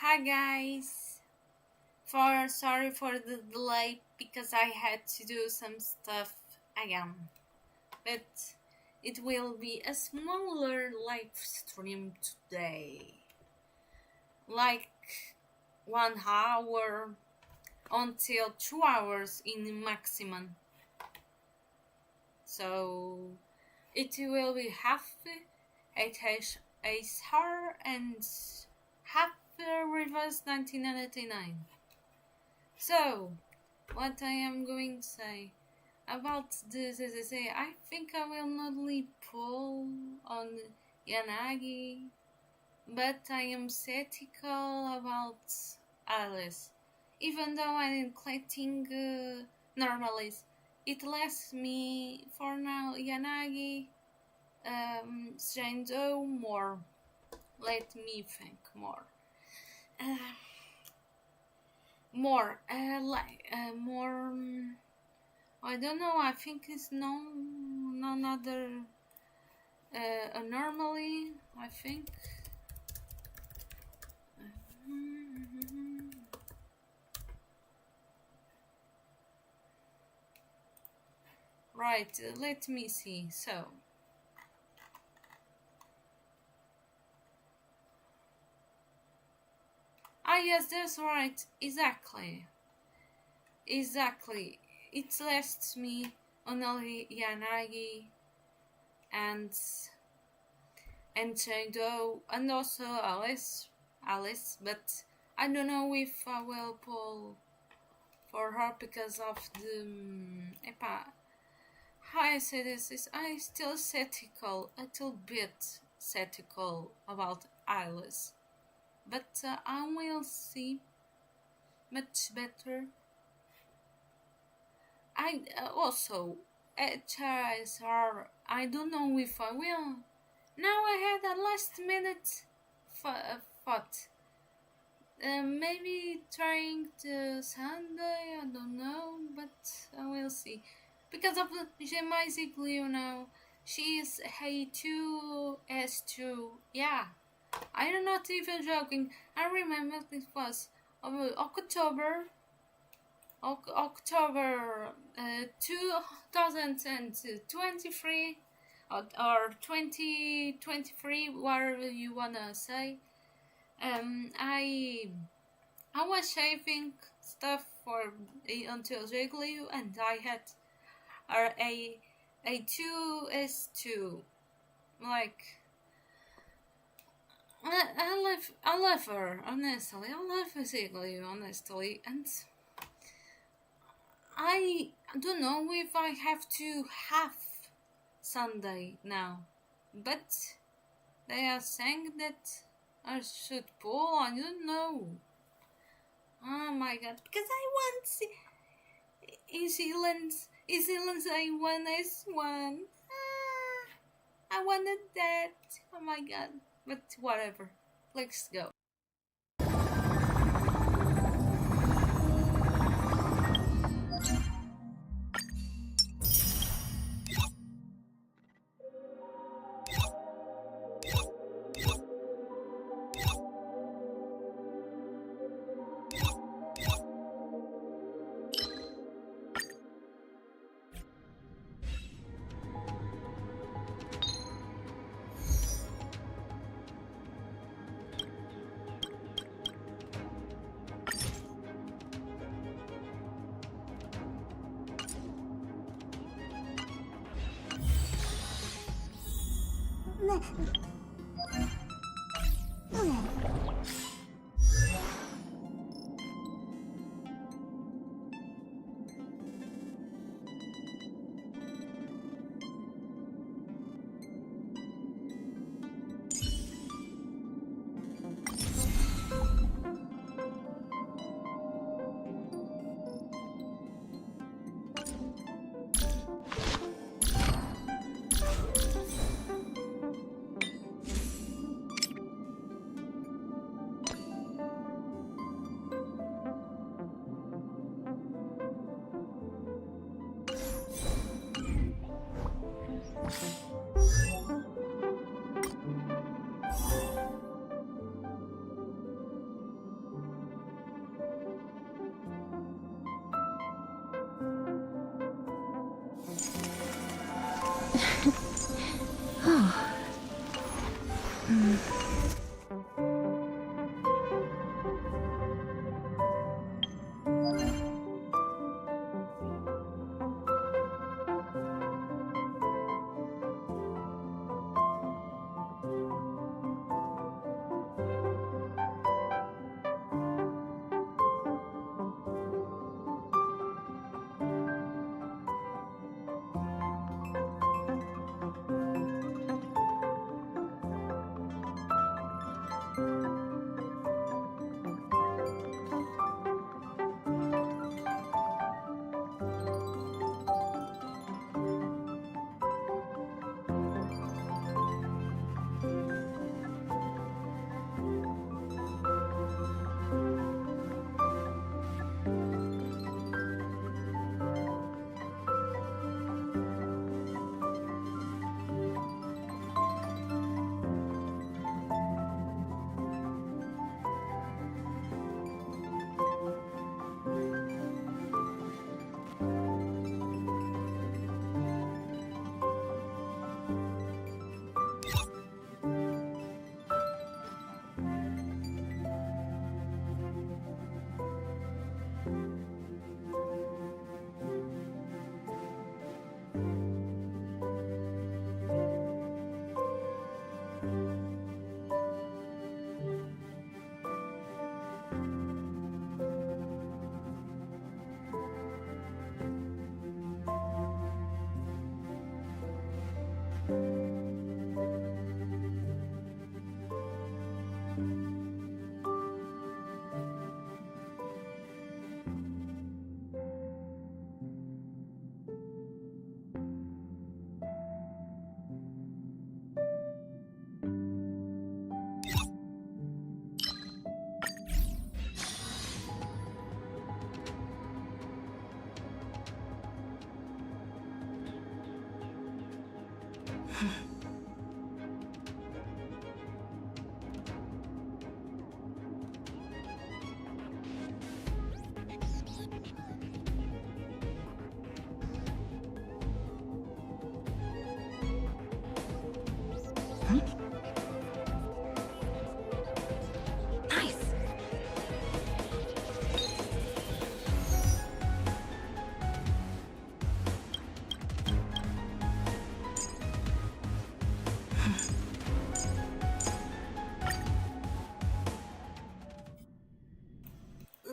Hi guys, sorry for the delay because I had to do some stuff again, but it will be a smaller live stream today, like 1 hour until 2 hours in maximum. So it will be half HSR and half reverse 1999. So, what I am going to say about this is I think I will not leave pull on Yanagi, but I am skeptical about Alice. Even though I'm collecting normalies, it lets me for now Yanagi, Shendo more. Let me think more. More I don't know, I think it's none other normally I think right, let me see. So yes, that's right, exactly it lasts me only Yanagi and Chengdo and also Alice, but I don't know if I will pull for her because of the how I say this is I still skeptical, a little bit skeptical about Alice, but I will see much better. I also HSR, I don't know if I will. Now I had a last minute thought. Maybe trying to Sunday, I don't know, but I will see. Because of the Gemma now, she is A2S2. Yeah, I am not even joking. I remember it was October 2023 or 2023, whatever you wanna say. I was shaving stuff for until Jiggly, and I had a 2S2. Like I love her, honestly. I love Jiggly, honestly, and I don't know if I have to have Sunday now, but they are saying that I should pull. I don't know. Oh my god, because I want New Zealand's A1S1. I wanted that. Oh my god. But whatever. Let's go.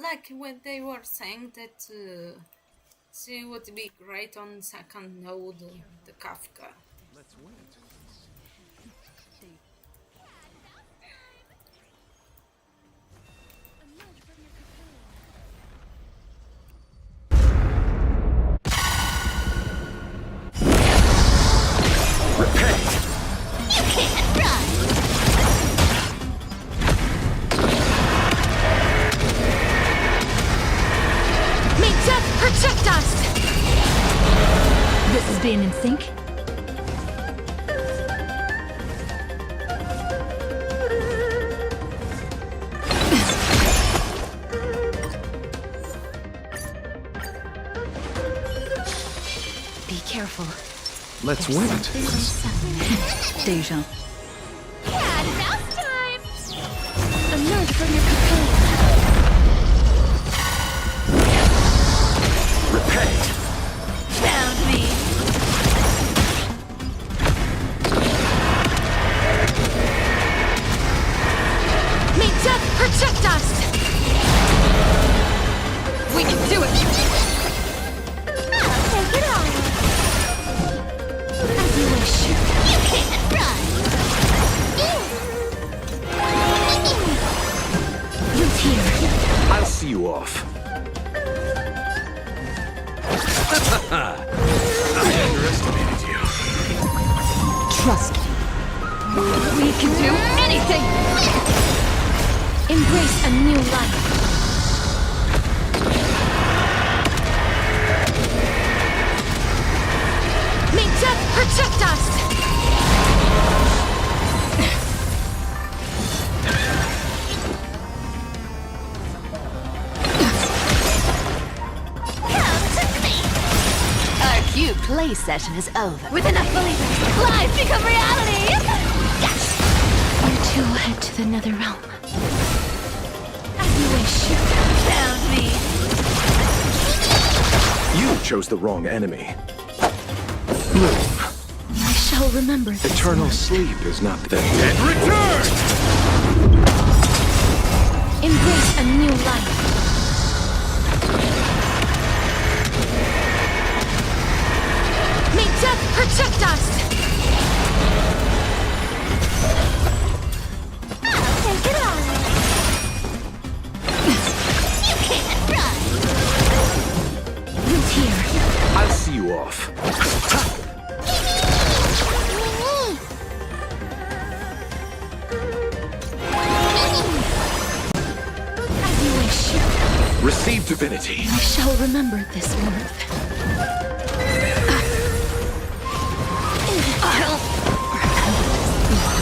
Like when they were saying that she would be great on second node, the Kafka. Let's wait. Protect us! This is being in sync. Be careful. Let's wait. Deja. Cat and mouse time! Emerge from your cocoon. Repent! Found me! May death protect us! We can do it! I'll take it on! As you wish. You can't run! Root here. I'll see you off. I underestimated you. Trust me. We can do anything! Embrace a new life. May death protect us! Cute play session is over. With enough believers, lives become reality! Yes! You two head to the nether realm. As you wish. Found me. You chose the wrong enemy. Bloom. I shall remember this. Eternal sleep is not the dead return! Embrace a new life. May death protect us! I'll take it on! You can't run! Root here. I'll see you off. As you wish. Receive divinity. I shall remember this worth.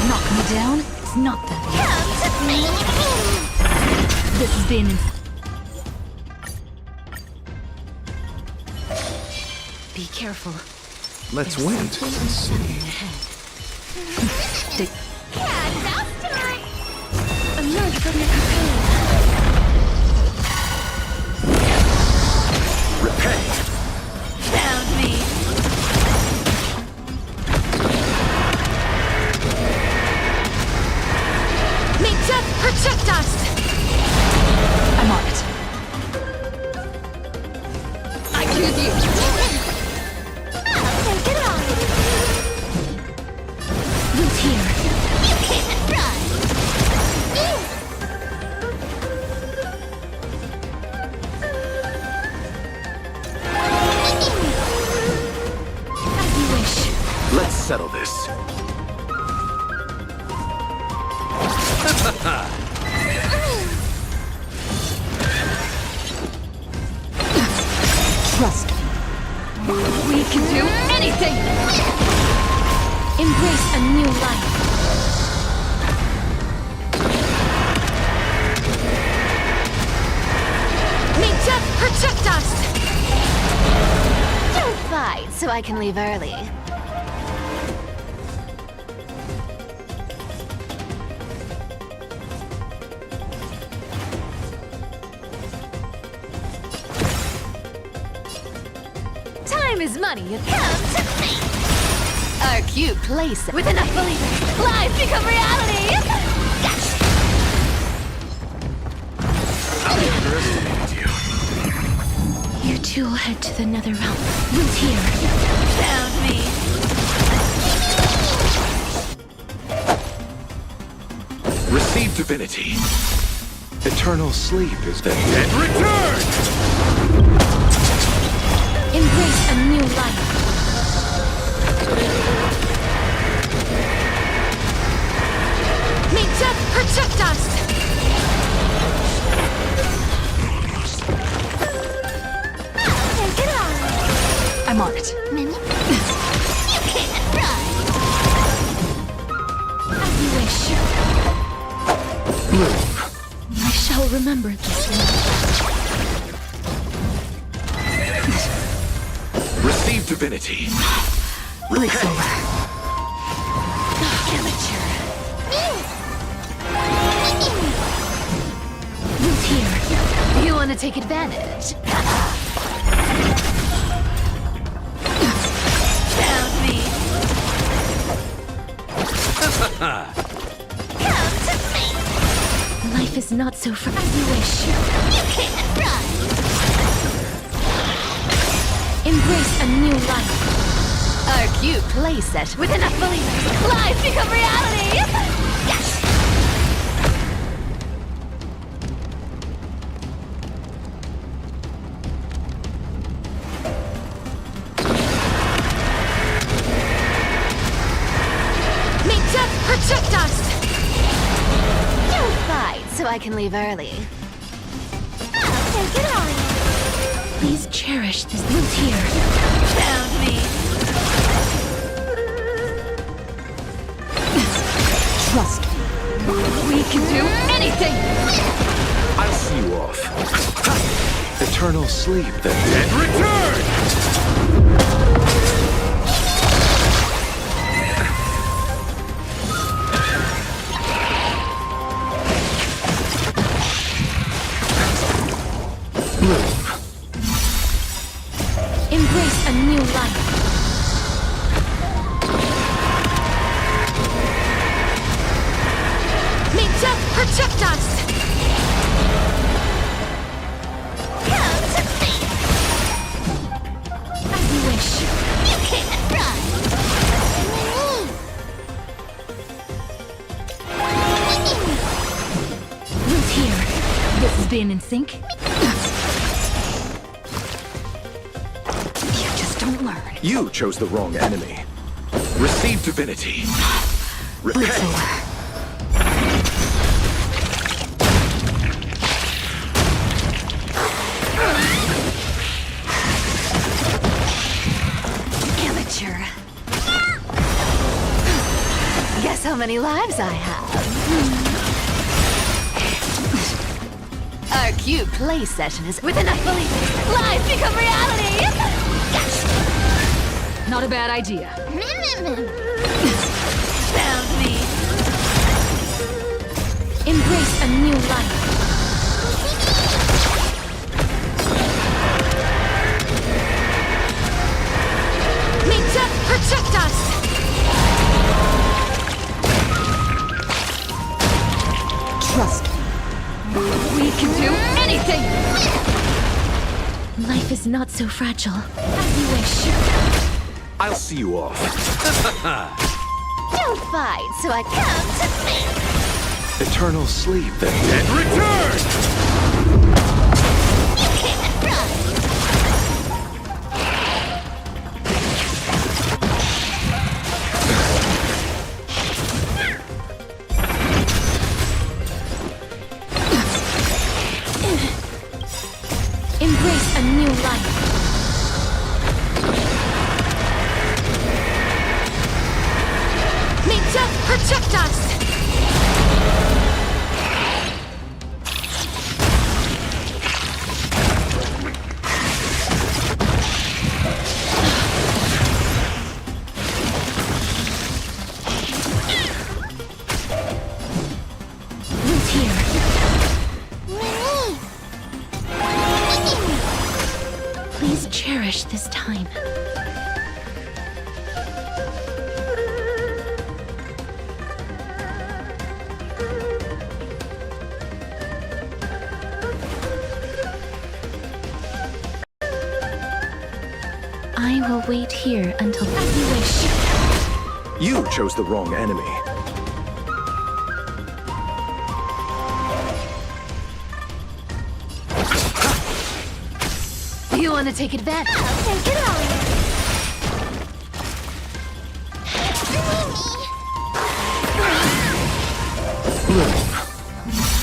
Knock me down? It's not that easy. This has been... Be careful. Let's wait and see. Cat mouse time! Emerge from your cocoon. Repent! Found me! May death protect us! I'm on it. I choose you! I'll take it on! Root here. You can't run! As you wish. Let's settle this. Trust me. We can do anything! Embrace a new life. May death protect us! Don't fight so I can leave early. Time is money. Come to me! Our cute place with enough believers. Life become reality! I underestimated you. You two will head to the nether realm. Root here. Found me. Receive divinity. Eternal sleep is the and return! Embrace a new life. May death protect us! Take it on. I'm on it. You can't run. As you wish. Bloom. I shall remember this one. Receive divinity. Repent. Amateur. Root here. You want to take advantage? Found me. Come to me. Life is not so far as you wish. You can't run. Embrace a new life. Our cute playset with enough believers. Life become reality! Yes! May death protect us! Don't fight so I can leave early. I'll take it on. Please cherish this root here. Found me. Trust me. We can do anything! I'll see you off. Eternal sleep then and return! Bloom. Embrace a new life. May death protect us! Come to me! As you wish. You can't run! Root here. This is being in sync. You just don't learn. You chose the wrong enemy. Receive divinity. Repent. Amateur. Guess how many lives I have. Our cute play session is with enough believers. Life become reality! Not a bad idea. Found me. Embrace a new life. May death protect us! Trust me. We can do anything! Life is not so fragile. As you wish. I'll see you off. Don't fight so I come to me. Eternal sleep then and return! You can't run. Embrace a new life. Meet up, projectiles! Who's here? Please cherish this time. I will wait here until as you wish. You chose the wrong enemy. You want to take advantage? I'll take it all.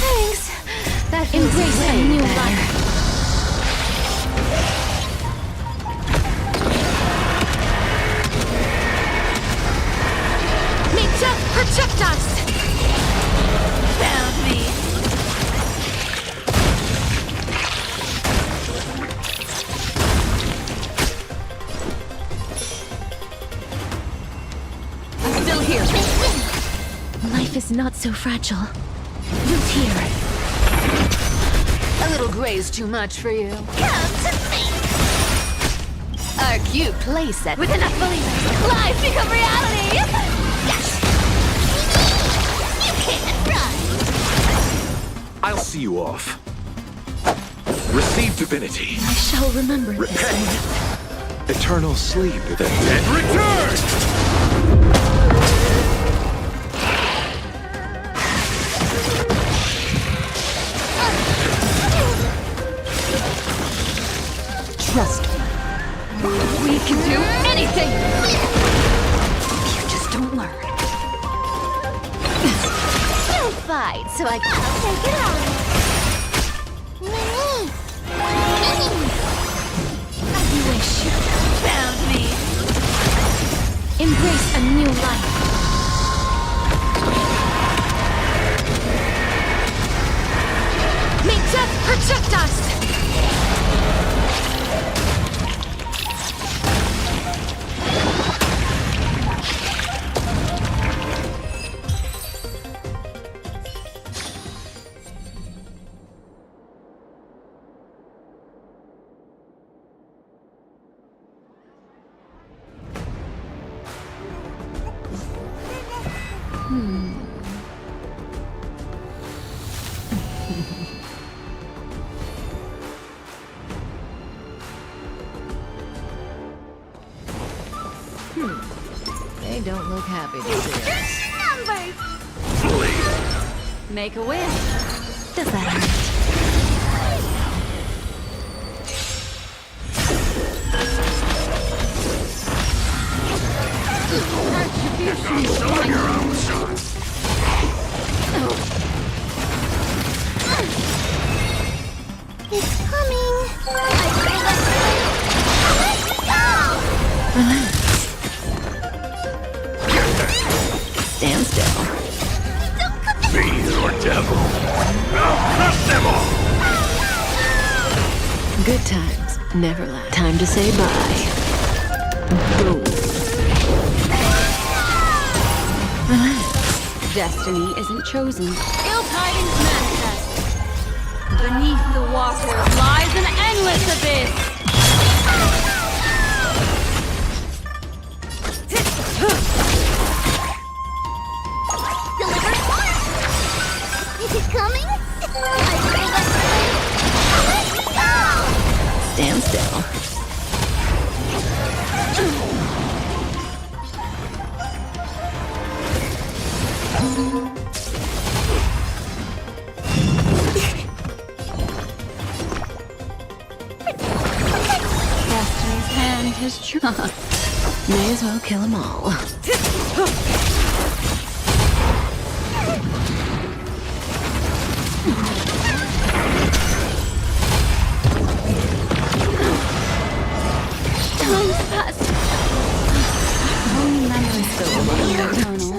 Thanks. That embrace a new life. Meet up, projectiles. Found me. Still here. Life is not so fragile. Root here. A little gray's too much for you. Come to me. Our cute playset with enough believers. Life become reality. Yes. You can't run. I'll see you off. Receive divinity. I shall remember this. Repent. Eternal sleep. The dead return! Trust me. We can do anything. You just don't learn. You'll fight, so I'll take it on. As you wish. Found me. Embrace a new life. Meet up, projectiles. They don't look happy to see us. Numbers! Make a wish. Does that hurt? On your own, son. It's coming. Relax. Stand still. Fiend or devil. I'll crush them all! Good times never last. Time to say bye. Boom. Relax. Destiny isn't chosen. Ill tidings manifest. Beneath the water lies an endless abyss. Is it coming? Stand still. Destiny's hand has chosen. May as well kill them all. Time's passed. Only memories still alive eternal.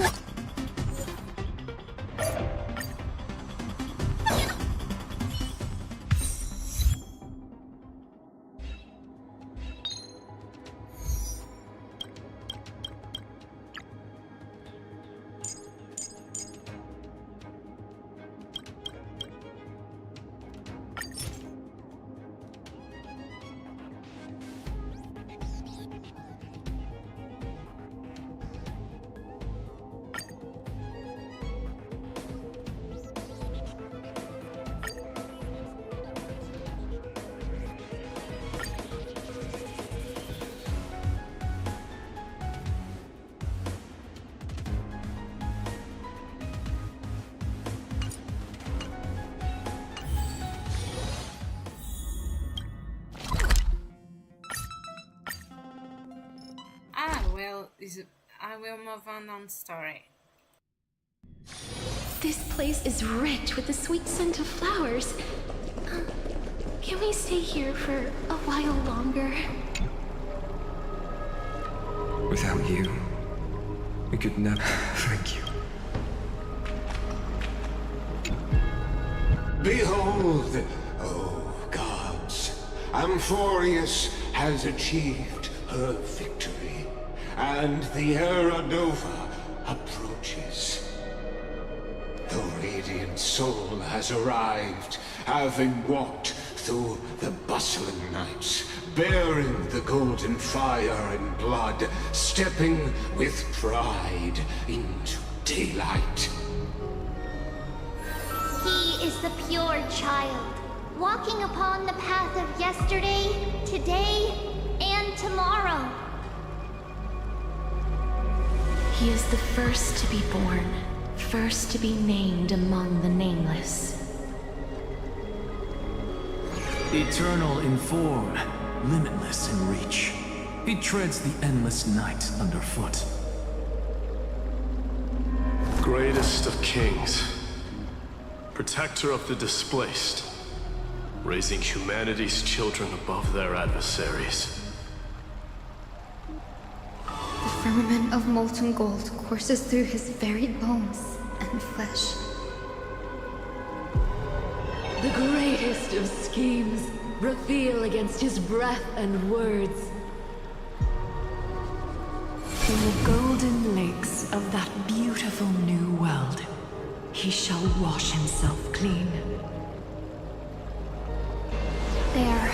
I will move on story. This place is rich with the sweet scent of flowers. Can we stay here for a while longer? Without you, we could never. Thank you. Behold, oh gods, Amphoreus has achieved her victory, and the Era Nova approaches. The radiant soul has arrived, having walked through the bustling nights, bearing the golden fire and blood, stepping with pride into daylight. He is the pure child, walking upon the path of yesterday, today, and tomorrow. He is the first to be born, first to be named among the nameless. Eternal in form, limitless in reach. He treads the endless night underfoot. Greatest of kings, protector of the displaced, raising humanity's children above their adversaries. The firmament of molten gold courses through his very bones and flesh. The greatest of schemes reveal against his breath and words. In the golden lakes of that beautiful new world, he shall wash himself clean. There.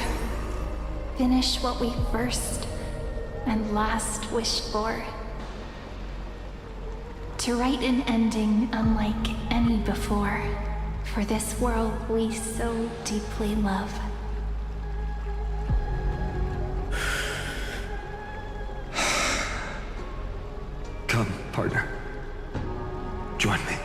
Finish what we first and last wished for. To write an ending unlike any before, for this world we so deeply love. Come, partner. Join me.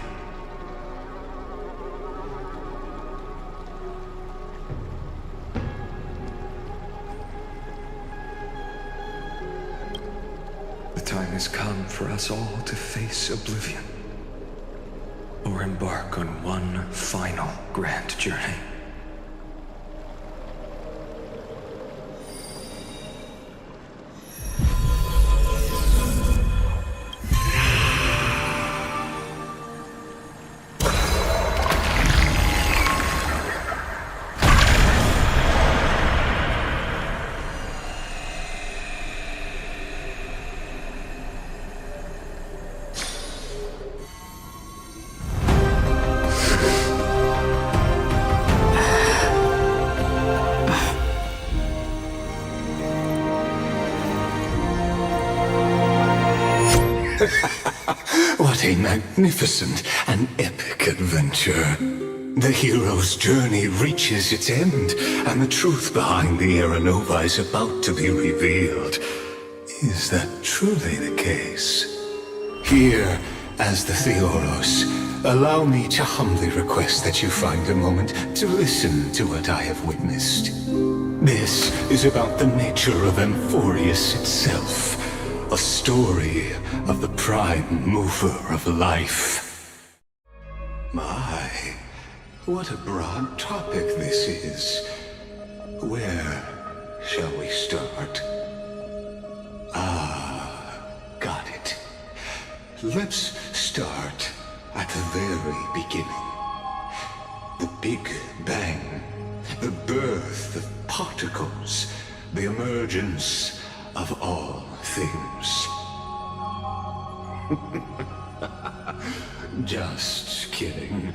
The time has come for us all to face oblivion, or embark on one final grand journey. What a magnificent and epic adventure. The hero's journey reaches its end, and the truth behind the Era Nova is about to be revealed. Is that truly the case? Here, as the Theoros, allow me to humbly request that you find a moment to listen to what I have witnessed. This is about the nature of Amphoreus itself. A story of the prime mover of life. My, what a broad topic this is. Where shall we start? Got it. Let's start at the very beginning. The Big Bang. The birth of particles. The emergence of all things. Just kidding.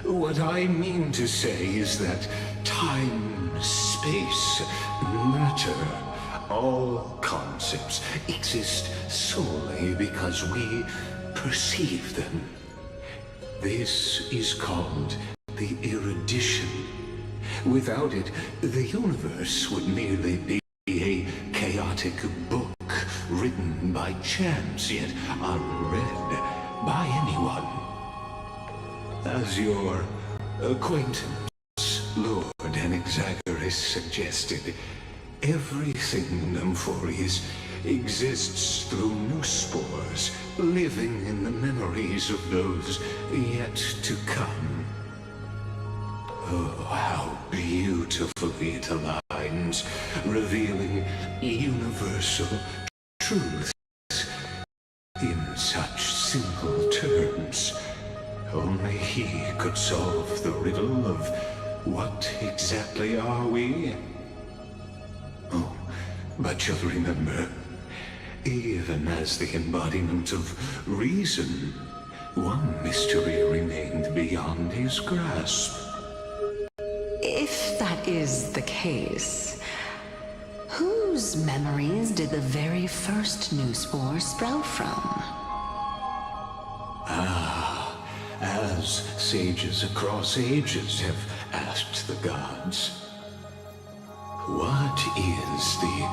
What I mean to say is that time, space, matter, all concepts exist solely because we perceive them. This is called the erudition. Without it, the universe would merely be a chaotic book written by chance, yet unread by anyone. As your acquaintance, Lord Anexagoras, suggested, everything in Amphoreus exists through new spores, living in the memories of those yet to come. Oh, how beautifully it aligns, revealing universal truths in such simple terms. Only he could solve the riddle of what exactly are we? Oh, but you'll remember, even as the embodiment of reason, one mystery remained beyond his grasp. If that is the case, whose memories did the very first new spore sprout from? As sages across ages have asked the gods, what is the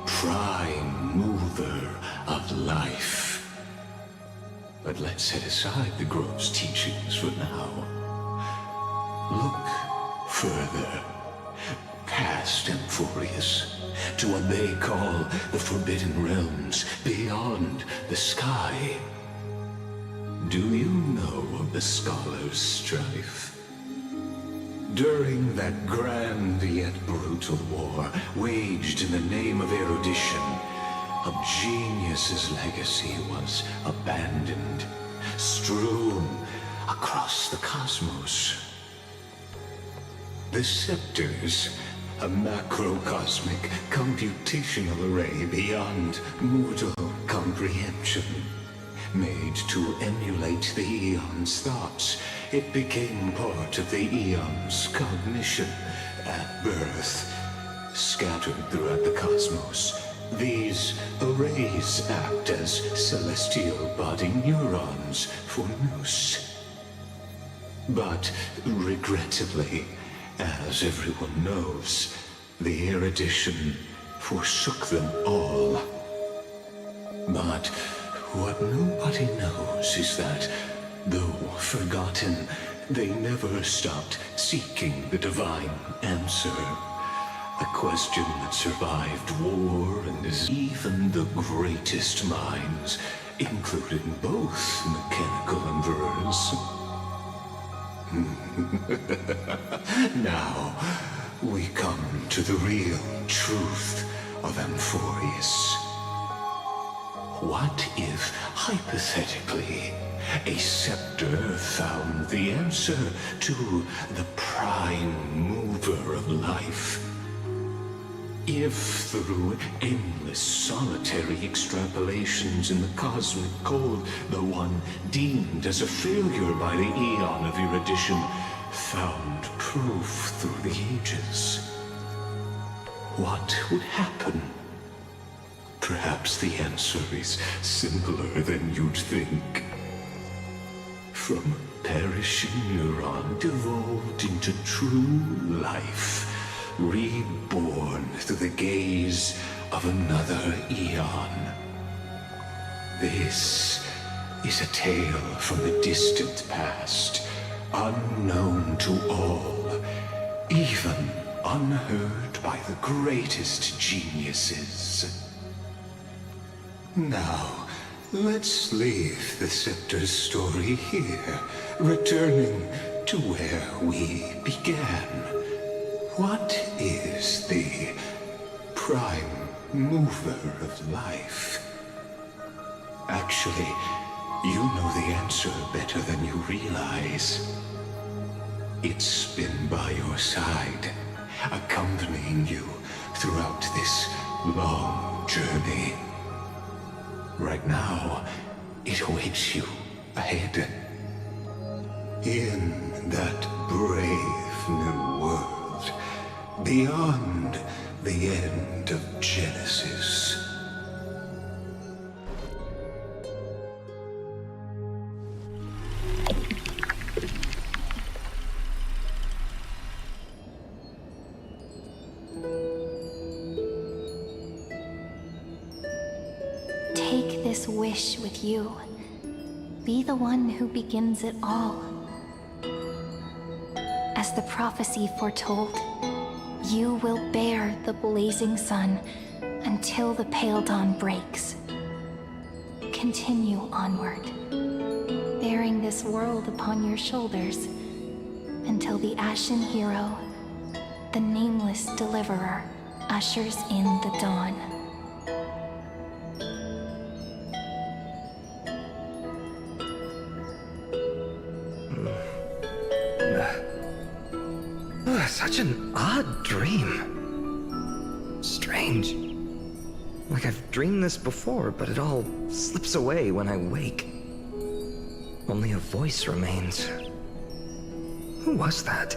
prime mover of life? But let's set aside the grove's teachings for now. Look further, past Amphoreus, to what they call the Forbidden Realms beyond the sky. Do you know of the scholars' strife? During that grand yet brutal war, waged in the name of erudition, a genius's legacy was abandoned, strewn across the cosmos. The scepters, a macrocosmic computational array beyond mortal comprehension. Made to emulate the Eon's thoughts, it became part of the Eon's cognition at birth. Scattered throughout the cosmos, these arrays act as celestial body neurons for Nous. But regrettably, as everyone knows, the erudition forsook them all. But what nobody knows is that, though forgotten, they never stopped seeking the divine answer. A question that survived war and is even the greatest minds, including both mechanical emperors. Now, we come to the real truth of Amphoreus. What if, hypothetically, a scepter found the answer to the prime mover of life? If through endless solitary extrapolations in the cosmic code, the one deemed as a failure by the Eon of erudition found proof through the ages, what would happen? Perhaps the answer is simpler than you'd think. From a perishing neuron devolved into true life, reborn through the gaze of another Eon. This is a tale from the distant past, unknown to all, even unheard by the greatest geniuses. Now, let's leave the Scepter's story here, returning to where we began. What is the prime mover of life? Actually, you know the answer better than you realize. It's been by your side, accompanying you throughout this long journey. Right now, it awaits you ahead. In that brave new world, beyond the end of Genesis. Take this wish with you. Be the one who begins it all. As the prophecy foretold, you will bear the blazing sun until the pale dawn breaks. Continue onward, bearing this world upon your shoulders, until the Ashen Hero, the nameless deliverer, ushers in the dawn. Such an odd dream. Strange. Like I've dreamed this before, but it all slips away when I wake. Only a voice remains. Who was that?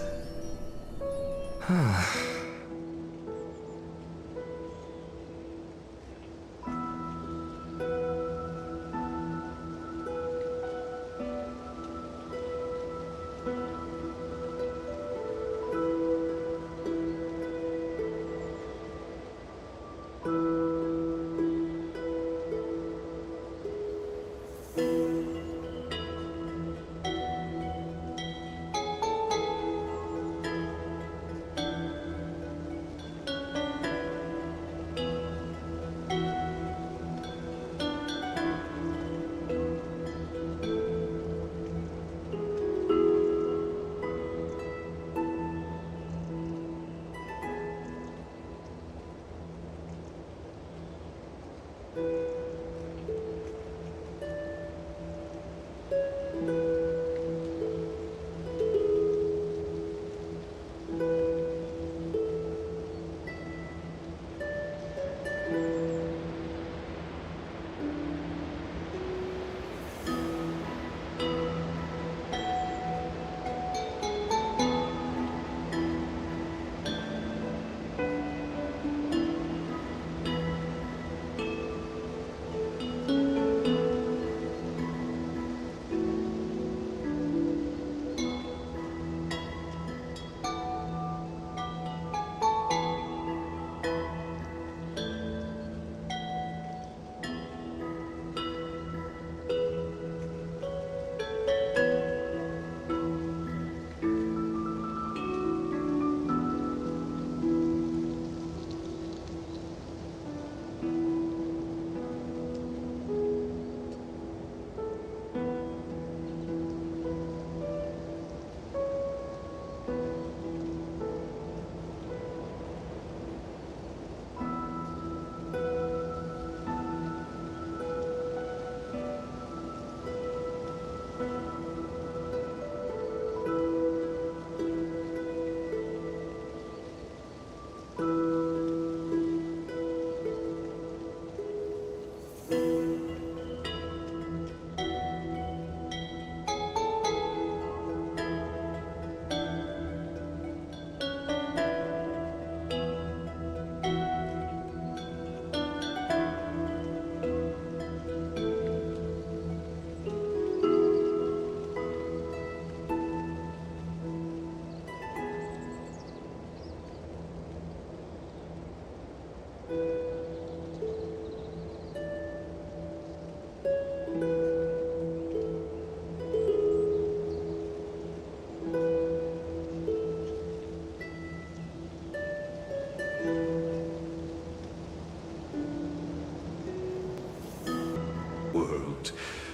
World,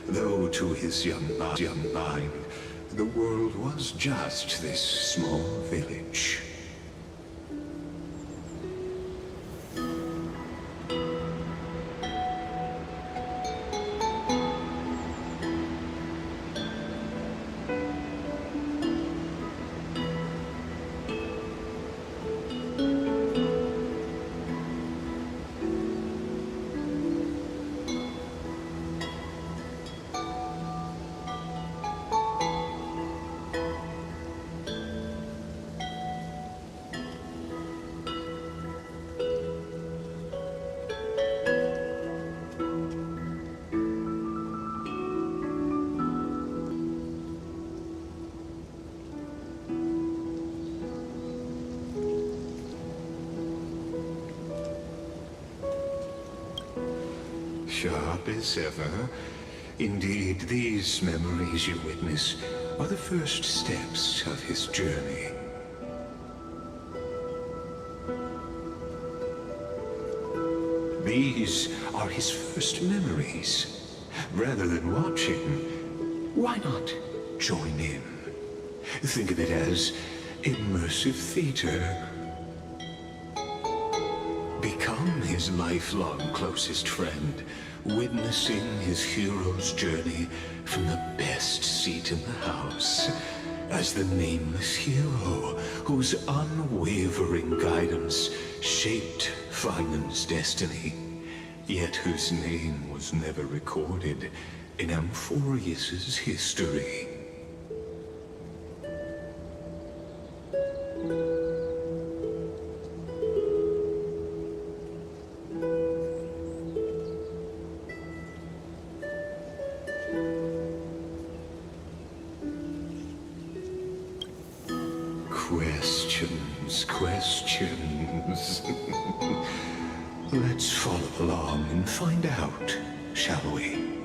though to his young mind, the world was just this small village. Sharp as ever. Indeed, these memories you witness are the first steps of his journey. These are his first memories. Rather than watching, why not join in? Think of it as immersive theater. Become his lifelong closest friend, witnessing his hero's journey from the best seat in the house. As the nameless hero whose unwavering guidance shaped Finland's destiny, yet whose name was never recorded in Amphoreus's history. Questions. Let's follow along and find out, shall we?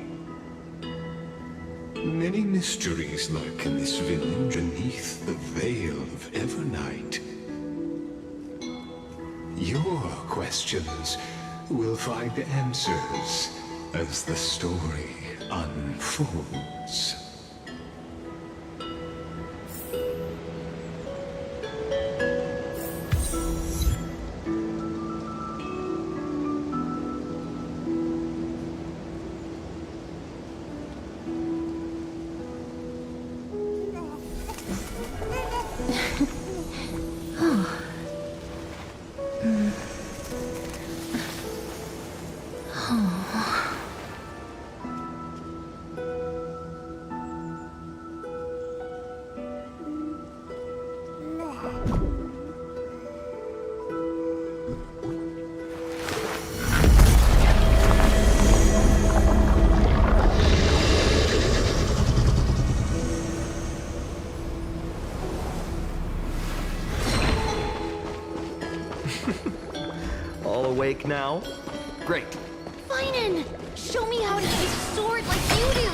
Many mysteries lurk in this village beneath the veil of Evernight. Your questions will find answers as the story unfolds. All awake now? Great. Finan! Show me how to use a sword like you do!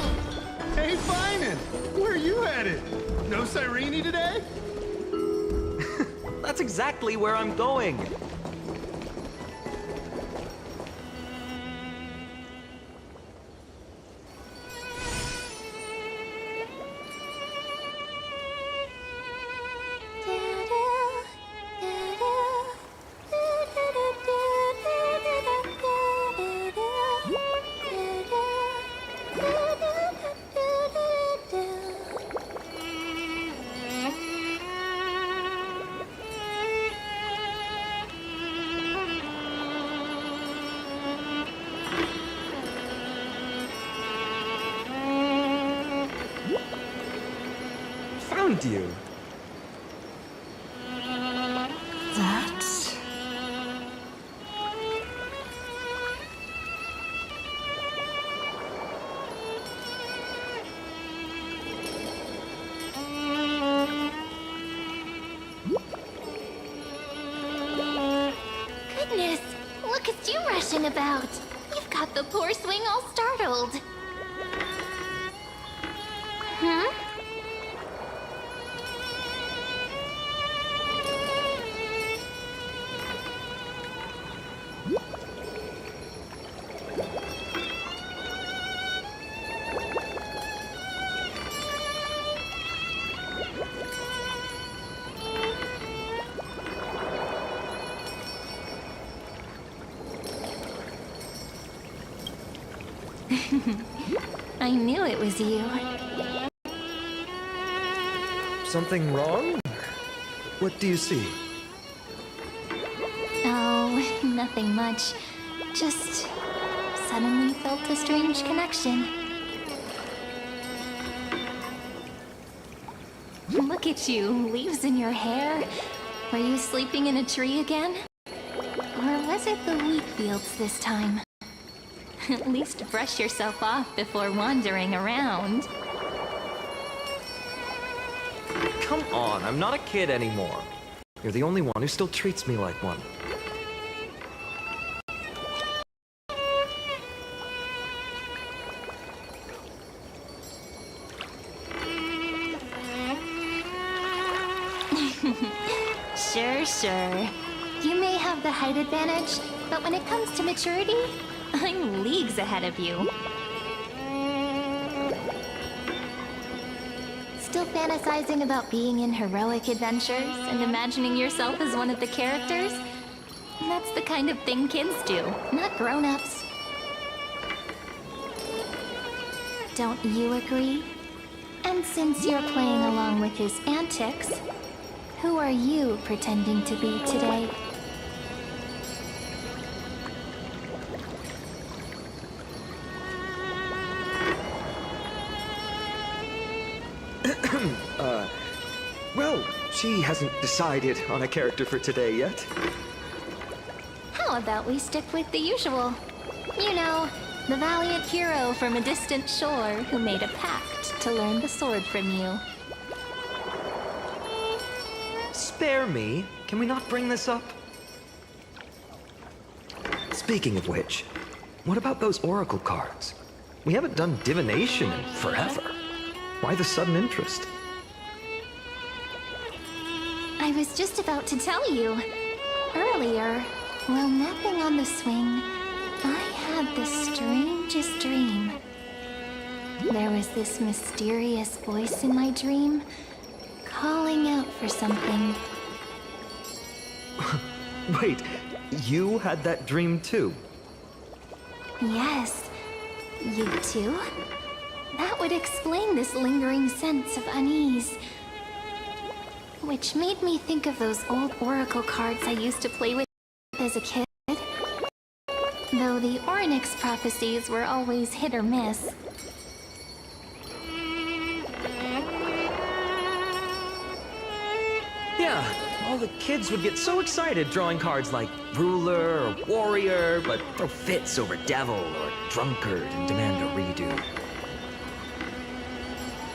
Hey, Finan! Where are you headed? No Cyrene today? That's exactly where I'm going. Found you. That's... Goodness, look at you rushing about. You've got the poor swing all startled. Huh? I knew it was you. Something wrong? What do you see? Oh, nothing much. Just suddenly felt a strange connection. Look at you, leaves in your hair. Were you sleeping in a tree again? Or was it the wheat fields this time? At least brush yourself off before wandering around. Come on, I'm not a kid anymore. You're the only one who still treats me like one. Sure. You may have the height advantage, but when it comes to maturity, I'm leagues ahead of you. Still fantasizing about being in heroic adventures and imagining yourself as one of the characters? That's the kind of thing kids do, not grown-ups. Don't you agree? And since you're playing along with his antics, who are you pretending to be today? Well, she hasn't decided on a character for today yet. How about we stick with the usual? You know, the valiant hero from a distant shore who made a pact to learn the sword from you. Spare me. Can we not bring this up? Speaking of which, what about those oracle cards? We haven't done divination in forever. Why the sudden interest? I was just about to tell you. Earlier, while napping on the swing, I had the strangest dream. There was this mysterious voice in my dream, calling out for something. Wait, you had that dream too? Yes, you too? That would explain this lingering sense of unease. Which made me think of those old oracle cards I used to play with as a kid. Though the Ornyx prophecies were always hit or miss. Yeah, all the kids would get so excited drawing cards like ruler or warrior, but throw fits over devil or drunkard and demand a redo.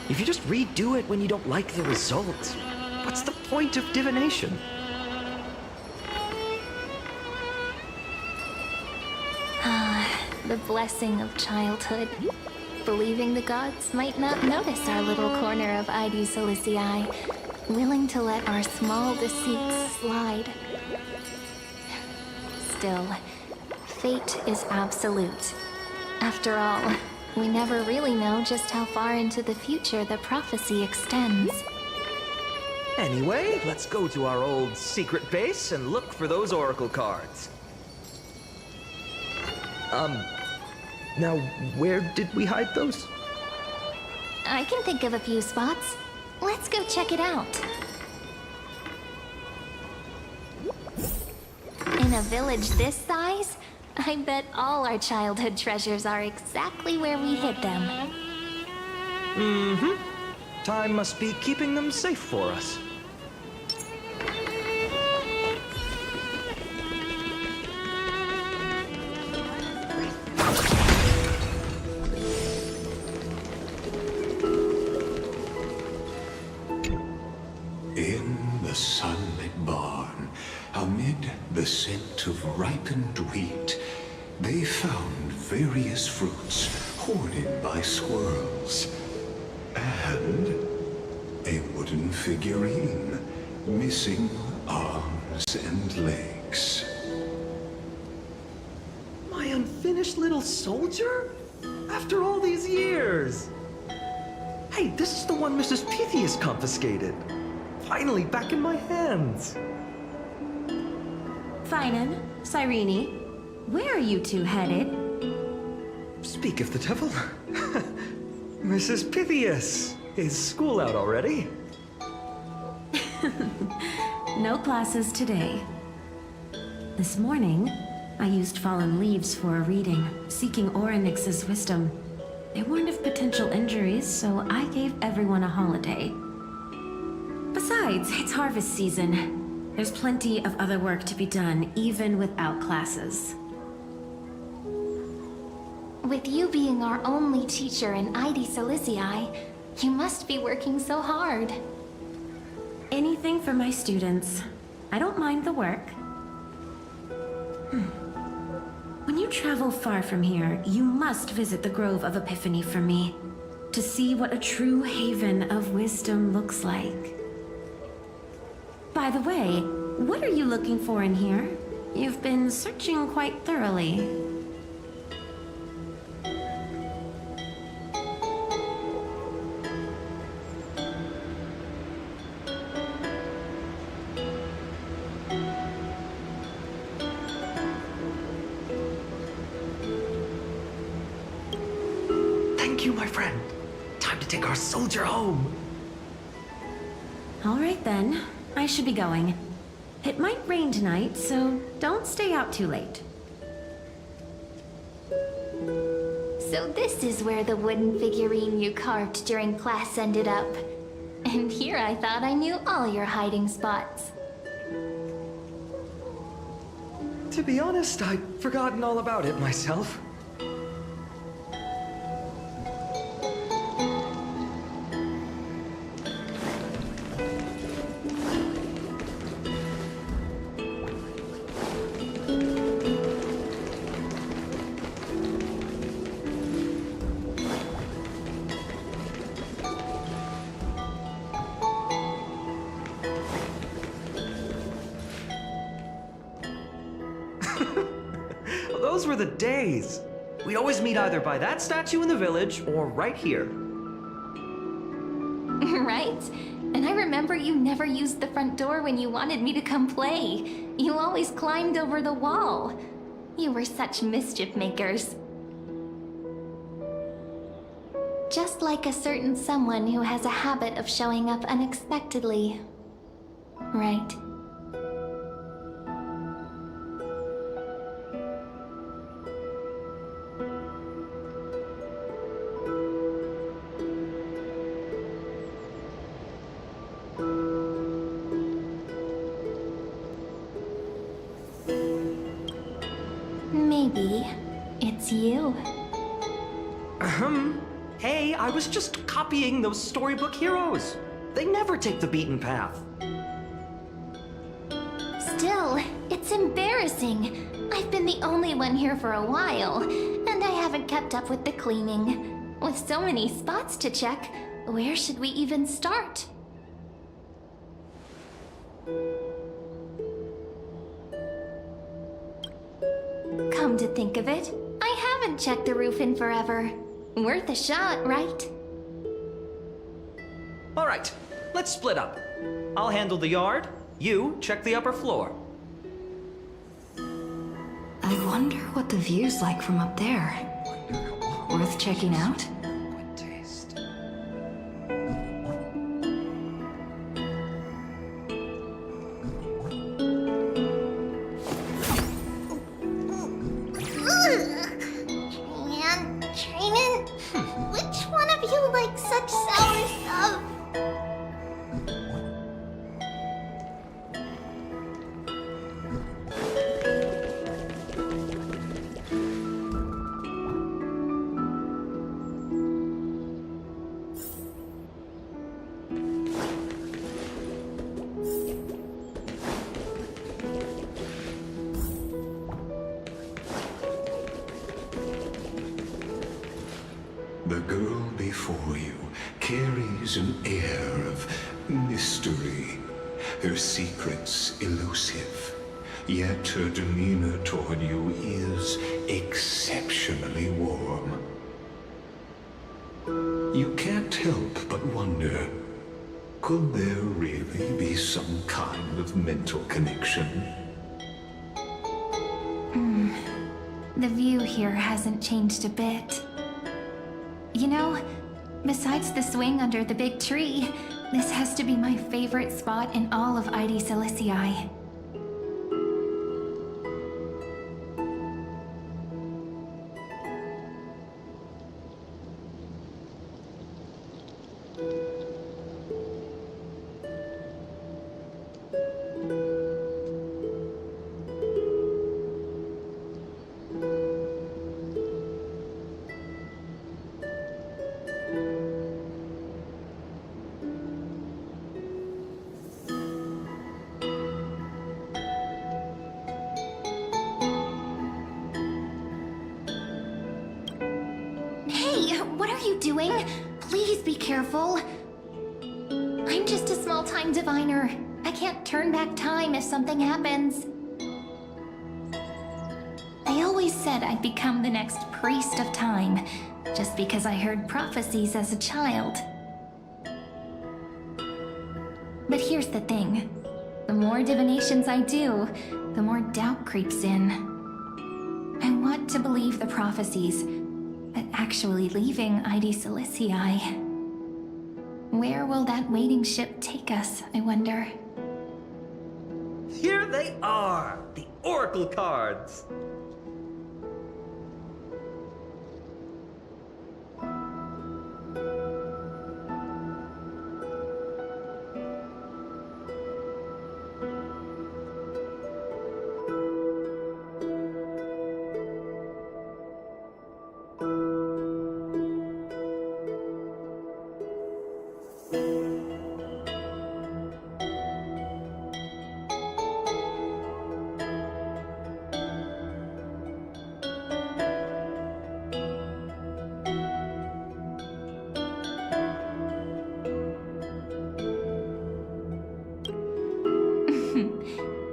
If you just redo it when you don't like the result, what's the point of divination? The blessing of childhood. Believing the gods might not notice our little corner of ID Silicii, willing to let our small deceits slide. Still, fate is absolute. After all, we never really know just how far into the future the prophecy extends. Anyway, let's go to our old secret base and look for those oracle cards. Now, where did we hide those? I can think of a few spots. Let's go check it out. In a village this size, I bet all our childhood treasures are exactly where we hid them. Mm-hmm. Time must be keeping them safe for us. In the sunlit barn, amid the scent of ripened wheat, they found various fruits hoarded by squirrels. And a wooden figurine, missing arms and legs. My unfinished little soldier? After all these years! Hey, this is the one Mrs. Pythias confiscated. Finally back in my hands. Finan, Cyrene, where are you two headed? Speak of the devil. Mrs. Pythias, is school out already? No classes today. This morning, I used fallen leaves for a reading, seeking Ornyx's wisdom. They warned of potential injuries, so I gave everyone a holiday. Besides, it's harvest season. There's plenty of other work to be done, even without classes. With you being our only teacher in ID Silicii, you must be working so hard. Anything for my students. I don't mind the work. When you travel far from here, you must visit the Grove of Epiphany for me, to see what a true haven of wisdom looks like. By the way, what are you looking for in here? You've been searching quite thoroughly. Thank you, my friend. Time to take our soldier home. All right then, I should be going. It might rain tonight, so don't stay out too late. So this is where the wooden figurine you carved during class ended up. And here I thought I knew all your hiding spots. To be honest, I'd forgotten all about it myself. Those were the days. We'd always meet either by that statue in the village or right here. Right? And I remember you never used the front door when you wanted me to come play. You always climbed over the wall. You were such mischief makers. Just like a certain someone who has a habit of showing up unexpectedly. Right? Maybe it's you. Hey, I was just copying those storybook heroes. They never take the beaten path. Still, it's embarrassing. I've been the only one here for a while, and I haven't kept up with the cleaning. With so many spots to check, where should we even start? Come to think of it, I haven't checked the roof in forever. Worth a shot, right? All right, let's split up. I'll handle the yard. You check the upper floor. I wonder what the view's like from up there. Worth checking out? Good taste. And Training? Which one of you likes such sour stuff? The girl before you carries an air of mystery, her secrets elusive, yet her demeanor toward you is exceptionally warm. You can't help but wonder, could there really be some kind of mental connection? The view here hasn't changed a bit. You know, besides the swing under the big tree, this has to be my favorite spot in all of ID Silicii. What are you doing? Please be careful. I'm just a small-time diviner. I can't turn back time if something happens. They always said I'd become the next priest of time, just because I heard prophecies as a child. But here's the thing. The more divinations I do, the more doubt creeps in. I want to believe the prophecies, but actually leaving ID Cilicii. Where will that waiting ship take us, I wonder? Here they are! The Oracle cards!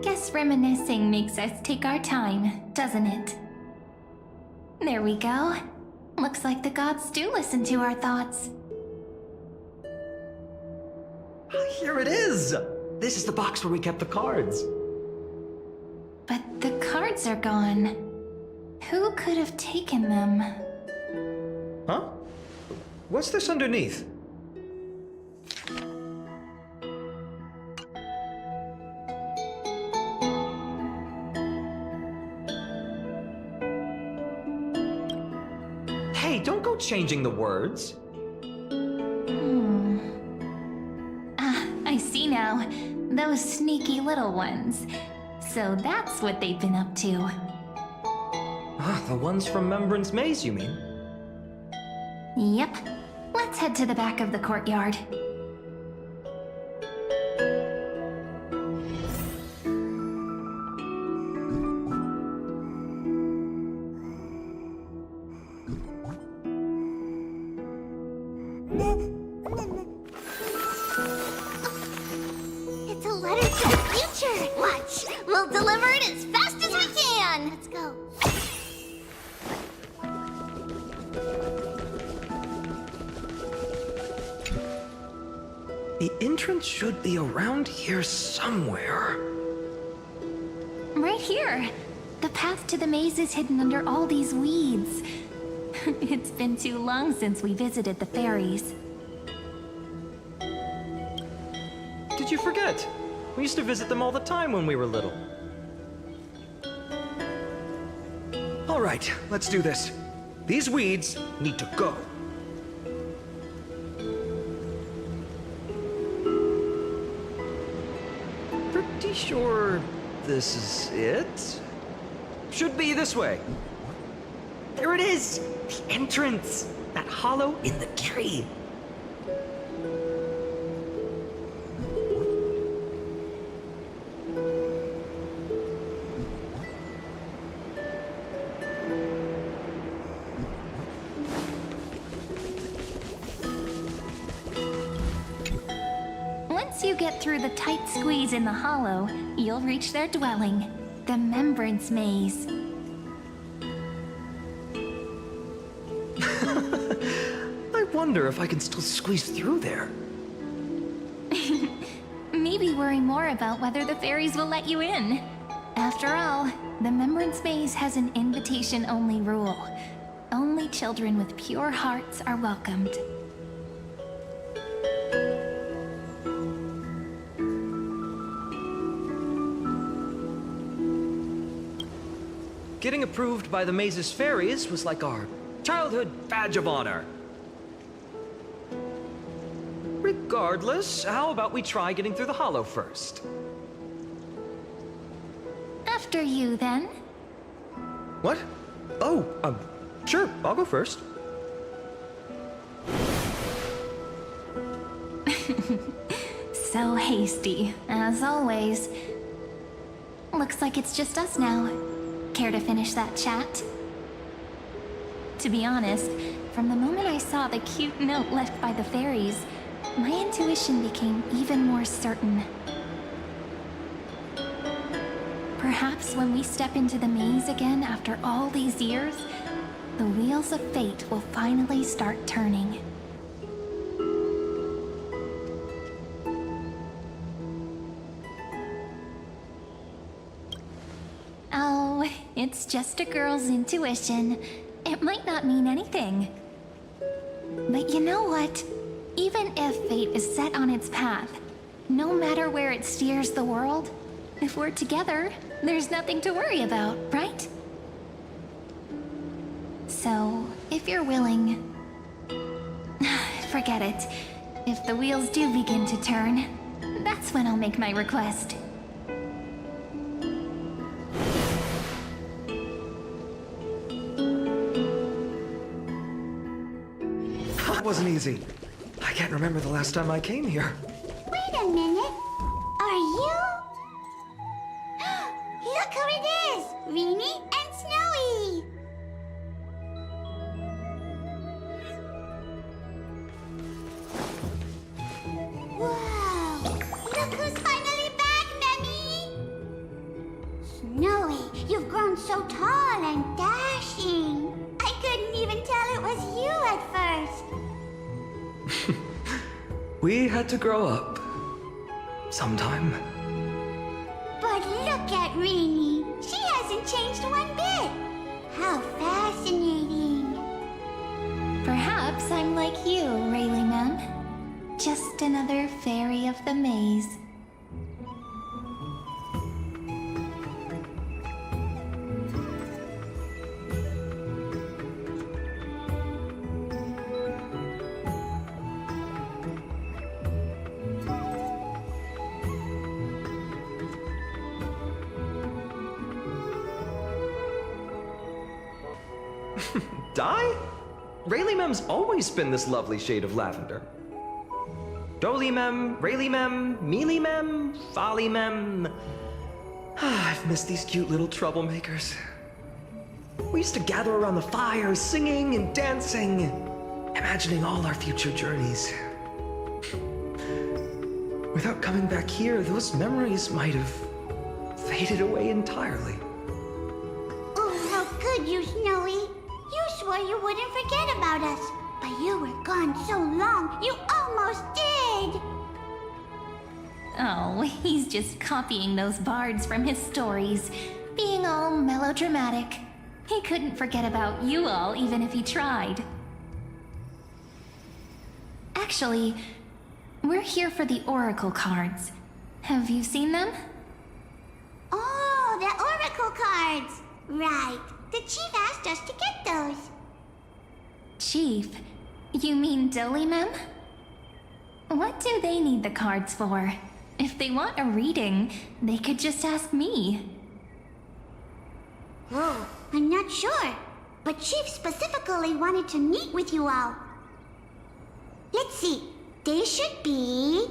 Guess reminiscing makes us take our time, doesn't it? There we go. Looks like the gods do listen to our thoughts. Here it is! This is the box where we kept the cards. But the cards are gone. Who could have taken them? Huh? What's this underneath? Hey, don't go changing the words. I see now. Those sneaky little ones. So that's what they've been up to. The ones from Remembrance Maze, you mean? Yep. Let's head to the back of the courtyard. It's a letter to the future. Watch. We'll deliver it as fast as we can. Let's go. The entrance should be around here somewhere. Right here. The path to the maze is hidden under all these weeds. It's been too long since we visited the fairies. Did you forget? We used to visit them all the time when we were little. All right, let's do this. These weeds need to go. Pretty sure this is it? Should be this way. There it is! The entrance! That hollow in the tree. Once you get through the tight squeeze in the hollow, you'll reach their dwelling, the Remembrance Maze. I wonder if I can still squeeze through there. Maybe worry more about whether the fairies will let you in. After all, the Remembrance Maze has an invitation-only rule. Only children with pure hearts are welcomed. Getting approved by the Maze's fairies was like our childhood badge of honor. Regardless, how about we try getting through the hollow first? After you, then. What? Oh, sure, I'll go first. So hasty, as always. Looks like it's just us now. Care to finish that chat? To be honest, from the moment I saw the cute note left by the fairies, my intuition became even more certain. Perhaps when we step into the maze again after all these years, the wheels of fate will finally start turning. Oh, it's just a girl's intuition. It might not mean anything. But you know what? Even if fate is set on its path, no matter where it steers the world, if we're together, there's nothing to worry about, right? So, if you're willing... Forget it. If the wheels do begin to turn, that's when I'll make my request. That wasn't easy. I can't remember the last time I came here. Wait a minute. Are you? Look who it is! Rini and Snowy! Wow! Look who's finally back, Memmy! Snowy, you've grown so tall and dashing. I couldn't even tell it was you at first. We had to grow up. Sometime. But look at Rini. She hasn't changed one bit. How fascinating. Perhaps I'm like you, Rayleigh Ma'am. Just another fairy of the maze. Dye? Rayleigh Mem's always been this lovely shade of lavender. Doly Mem, Rayleigh Mem, Mealy Mem, Folly Mem. I've missed these cute little troublemakers. We used to gather around the fire, singing and dancing, imagining all our future journeys. Without coming back here, those memories might have faded away entirely. Oh, how could you, Snowy? You swore you wouldn't forget about us. But you were gone so long, you almost did! Oh, he's just copying those bards from his stories, being all melodramatic. He couldn't forget about you all, even if he tried. Actually, we're here for the Oracle cards. Have you seen them? Oh, the Oracle cards! Right. The chief asked us to get those. Chief? You mean Doly Mem? What do they need the cards for? If they want a reading, they could just ask me. Oh, I'm not sure. But Chief specifically wanted to meet with you all. Let's see. They should be...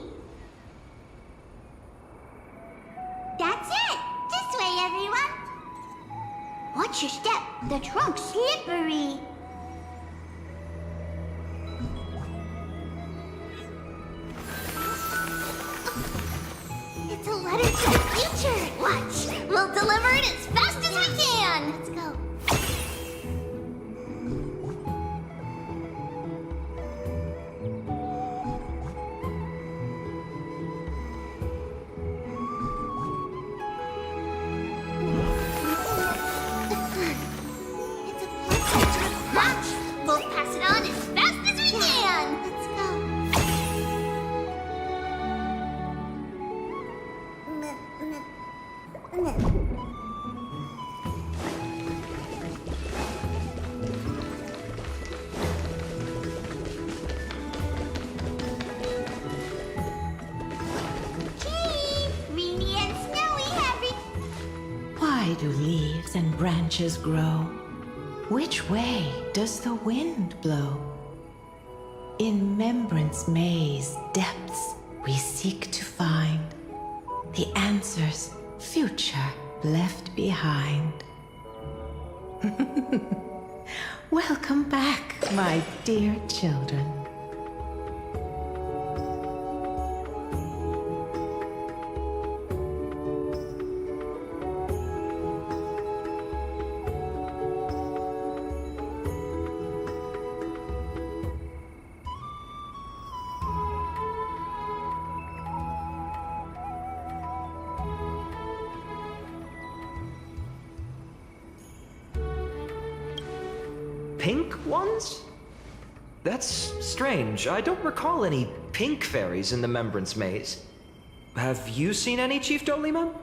That's it! This way, everyone! Watch your step. The trunk's slippery. It's a letter to the future. Watch. We'll deliver it as fast as we can. Let's go. Watch! We'll pass it on as fast as we can! Let's go. Chief! Rini and Snowy have it. Why do leaves and branches grow? Which way does the wind blow? In Remembrance Maze depths we seek to find the answers future left behind. Welcome back, my dear children. pink ones? That's strange. I don't recall any pink fairies in the Membrance Maze. Have you seen any, Chief Dolima?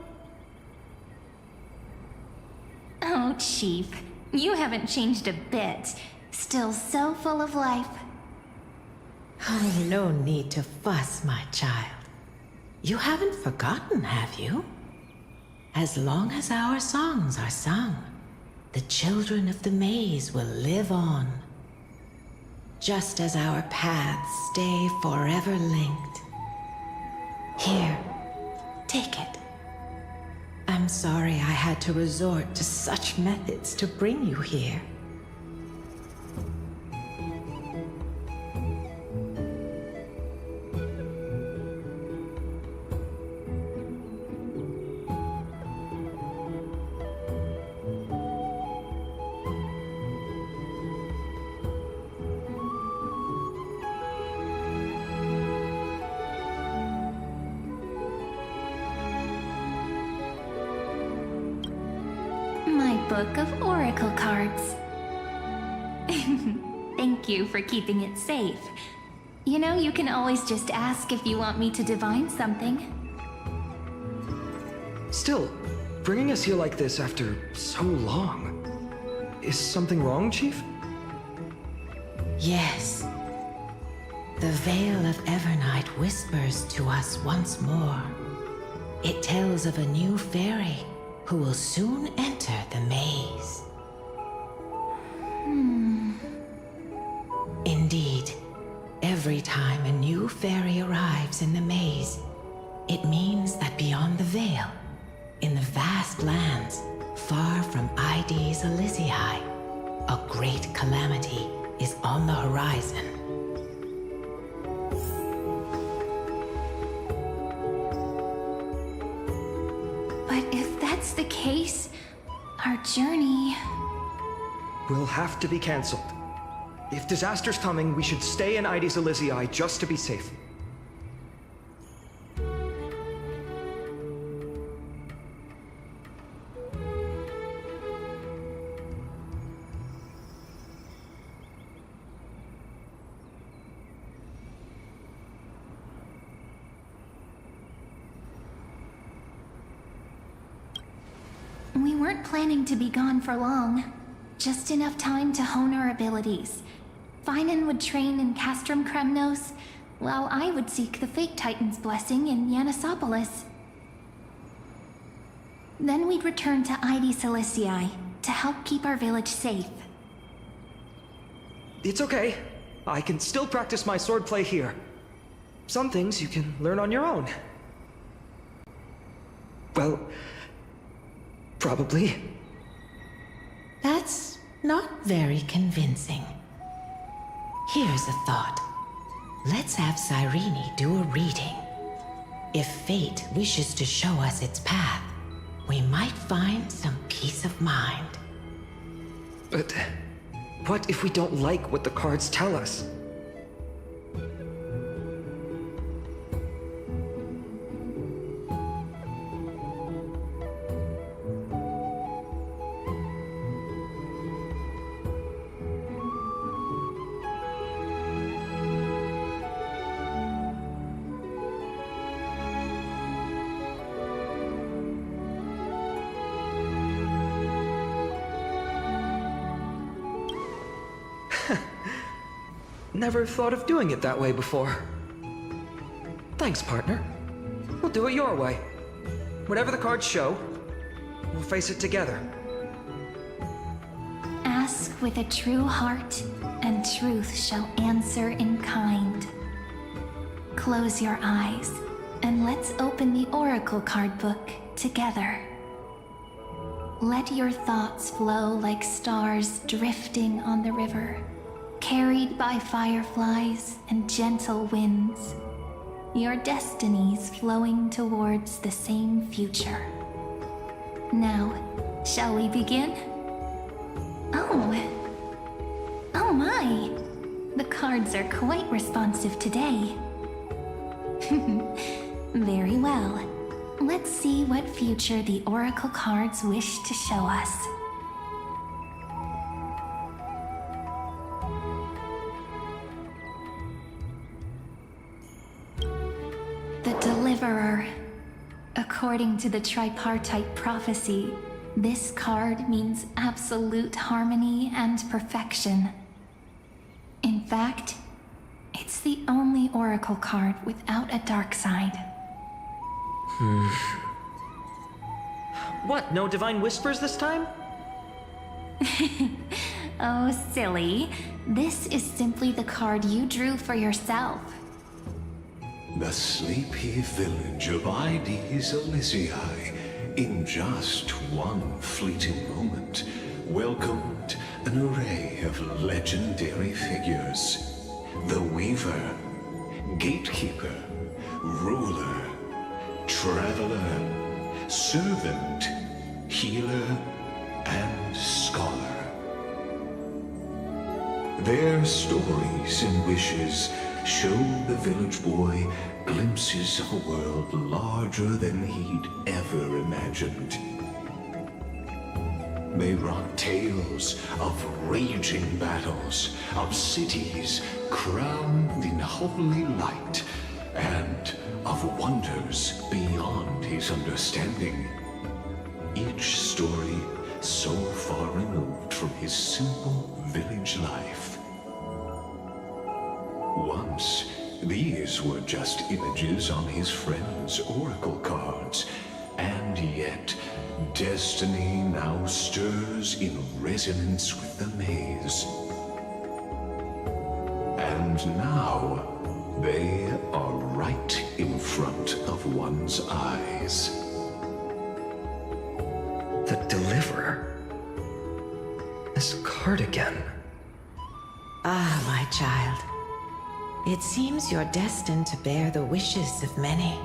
Oh, Chief, you haven't changed a bit. Still so full of life. Oh, no need to fuss, my child. You haven't forgotten, have you? As long as our songs are sung, the children of the maze will live on. Just as our paths stay forever linked. Here, take it. I'm sorry I had to resort to such methods to bring you here. My book of oracle cards. Thank you for keeping it safe. You know, you can always just ask if you want me to divine something. Still, bringing us here like this after so long. Is something wrong, Chief? Yes. The Veil of Evernight whispers to us once more. It tells of a new fairy who will soon enter the maze. Indeed, every time a new fairy arrives in the maze, it means that beyond the veil, in the vast lands far from Ides Elysiae, a great calamity is on the horizon. But if that's the case, our journey... Will have to be cancelled. If disaster's coming, we should stay in Ides Elysiae just to be safe. We weren't planning to be gone for long. Just enough time to hone our abilities. Finan would train in Castrum Kremnos, while I would seek the Fake Titan's blessing in Yanisopolis. Then we'd return to Ides Elysiae to help keep our village safe. It's okay. I can still practice my swordplay here. Some things you can learn on your own. Well, probably. That's not very convincing. Here's a thought. Let's have Cyrene do a reading. If fate wishes to show us its path, we might find some peace of mind. But what if we don't like what the cards tell us? Never thought of doing it that way before. Thanks, partner. We'll do it your way. Whatever the cards show, we'll face it together. Ask with a true heart, and truth shall answer in kind. Close your eyes, and let's open the Oracle card book together. Let your thoughts flow like stars drifting on the river, carried by fireflies and gentle winds. Your destinies flowing towards the same future. Now, shall we begin? Oh my! The cards are quite responsive today. Very well. Let's see what future the Oracle cards wish to show us. According to the tripartite prophecy, this card means absolute harmony and perfection. In fact, it's the only oracle card without a dark side. What, no divine whispers this time? Oh, silly. This is simply the card you drew for yourself. The sleepy village of Ides Elysiae, in just one fleeting moment, welcomed an array of legendary figures. The Weaver, Gatekeeper, Ruler, Traveler, Servant, Healer, and Scholar. Their stories and wishes showed the village boy glimpses of a world larger than he'd ever imagined. They brought tales of raging battles, of cities crowned in holy light, and of wonders beyond his understanding. Each story so far removed from his simple village life. Once, these were just images on his friend's oracle cards, and yet destiny now stirs in resonance with the maze. And now, they are right in front of one's eyes. The Deliverer? This card again. Ah, my child. It seems you're destined to bear the wishes of many,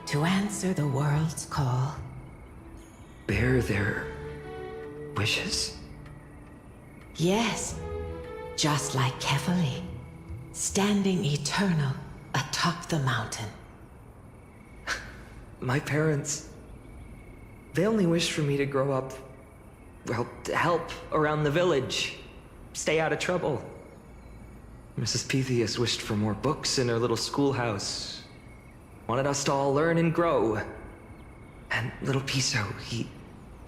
to answer the world's call. Bear their wishes? Yes, just like Kefali, standing eternal atop the mountain. My parents, they only wished for me to grow up, well, to help around the village, stay out of trouble. Mrs. Pythias wished for more books in her little schoolhouse, wanted us to all learn and grow. And little Piso, he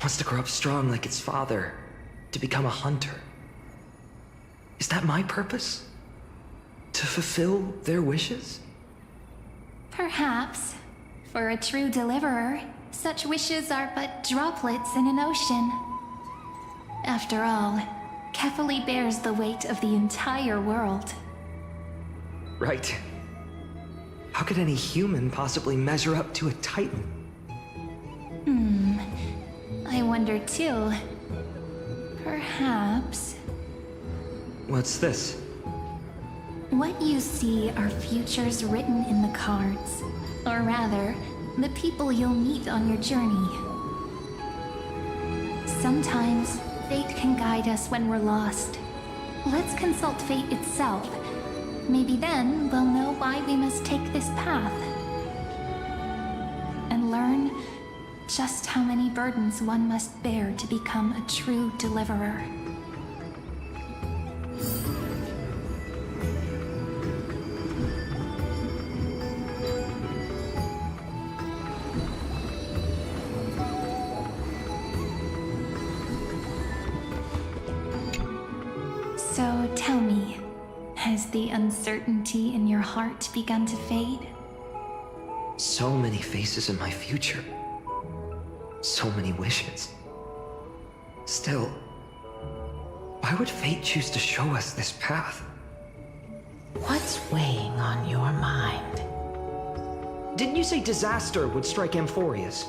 wants to grow up strong like its father, to become a hunter. Is that my purpose? To fulfill their wishes? Perhaps. For a true deliverer, such wishes are but droplets in an ocean. After all, Kefali bears the weight of the entire world. Right. How could any human possibly measure up to a Titan? I wonder too. Perhaps... What's this? What you see are futures written in the cards. Or rather, the people you'll meet on your journey. Sometimes, fate can guide us when we're lost. Let's consult fate itself. Maybe then we'll know why we must take this path. And learn just how many burdens one must bear to become a true deliverer. So tell me, has the uncertainty in your heart begun to fade? So many faces in my future. So many wishes. Still, why would fate choose to show us this path? What's weighing on your mind? Didn't you say disaster would strike Amphoreus?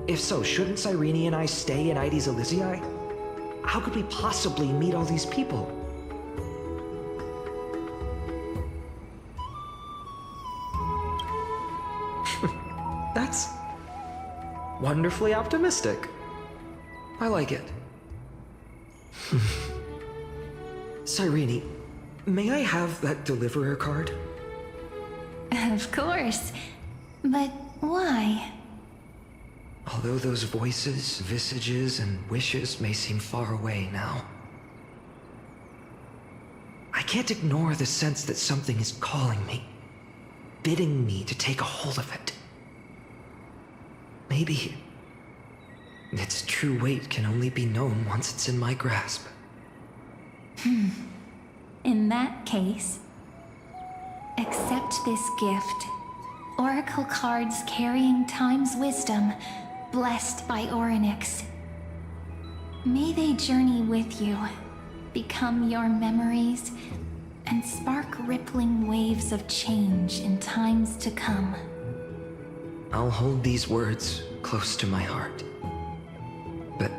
If so, shouldn't Cyrene and I stay in Ides Elysiae? How could we possibly meet all these people? That's wonderfully optimistic. I like it. Cyrene, may I have that Deliverer card? Of course. But why? Although those voices, visages, and wishes may seem far away now, I can't ignore the sense that something is calling me, bidding me to take a hold of it. Maybe its true weight can only be known once it's in my grasp. In that case, accept this gift. Oracle cards carrying time's wisdom, blessed by Orynyx. May they journey with you, become your memories, and spark rippling waves of change in times to come. I'll hold these words close to my heart. But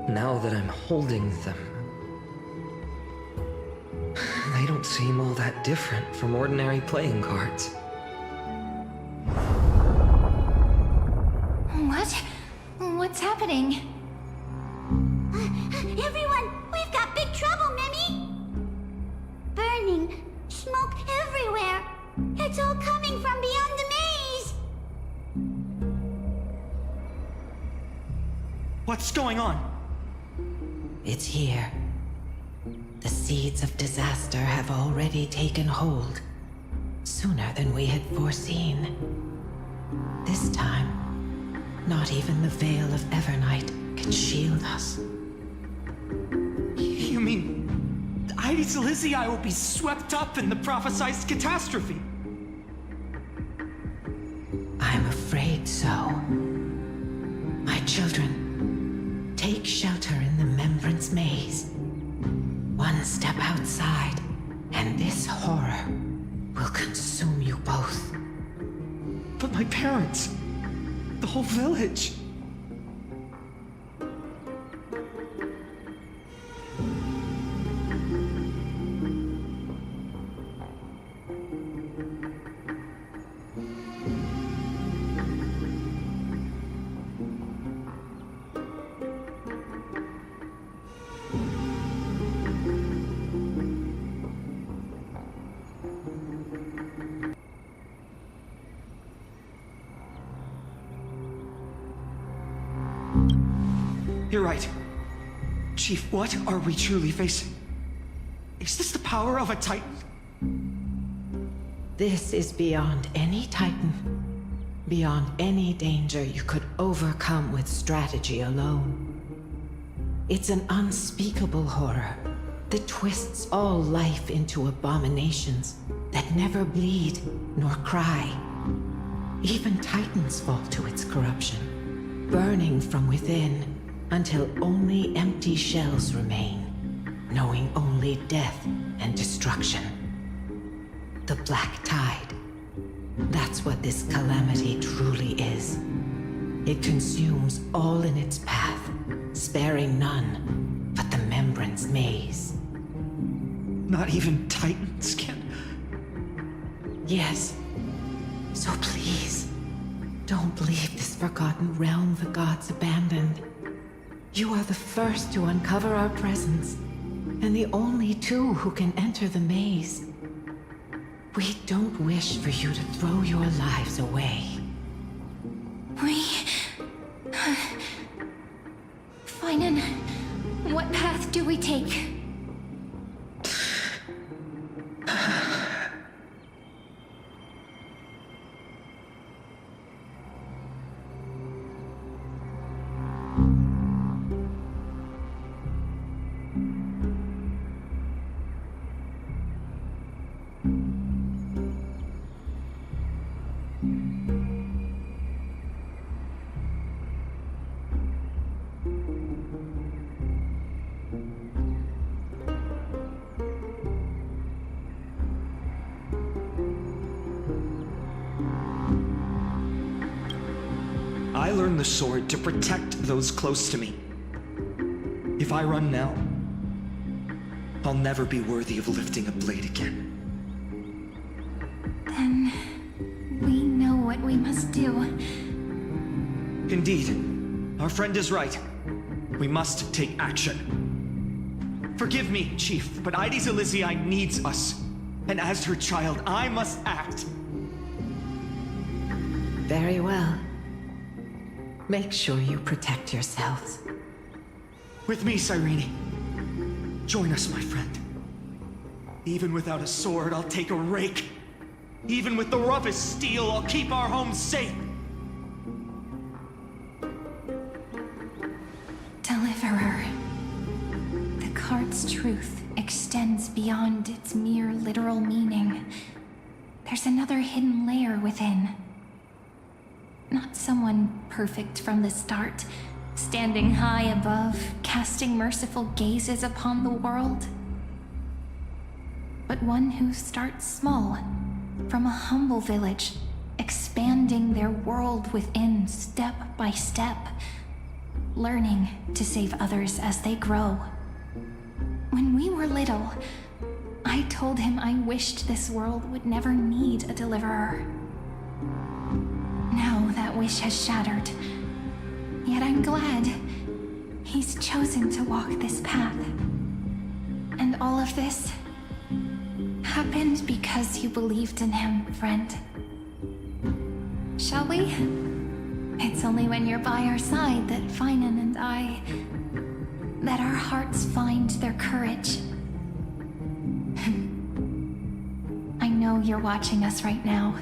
now that I'm holding them, they don't seem all that different from ordinary playing cards. What? What's happening? Everyone, we've got big trouble, Mimi! Burning, smoke everywhere. It's all coming from beyond the maze. What's going on? It's here. The seeds of disaster have already taken hold, sooner than we had foreseen. This time, not even the veil of Evernight can shield us. You mean Aides Elysiae will be swept up in the prophesied catastrophe? I'm afraid so. My children, take shelter in the Membrance Maze. One step outside, and this horror will consume you both. But my parents, the whole village. You're right. Chief, what are we truly facing? Is this the power of a Titan? This is beyond any Titan. Beyond any danger you could overcome with strategy alone. It's an unspeakable horror that twists all life into abominations that never bleed nor cry. Even Titans fall to its corruption, burning from within until only empty shells remain, knowing only death and destruction. The Black Tide. That's what this calamity truly is. It consumes all in its path, sparing none but the Membrance Maze. Not even Titans can... Yes. So please, don't leave this forgotten realm the gods abandoned. You are the first to uncover our presence, and the only two who can enter the maze. We don't wish for you to throw your lives away. Finan, what path do we take? I learned the sword to protect those close to me. If I run now, I'll never be worthy of lifting a blade again. Then we know what we must do. Indeed, our friend is right. We must take action. Forgive me, Chief, but Aides Elysiae needs us. And as her child, I must act. Very well. Make sure you protect yourselves. With me, Cyrene. Join us, my friend. Even without a sword, I'll take a rake. Even with the roughest steel, I'll keep our home safe. heart's truth extends beyond its mere literal meaning, there's another hidden layer within. Not someone perfect from the start, standing high above, casting merciful gazes upon the world, but one who starts small, from a humble village, expanding their world within step by step, learning to save others as they grow. When we were little, I told him I wished this world would never need a deliverer. Now that wish has shattered, yet I'm glad he's chosen to walk this path. And all of this happened because you believed in him, friend. Shall we? It's only when you're by our side that Finan and that our hearts find their courage. I know you're watching us right now,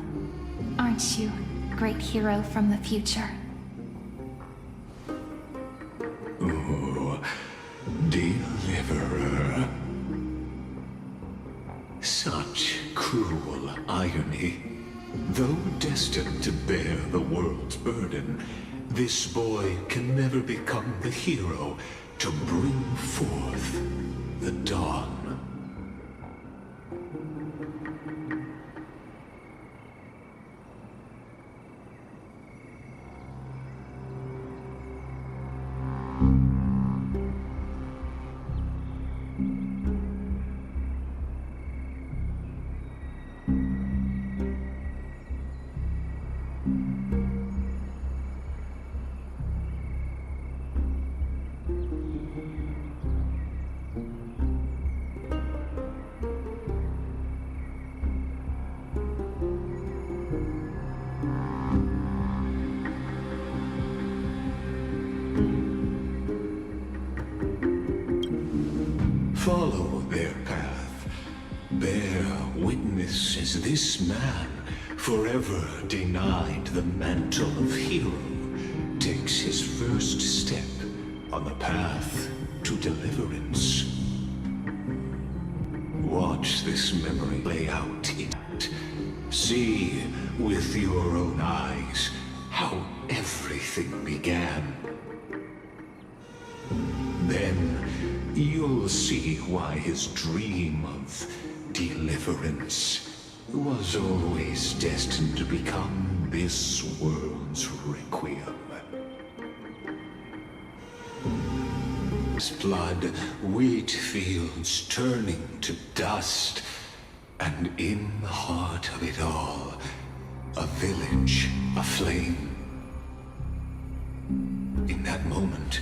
aren't you, great hero from the future? Oh, deliverer. Such cruel irony. Though destined to bear the world's burden, this boy can never become the hero to bring forth the dawn. Follow their path. Bear witness as this man, forever denied the mantle of hero, takes his first step on the path to deliverance. Watch this memory play out in it. See with your own eyes how everything began. Then you'll see why his dream of deliverance was always destined to become this world's requiem. His blood, wheat fields turning to dust, and in the heart of it all, a village aflame. In that moment,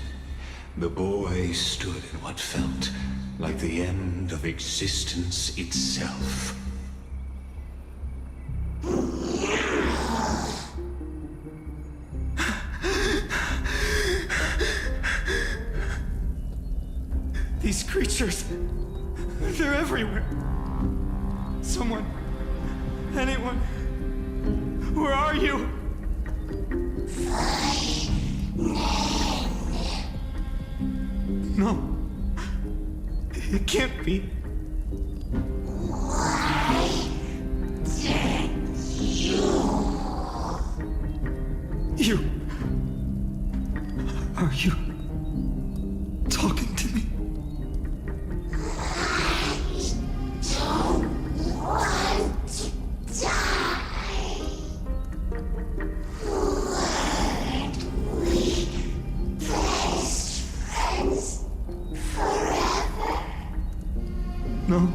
the boy stood in what felt like the end of existence itself. These creatures, they're everywhere. Someone, anyone, where are you? No, it can't be. You. Are you talking to me? No.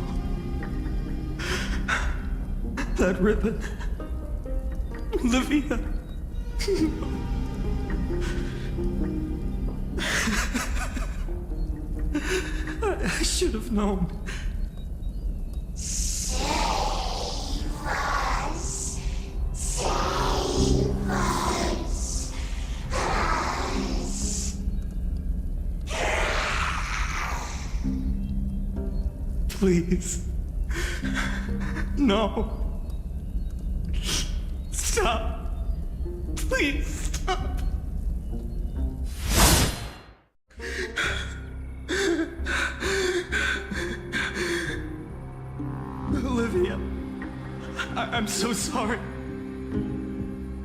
That ribbon. Olivia. I should have known. Save us. Save us. Please. No. Stop. Please stop. I'm so sorry.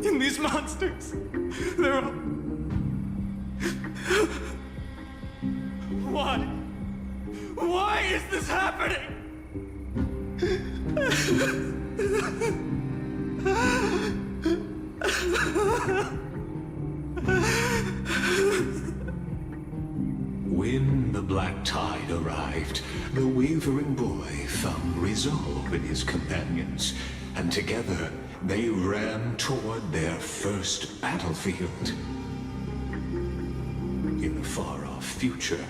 And these monsters, they're all... Why? Why is this happening? When the black tide arrived, the wavering boy found resolve in his companions, and together they ran toward their first battlefield. In the far-off future,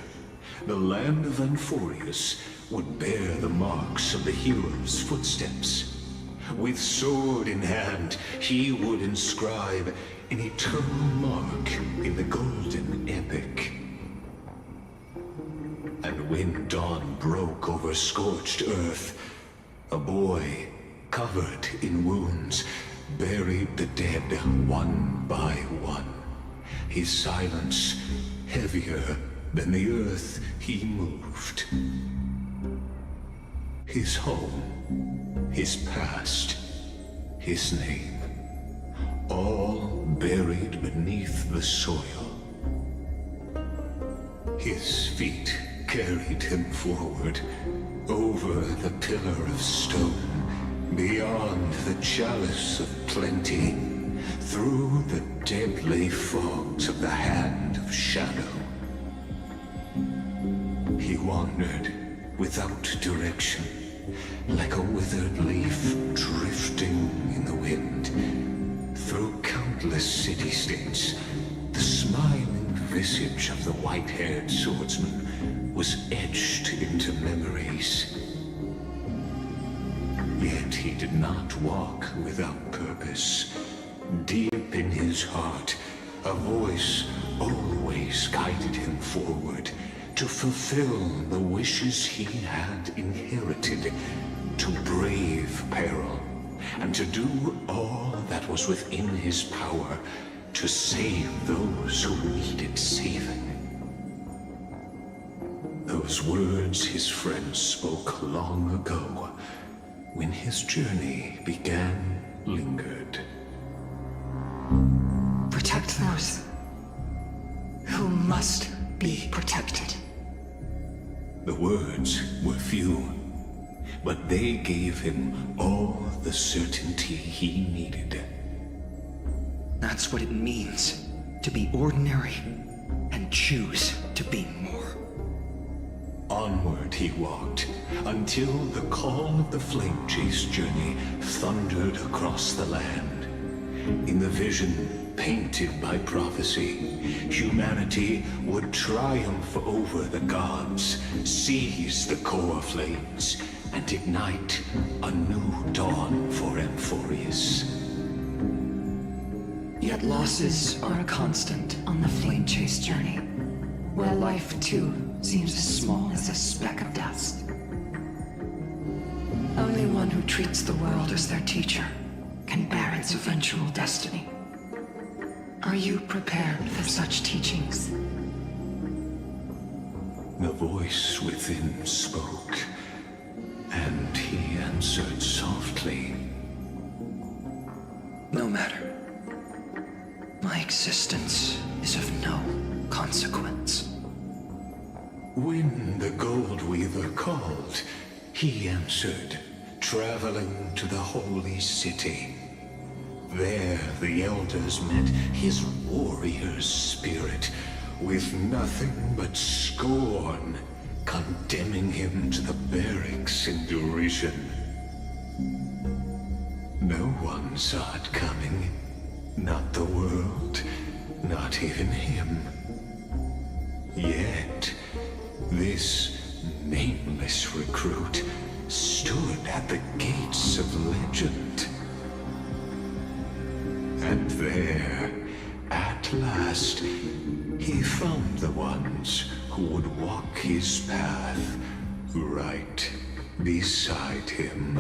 the land of Amphoreus would bear the marks of the hero's footsteps. With sword in hand, he would inscribe an eternal mark in the golden epic. And when dawn broke over scorched earth, a boy, covered in wounds, buried the dead one by one. His silence heavier than the earth he moved. His home, his past, his name, all buried beneath the soil. His feet carried him forward, over the pillar of stone, beyond the chalice of plenty, through the deadly fogs of the hand of shadow. He wandered without direction, like a withered leaf drifting in the wind, through countless city-states. The smiling visage of the white-haired swordsman was etched into memories. Yet he did not walk without purpose. Deep in his heart, a voice always guided him forward, to fulfill the wishes he had inherited, to brave peril, and to do all that was within his power to save those who needed saving. Those words his friend spoke long ago, when his journey began, lingered. Protect those who must be protected. The words were few, but they gave him all the certainty he needed. That's what it means to be ordinary and choose to be more. Onward he walked, until the call of the flame chase journey thundered across the land. In the vision painted by prophecy, humanity would triumph over the gods, seize the core flames, and ignite a new dawn for Amphoreus. Yet losses are a constant on the flame chase journey, where life too seems as small as a speck of dust. Only one who treats the world as their teacher can bear its eventual destiny. Are you prepared for such teachings? The voice within spoke, and he answered softly. No matter. My existence is of no consequence. When the Gold Weaver called, he answered, traveling to the holy city. There the elders met his warrior's spirit, with nothing but scorn, condemning him to the barracks in derision. No one saw it coming. Not the world, not even him. Yet, this nameless recruit stood at the gates of legend. And there, at last, he found the ones who would walk his path right beside him.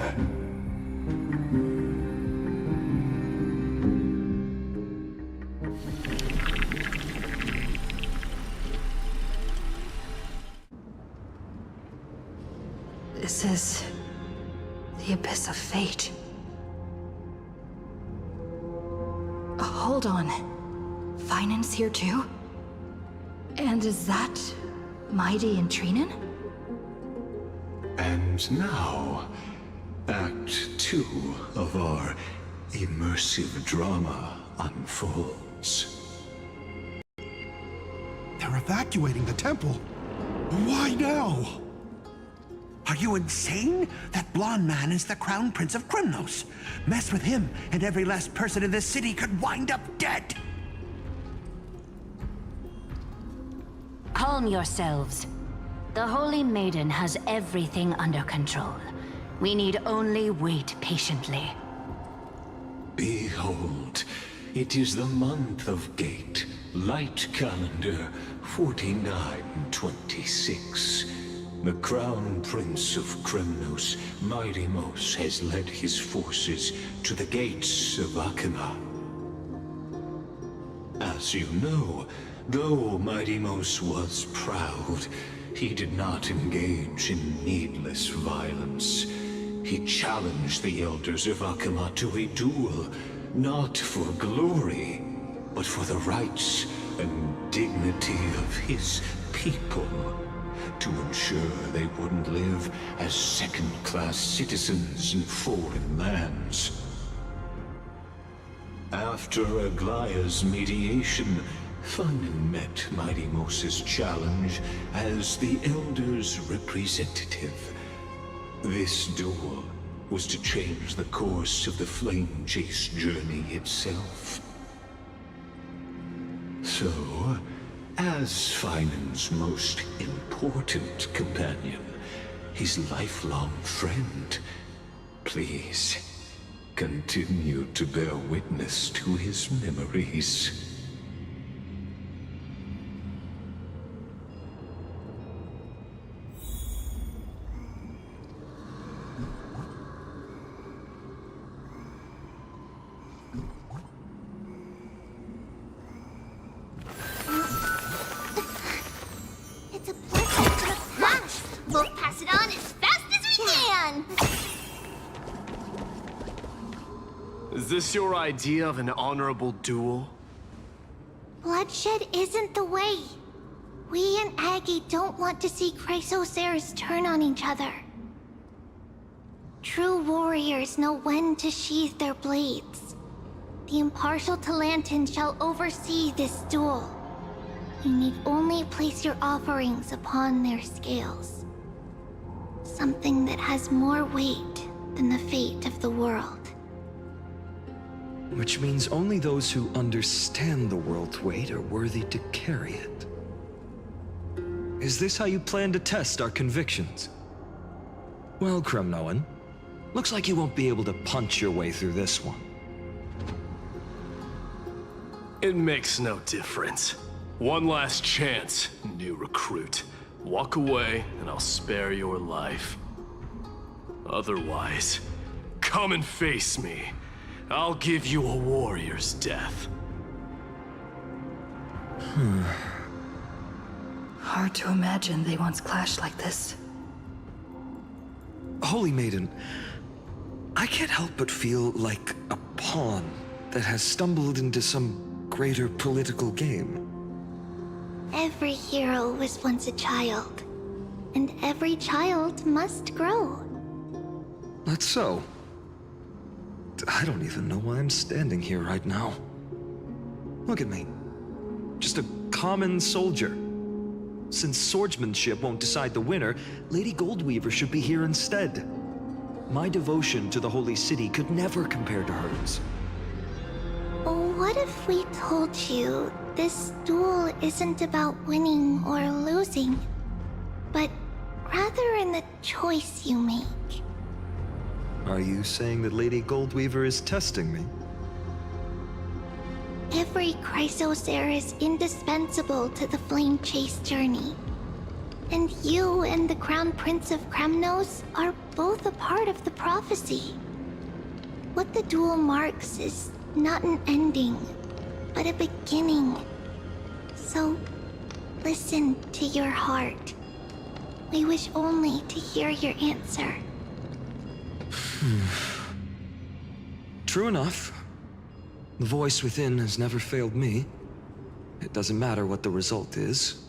This is the abyss of fate. Hold on. Finance here too? And is that Mighty and Trinin? And now, Act 2 of our immersive drama unfolds. They're evacuating the temple. Why now? Are you insane? That blonde man is the Crown Prince of Krymnos. Mess with him, and every last person in this city could wind up dead. Calm yourselves. The Holy Maiden has everything under control. We need only wait patiently. Behold, it is the month of Gate, Light Calendar 4926. The Crown Prince of Krymnos, Midimos, has led his forces to the gates of Akima. As you know, though Midimos was proud, he did not engage in needless violence. He challenged the elders of Akima to a duel, not for glory, but for the rights and dignity of his people, to ensure they wouldn't live as second-class citizens in foreign lands. After Aglaya's mediation, Funan met Midimos' challenge as the Elder's representative. This duel was to change the course of the Flame Chase journey itself. So, as Finan's most important companion, his lifelong friend, please continue to bear witness to his memories. It's a blessing to the past. We'll pass it on as fast as we can. Is this your idea of an honorable duel? Bloodshed isn't the way. We and Aggie don't want to see Chrysoceres turn on each other. True warriors know when to sheathe their blades. The impartial Talantan shall oversee this duel. You need only place your offerings upon their scales. Something that has more weight than the fate of the world. Which means only those who understand the world's weight are worthy to carry it. Is this how you plan to test our convictions? Well, Kremnoan, looks like you won't be able to punch your way through this one. It makes no difference. One last chance, new recruit. Walk away, and I'll spare your life. Otherwise, come and face me. I'll give you a warrior's death. Hard to imagine they once clashed like this. Holy Maiden, I can't help but feel like a pawn that has stumbled into some greater political game. Every hero was once a child, and every child must grow. That's so. I don't even know why I'm standing here right now. Look at me. Just a common soldier. Since swordsmanship won't decide the winner, Lady Goldweaver should be here instead. My devotion to the Holy City could never compare to hers. What if we told you this duel isn't about winning or losing, but rather in the choice you make? Are you saying that Lady Goldweaver is testing me? Every Chrysocer is indispensable to the Flame Chase journey. And you and the Crown Prince of Krymnos are both a part of the prophecy. What the duel marks is not an ending, but a beginning. So, listen to your heart. We wish only to hear your answer. True enough. The voice within has never failed me. It doesn't matter what the result is.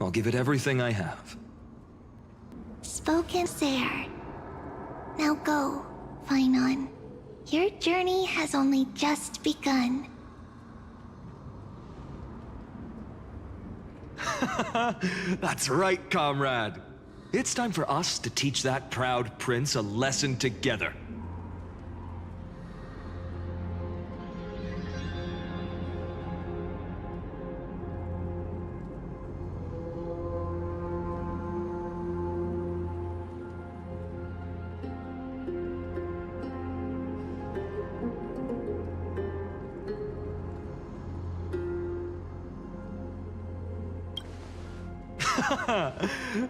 I'll give it everything I have. Spoken there. Now go, Finon. Your journey has only just begun. That's right, comrade. It's time for us to teach that proud prince a lesson together.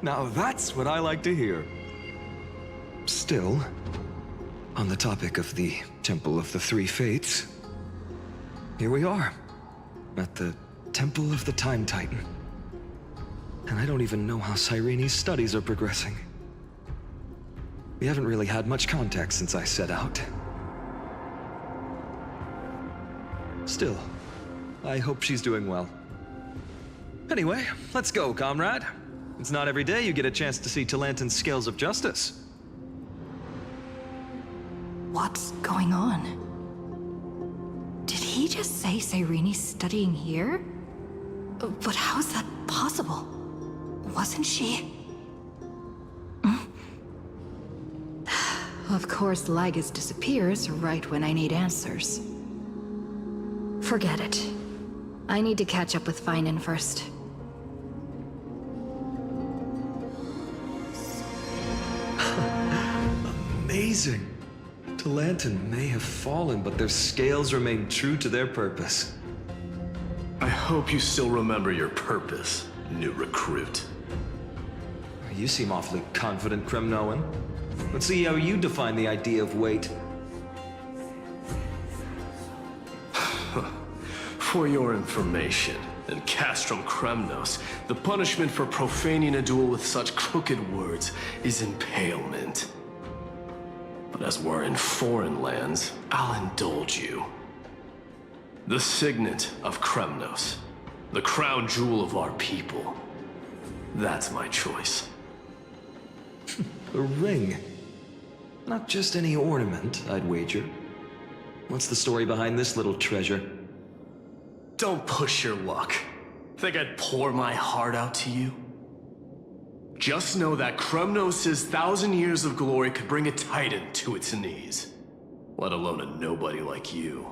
Now that's what I like to hear. Still, on the topic of the Temple of the Three Fates, here we are, at the Temple of the Time Titan. And I don't even know how Cyrene's studies are progressing. We haven't really had much contact since I set out. Still, I hope she's doing well. Anyway, let's go, comrade. It's not every day you get a chance to see Talantin's scales of justice. What's going on? Did he just say Cyrene's studying here? But how's that possible? Wasn't she? Of course, Lagus disappears right when I need answers. Forget it. I need to catch up with Finon first. Amazing. Talantin may have fallen, but their scales remain true to their purpose. I hope you still remember your purpose, new recruit. You seem awfully confident, Kremnoan. Let's see how you define the idea of weight. For your information, in Castrum Kremnos, the punishment for profaning a duel with such crooked words is impalement. But as we're in foreign lands, I'll indulge you. The signet of Kremnos, the crown jewel of our people. That's my choice. A ring. Not just any ornament, I'd wager. What's the story behind this little treasure? Don't push your luck. Think I'd pour my heart out to you? Just know that Kremnos' 1,000 years of glory could bring a titan to its knees. Let alone a nobody like you.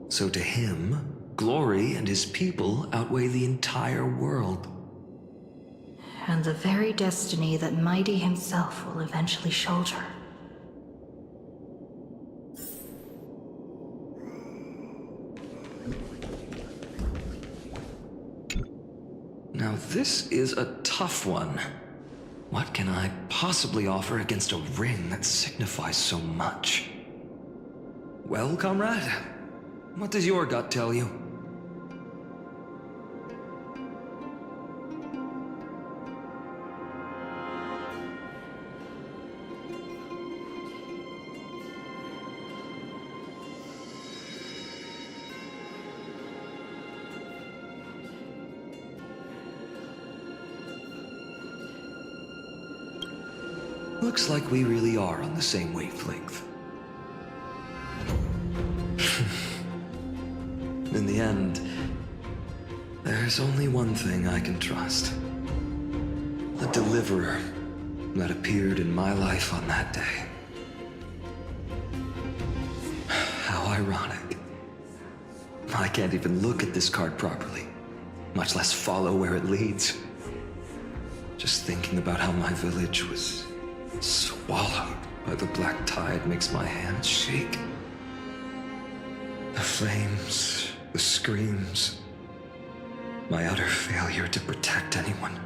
So to him, glory and his people outweigh the entire world. And the very destiny that Mighty himself will eventually shoulder. Now this is a tough one. What can I possibly offer against a ring that signifies so much? Well, comrade, what does your gut tell you? Looks like we really are on the same wavelength. In the end, there's only one thing I can trust. The deliverer that appeared in my life on that day. How ironic. I can't even look at this card properly, much less follow where it leads. Just thinking about how my village was swallowed by the black tide makes my hands shake. The flames, the screams, my utter failure to protect anyone.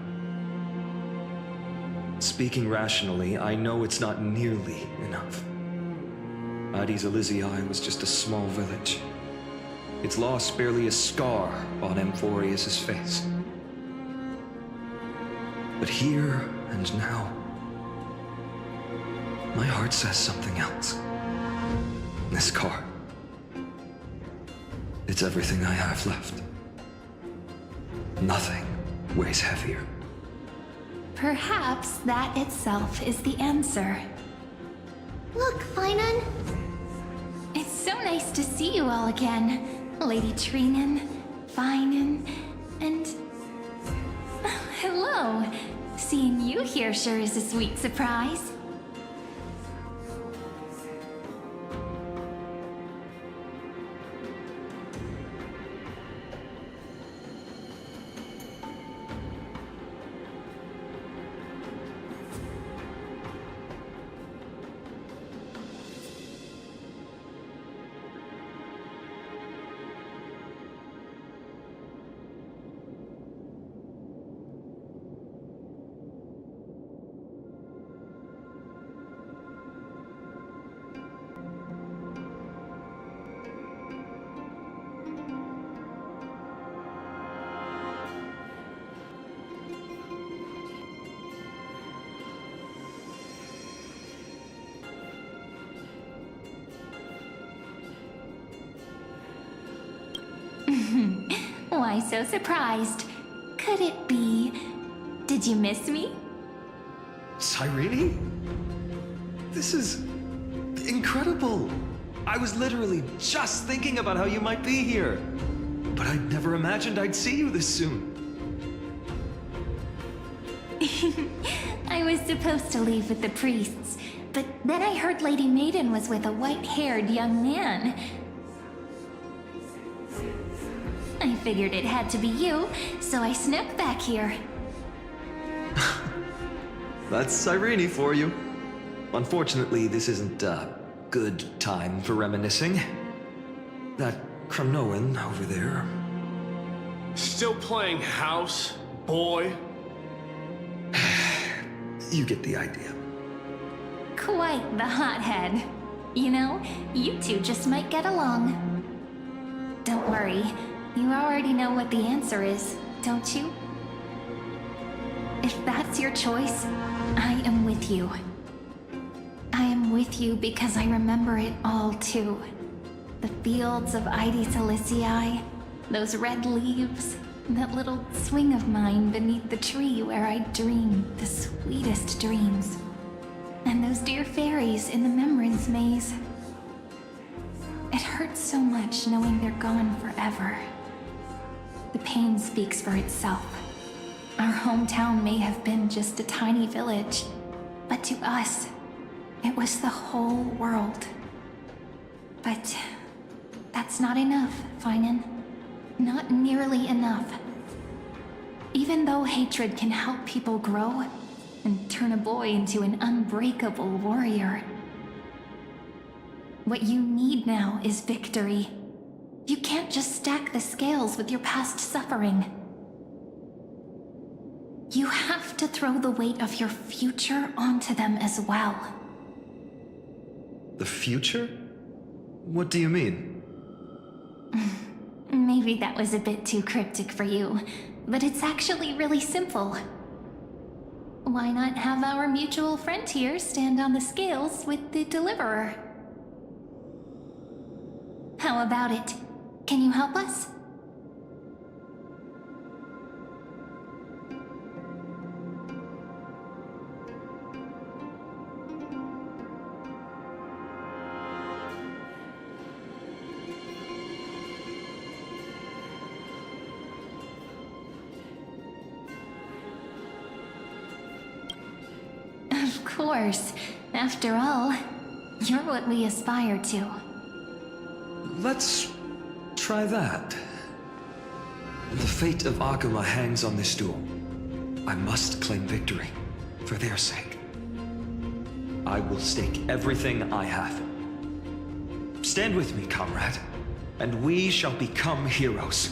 Speaking rationally, I know it's not nearly enough. Hades Elysiae was just a small village. Its loss barely a scar on Amphoreus' face. But here and now, my heart says something else. This car. It's everything I have left. Nothing weighs heavier. Perhaps that itself is the answer. Look, Finan! It's so nice to see you all again. Lady Treenan, Finan, and... hello! Seeing you here sure is a sweet surprise. Why so surprised? Could it be... Did you miss me? Cyrene? This is... incredible! I was literally just thinking about how you might be here. But I never imagined I'd see you this soon. I was supposed to leave with the priests, but then I heard Lady Maiden was with a white-haired young man. I figured it had to be you, so I snuck back here. That's Cyrene for you. Unfortunately, this isn't a good time for reminiscing. That Kremnoan over there. Still playing house, boy? You get the idea. Quite the hothead. You know, you two just might get along. Don't worry, you already know what the answer is, don't you? If that's your choice, I am with you. I am with you because I remember it all too. The fields of Ide Silicii, those red leaves, that little swing of mine beneath the tree where I dreamed the sweetest dreams. And those dear fairies in the Memorance Maze. It hurts so much knowing they're gone forever. The pain speaks for itself. Our hometown may have been just a tiny village, but to us, it was the whole world. But that's not enough, Finan. Not nearly enough. Even though hatred can help people grow and turn a boy into an unbreakable warrior, what you need now is victory. You can't just stack the scales with your past suffering. You have to throw the weight of your future onto them as well. The future? What do you mean? Maybe that was a bit too cryptic for you, but it's actually really simple. Why not have our mutual friend here stand on the scales with the deliverer? How about it? Can you help us? Of course. After all, you're what we aspire to. Let's try that. The fate of Akuma hangs on this duel. I must claim victory, for their sake. I will stake everything I have. Stand with me, comrade, and we shall become heroes.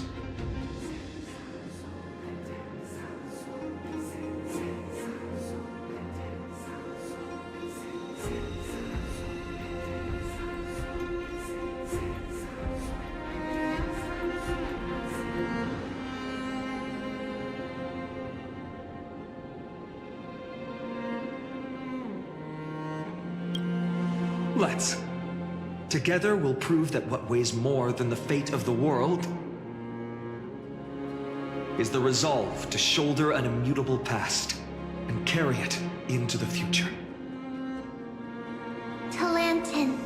Let's Together we'll prove that what weighs more than the fate of the world is the resolve to shoulder an immutable past and carry it into the future. Talantin,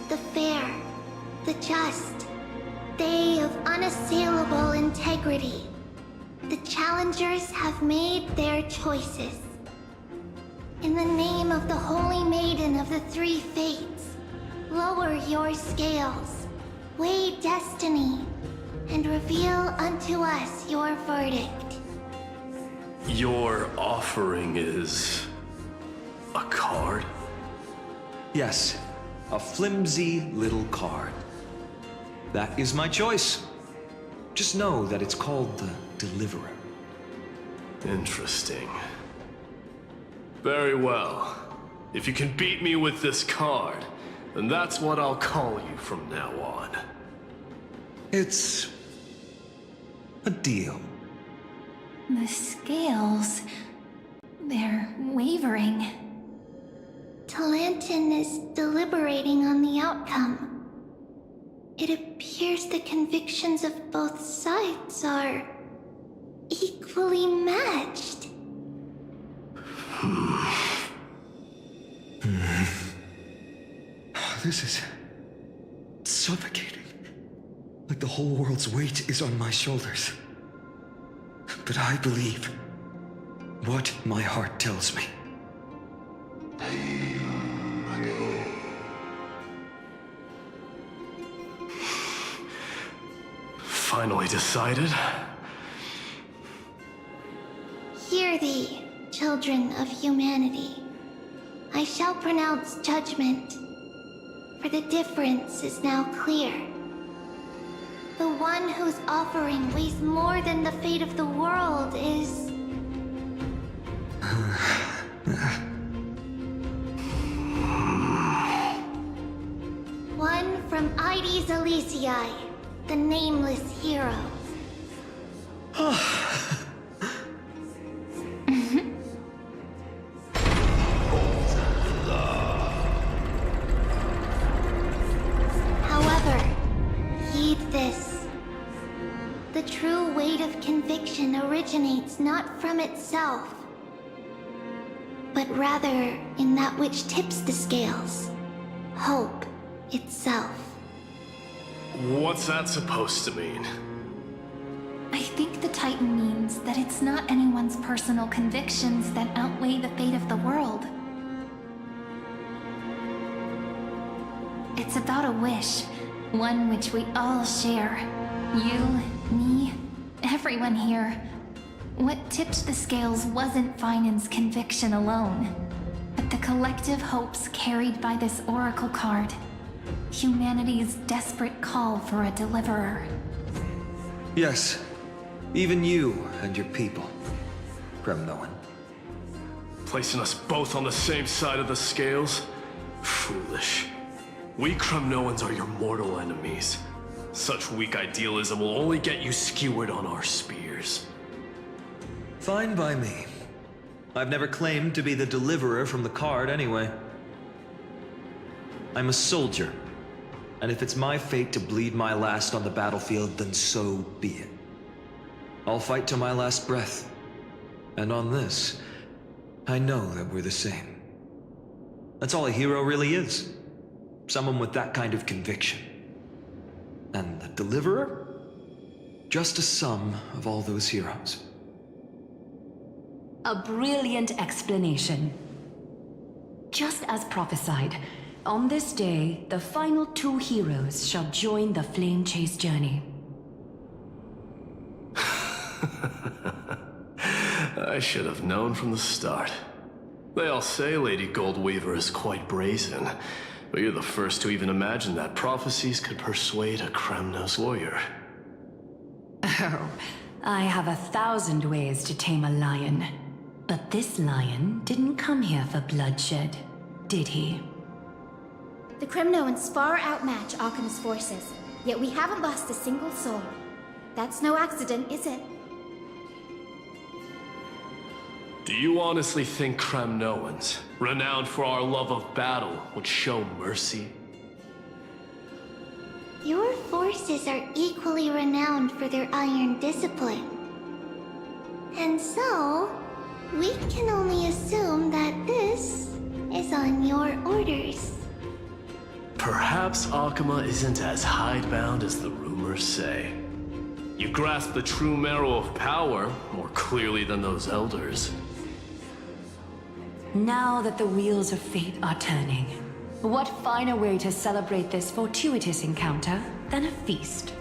the fair, the just, they of unassailable integrity. The challengers have made their choices. In the name of the Holy Maiden of the Three Fates, lower your scales, weigh destiny, and reveal unto us your verdict. Your offering is a card? Yes, a flimsy little card. That is my choice. Just know that it's called the Deliverer. Interesting. Very well. If you can beat me with this card, then that's what I'll call you from now on. It's a deal. The scales... they're wavering. Talantin is deliberating on the outcome. It appears the convictions of both sides are equally matched. This is suffocating. Like the whole world's weight is on my shoulders. But I believe what my heart tells me. Finally decided? Hear thee, children of humanity. I shall pronounce judgment, for the difference is now clear. The one whose offering weighs more than the fate of the world is... one from Ides Elysiae, the nameless hero. However, heed this. The true weight of conviction originates not from itself, but rather in that which tips the scales, hope itself. What's that supposed to mean? I think the Titan means that it's not anyone's personal convictions that outweigh the fate of the world. It's about a wish, one which we all share. You, me, everyone here. What tipped the scales wasn't Finan's conviction alone, but the collective hopes carried by this oracle card. Humanity's desperate call for a deliverer. Yes, even you and your people, Kremnoan. Placing us both on the same side of the scales? Foolish. We Kremnoans are your mortal enemies. Such weak idealism will only get you skewered on our spears. Fine by me. I've never claimed to be the deliverer from the card anyway. I'm a soldier, and if it's my fate to bleed my last on the battlefield, then so be it. I'll fight to my last breath. And on this, I know that we're the same. That's all a hero really is. Someone with that kind of conviction. And the deliverer? Just a sum of all those heroes. A brilliant explanation. Just as prophesied, on this day, the final two heroes shall join the flame chase journey. I should have known from the start. They all say Lady Goldweaver is quite brazen, but you're the first to even imagine that prophecies could persuade a Kremnos warrior. Oh, I have 1,000 ways to tame a lion. But this lion didn't come here for bloodshed, did he? The Kremnoans far outmatch Arcan's forces, yet we haven't lost a single soul. That's no accident, is it? Do you honestly think Kremnoans, renowned for our love of battle, would show mercy? forces are equally renowned for their iron discipline. And so, we can only assume that this is on your orders. Perhaps Akama isn't as hidebound as the rumors say. You grasp the true marrow of power more clearly than those elders. Now that the wheels of fate are turning, what finer way to celebrate this fortuitous encounter than a feast?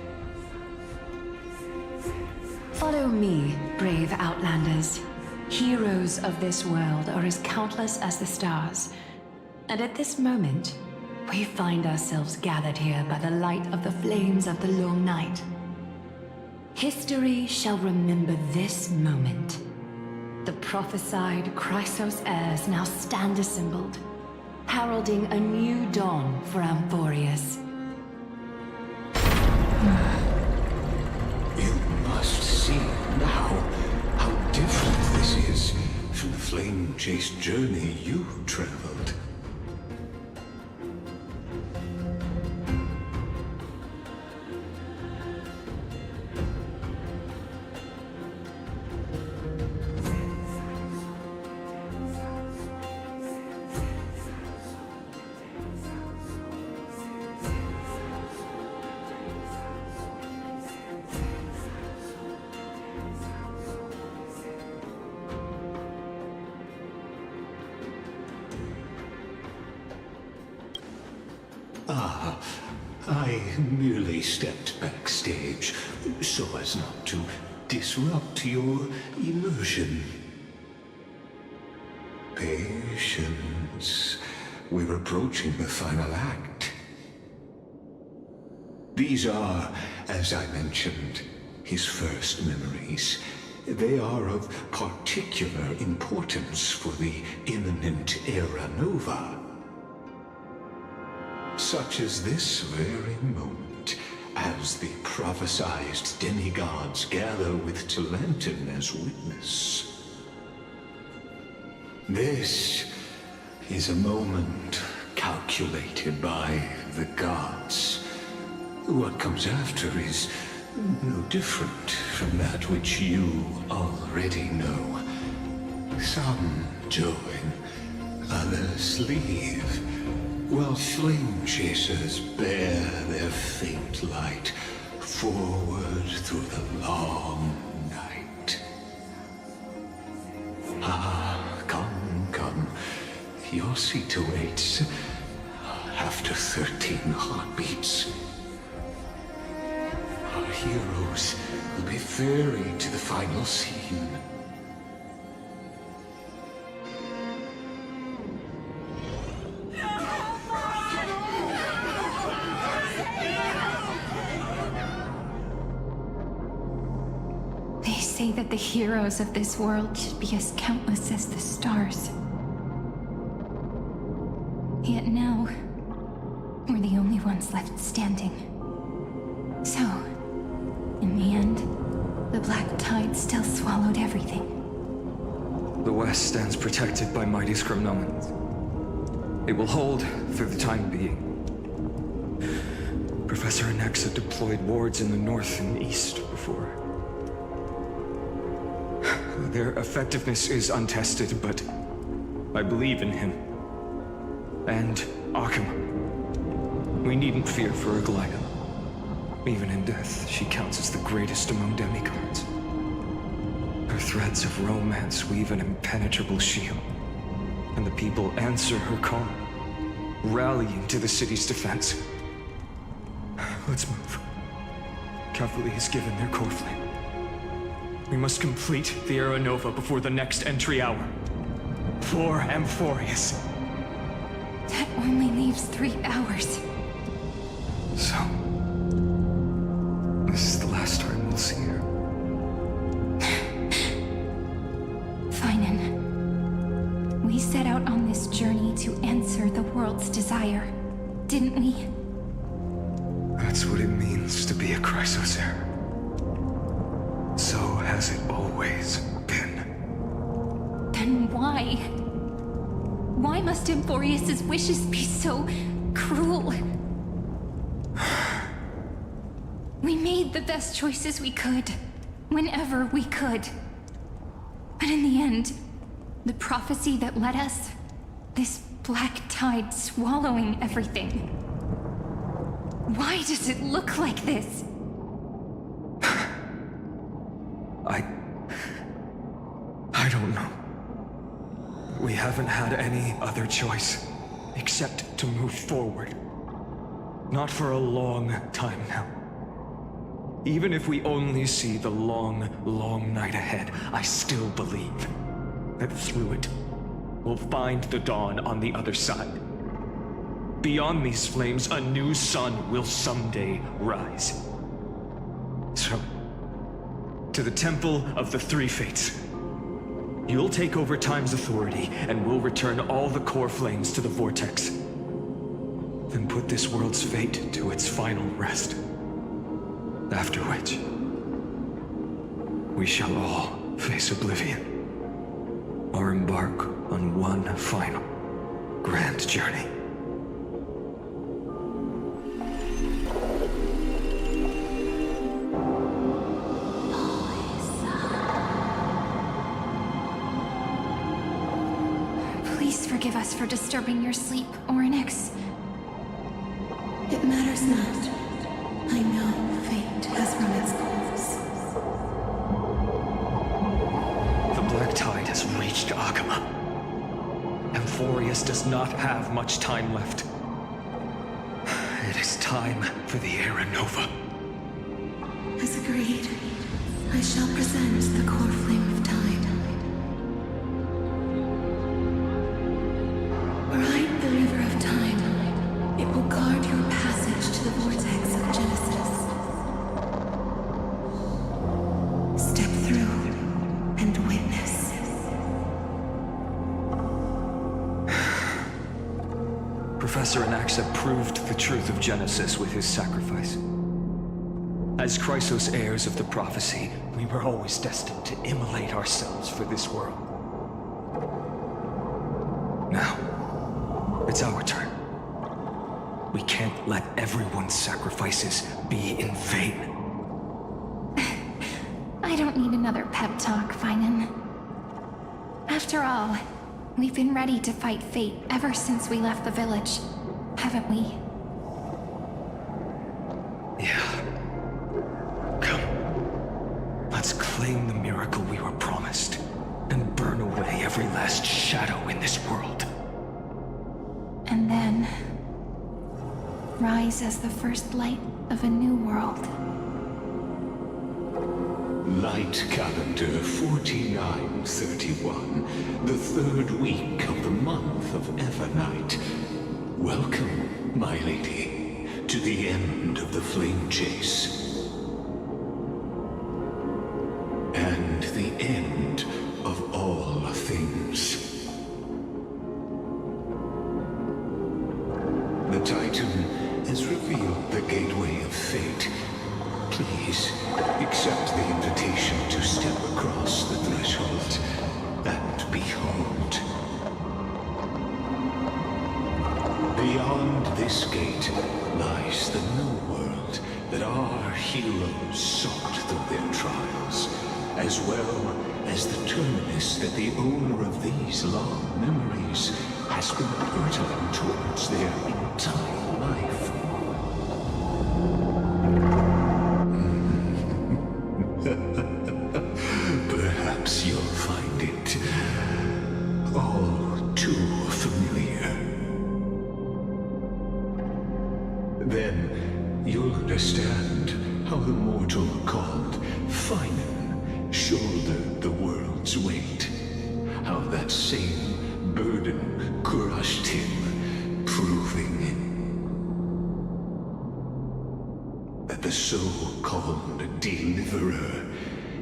Follow me, brave Outlanders. Heroes of this world are as countless as the stars. And at this moment, we find ourselves gathered here by the light of the flames of the long night. History shall remember this moment. The prophesied Chrysos heirs now stand assembled, heralding a new dawn for Amphoreus. You must see now how different this is from the flame-chased journey you traveled. I merely stepped backstage so as not to disrupt your immersion. Patience. We're approaching the final act. These are, as I mentioned, his first memories. They are of particular importance for the imminent Era Nova. Such as this very moment, as the prophesized demigods gather with Talenton as witness. This is a moment calculated by the gods. What comes after is no different from that which you already know. Some join, others leave, while flame chasers bear their faint light forward through the long night. Come. Your seat awaits after 13 heartbeats. Our heroes will be ferried to the final scene. They say that the heroes of this world should be as countless as the stars. Yet now, we're the only ones left standing. So, in the end, the black tide still swallowed everything. The West stands protected by mighty Scrimnomans. It will hold for the time being. Professor Anexa deployed wards in the north and east before. Their effectiveness is untested, but I believe in him. And Akama. We needn't fear for Aglaia. Even in death, she counts as the greatest among demigods. Her threads of romance weave an impenetrable shield, and the people answer her call, rallying to the city's defense. Let's move. Cavalry has given their core flame. We must complete the Era Nova before the next entry hour. For Amphoreus. That only leaves 3 hours. So, this is the last time we'll see her. Finan, we set out on this journey to answer the world's desire, didn't we? That's what it means to be a Chrysos heir. So has it always been. Then why? Why must Amphoreus' wishes be so cruel? made the best choices we could, whenever we could. But in the end, the prophecy that led us, this black tide swallowing everything. Why does it look like this? I don't know. We haven't had any other choice except to move forward. Not for a long time now. Even if we only see the long, long night ahead, I still believe that through it, we'll find the dawn on the other side. Beyond these flames, a new sun will someday rise. So, to the Temple of the Three Fates. You'll take over Time's authority, and we'll return all the core flames to the Vortex. Then put this world's fate to its final rest. After which, we shall all face oblivion, or embark on one final grand journey. Please forgive us for disturbing your sleep, Orynyx. It matters not. I know fate has run its course. The black tide has reached Agama. Amphoreus does not have much time left. It is time for the Era Nova. As agreed, I shall present the core flame of tide. Ride the river of time. It will guard your passage to the vortex of Genesis. Step through and witness. Professor Anaxa proved the truth of Genesis with his sacrifice. As Chrysos heirs of the prophecy, we were always destined to immolate ourselves for this world. Now, it's our turn. We can't let everyone's sacrifices be in vain. I don't need another pep talk, Finan. After all, we've been ready to fight fate ever since we left the village, haven't we? Yeah. Come. Let's claim the miracle we were promised, and burn away every last shadow in this world. And then rise as the first light of a new world. Light calendar 4931, the third week of the month of Evernight. Welcome, my lady, to the end of the flame chase. And the end of all things. The Titan has revealed the gateway of fate. Please, accept the invitation to step across the threshold and behold. Beyond this gate lies the new world that our heroes sought through their trials, as well as the terminus that the owner of these long memories has been hurtling towards their entire life. Perhaps you'll find it all too familiar. Then you'll understand how the mortal called Finan shouldered the world's weight. How that same burden crushed him, proving that the so-called deliverer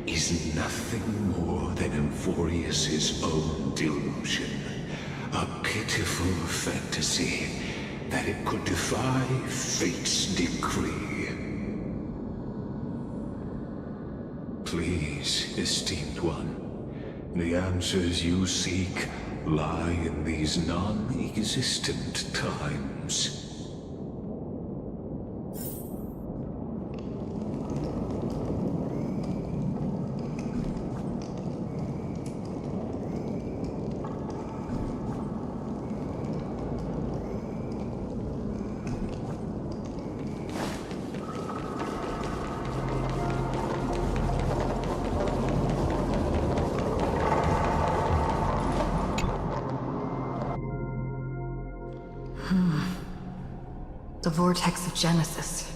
is nothing more than Amphoreus' own delusion. A pitiful fantasy that it could defy fate's decree. Please, esteemed one, the answers you seek lie in these non-existent times. The vortex of Genesis.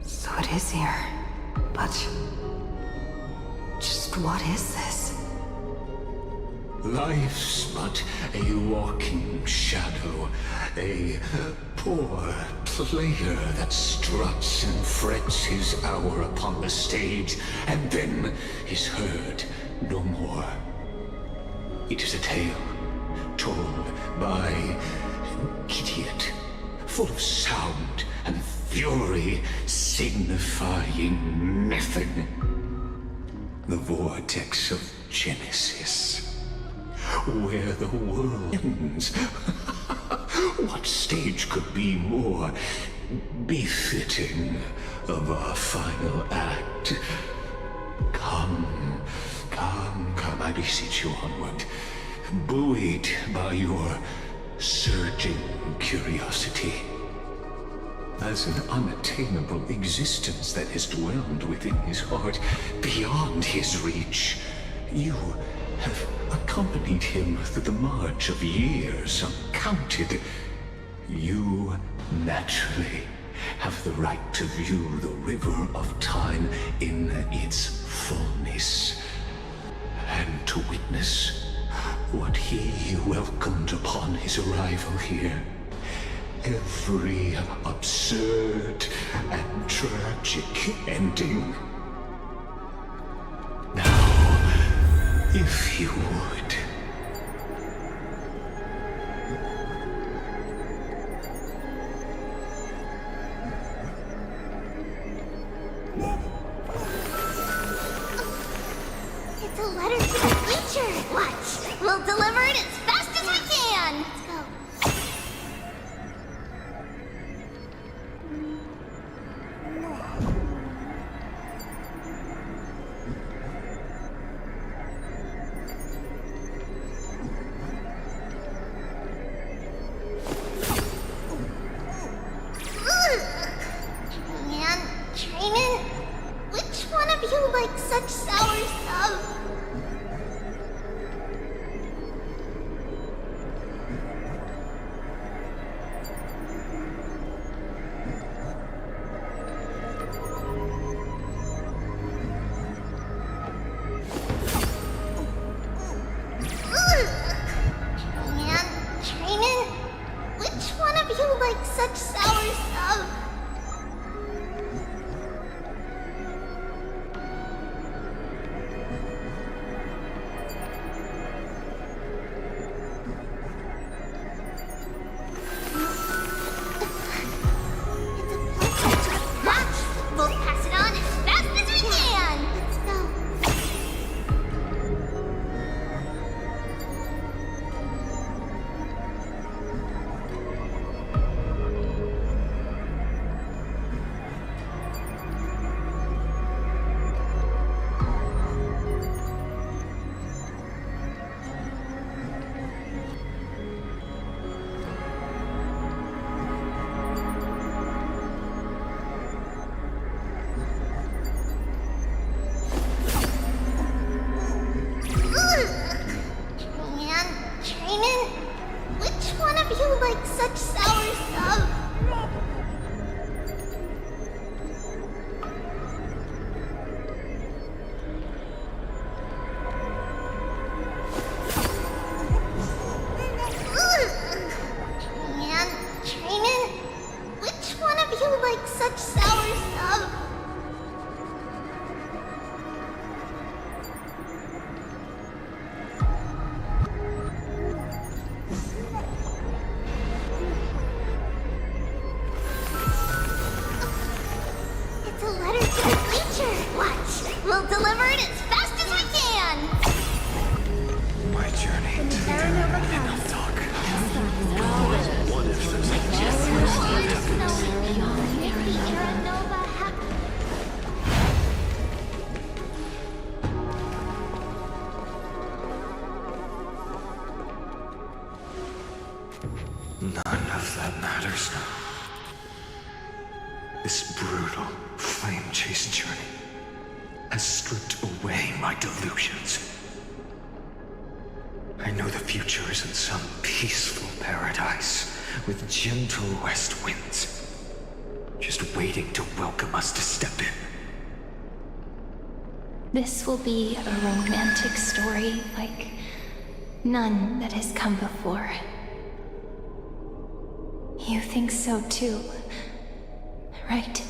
So it is here. But... just what is this? Life's but a walking shadow, a poor player that struts and frets his hour upon the stage, and then is heard no more. It is a tale told by an idiot, full of sound and fury, signifying nothing. The vortex of Genesis. Where the world ends. What stage could be more befitting of our final act? Come, I beseech you onward, buoyed by your surging curiosity. As an unattainable existence that has dwelled within his heart, beyond his reach, you have accompanied him through the march of years uncounted. You naturally have the right to view the river of time in its fullness, and to witness what he welcomed upon his arrival here. Every absurd and tragic ending. Now, if you would. It's a letter to the future. Watch. We'll deliver it as fast as we can. Let's go. Like such sour stuff. Man, Trainin, which one of you like such sour stuff? You like such sour stuff. Man, Trainin, which one of you like such sour stuff? We'll deliver it as fast as we can! My journey to the end of dark. What if there's None of that matters now. This brutal, flame-chased journey has stripped away my delusions. I know the future is in some peaceful paradise with gentle west winds. just waiting to welcome us to step in. This will be a romantic story like none that has come before. You think so too, right?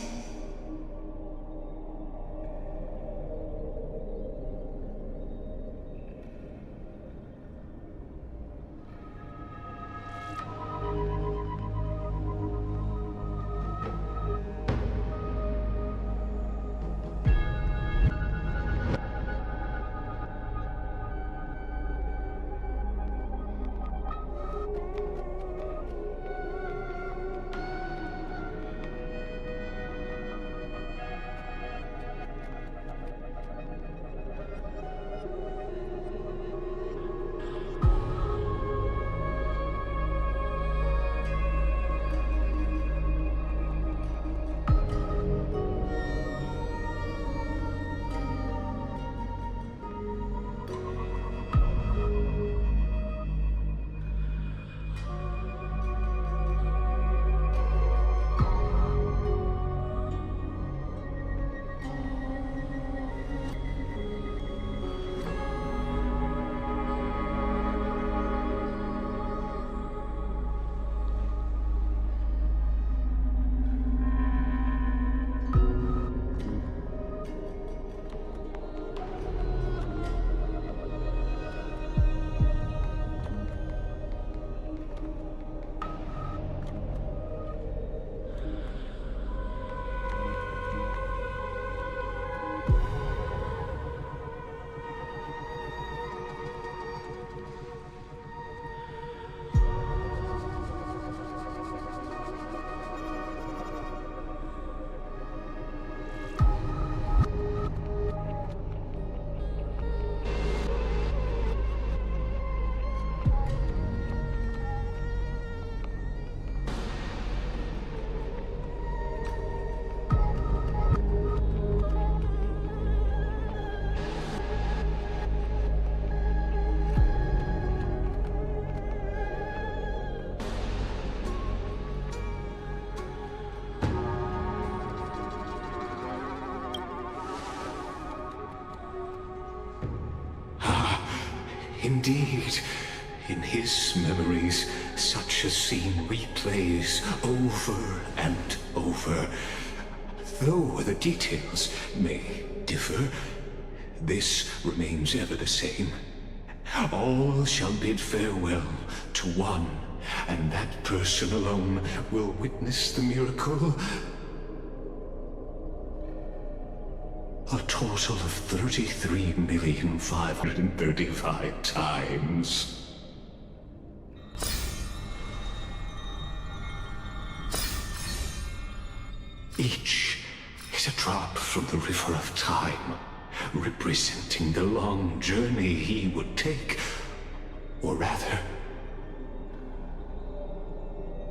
Indeed, in his memories, such a scene replays over and over. Though the details may differ, this remains ever the same. All shall bid farewell to one, and that person alone will witness the miracle. A total of 33,535 times. Each is a drop from the river of time, representing the long journey he would take, or rather,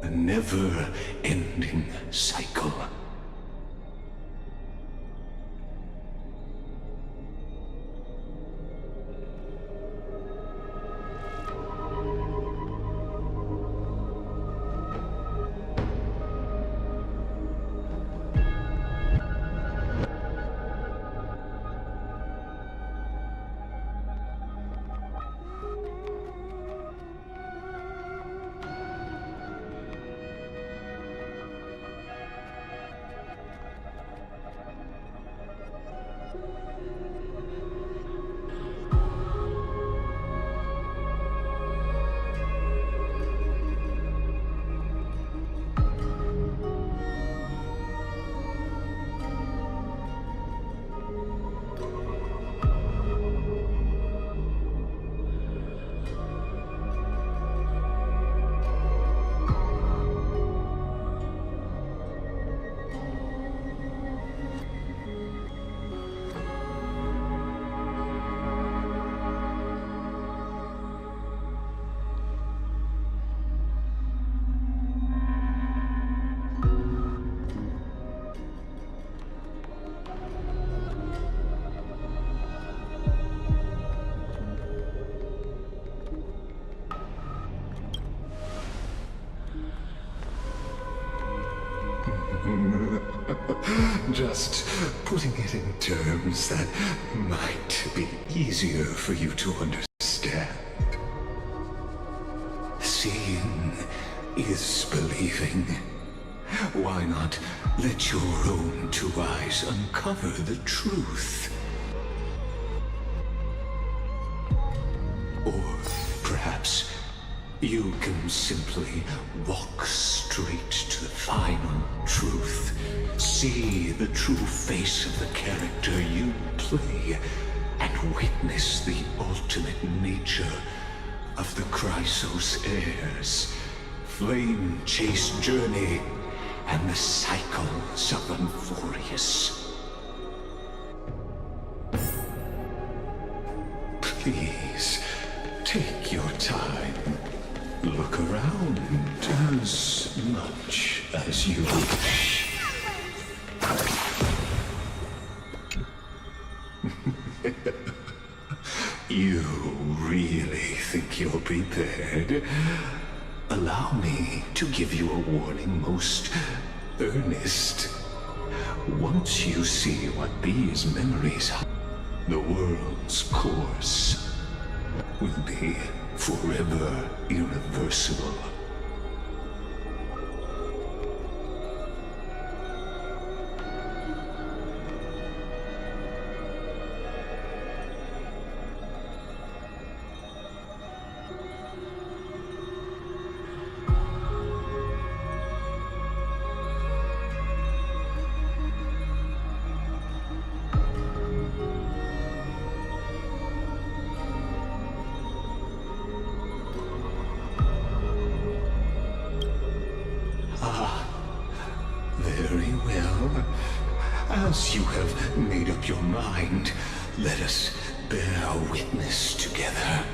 a never-ending cycle. just putting it in terms that might be easier for you to understand. Seeing is believing. Why not let your own two eyes uncover the truth? Or perhaps you can simply walk straight to the final truth. See the true face of the character you play, and witness the ultimate nature of the Chrysos heirs, flame chase journey, and the cycles of Amphoreus. Please, take your time. Look around as much as you wish. You really think you're prepared? Allow me to give you a warning most earnest. Once you see what these memories hold, the world's course will be forever irreversible. Very well. As you have made up your mind, let us bear witness together.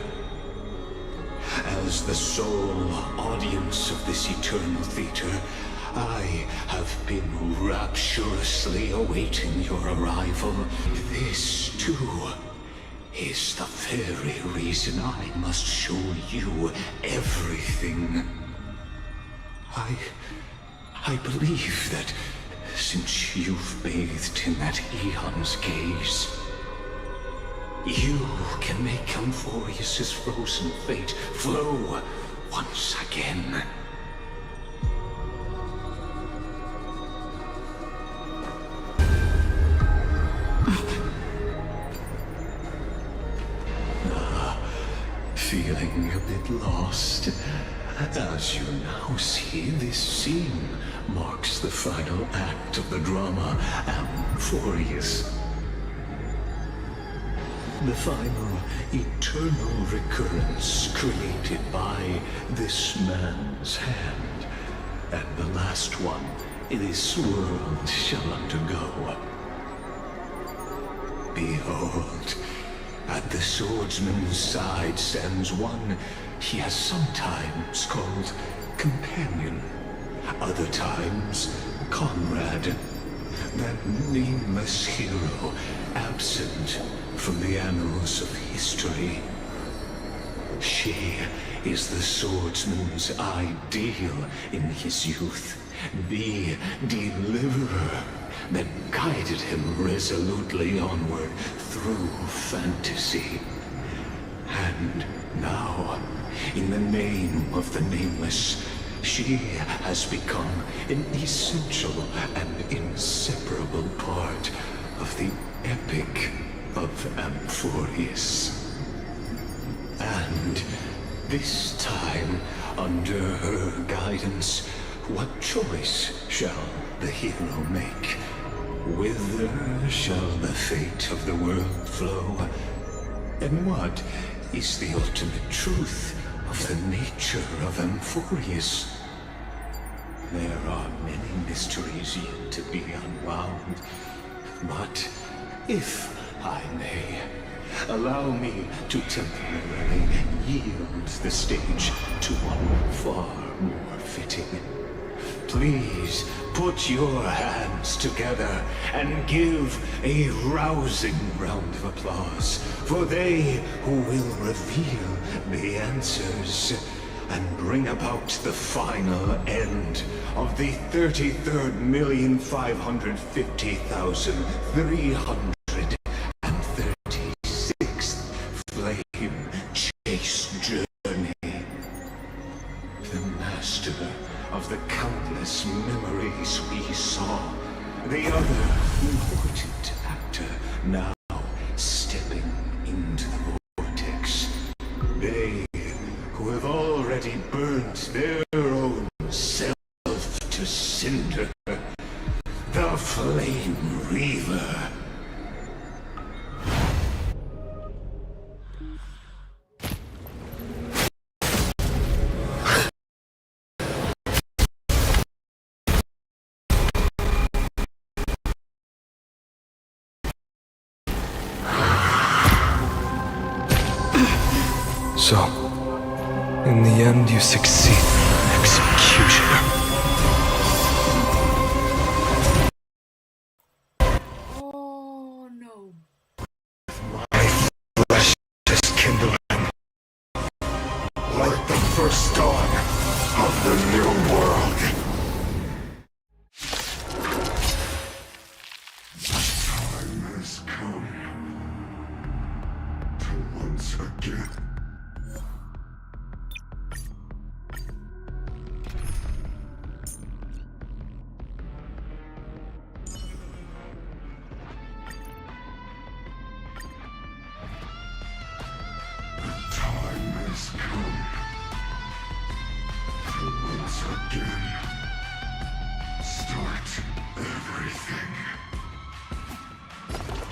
As the sole audience of this eternal theater, I have been rapturously awaiting your arrival. This, too, is the very reason I must show you everything. I believe that since you've bathed in that eon's gaze, you can make Amphoreus' frozen fate flow once again. Feeling a bit lost? As you now see, this scene marks the final act of the drama Amphoreus. The final eternal recurrence created by this man's hand, and the last one this world shall undergo. Behold, at the swordsman's side stands one he has sometimes called companion, other times comrade, that nameless hero absent from the annals of history. She is the swordsman's ideal in his youth, the deliverer that guided him resolutely onward through fantasy. And now, in the name of the Nameless, she has become an essential and inseparable part of the epic of Amphoreus. And this time, under her guidance, what choice shall the hero make? Whither shall the fate of the world flow? And what is the ultimate truth of the nature of Amphoreus? There are many mysteries yet to be unwound, but if I may, allow me to temporarily yield the stage to one far more fitting. Please put your hands together and give a rousing round of applause for they who will reveal the answers and bring about the final end of the 33,550,336th flame chase journey. The master of the countless memories we saw, the other important actor now stepping into the vortex. They who have already burnt their own self to cinder. The Flame Reaver. So, in the end, you succeed. Executioner. Oh no. My flesh is kindling like the first dawn of the new world. Time has come to once again.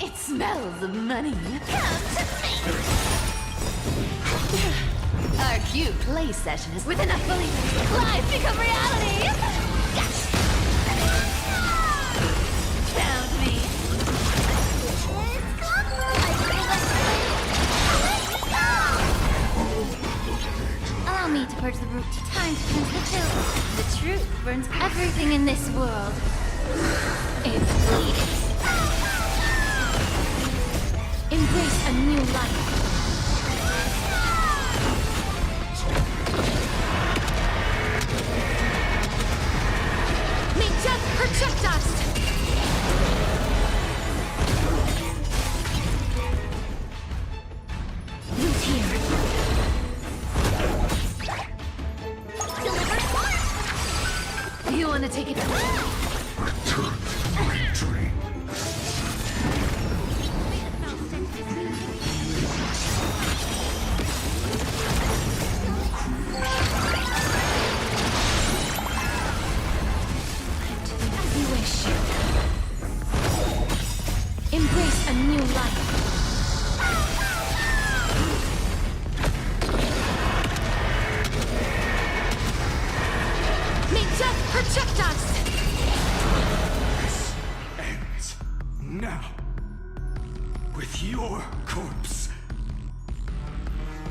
It smells of money. Come to me! Our cute play session is with enough believers. Life become reality! Found me. Allow me to purge the root. Time to cleanse the filth. The truth burns everything in this world. It's bleeding. Embrace a new life. May death protect us! Loot here. You wanna take it from me? Return to victory. As you wish. Embrace a new life. May death protect us! This ends now with your corpse.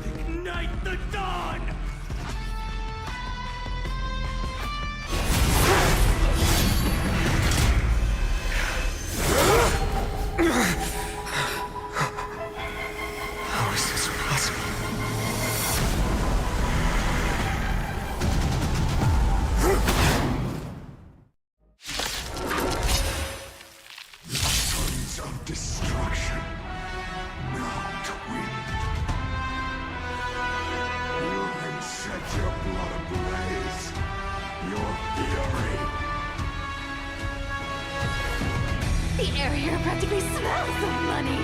Ignite the dawn! How is this possible? Sons of destruction, now twinned. You can set your blood ablaze, your fury. The air here practically smells of money.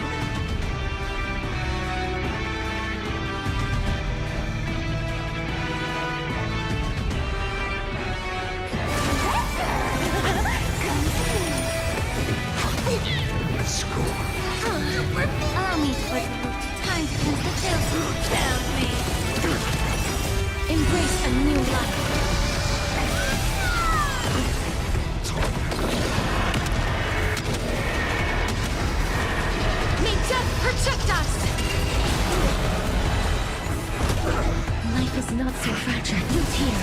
Let's go. Allow me to purge the root. Time to cleanse the filth. Found me. Embrace a new life. May death protect us! Life is not so fragile. Loot here.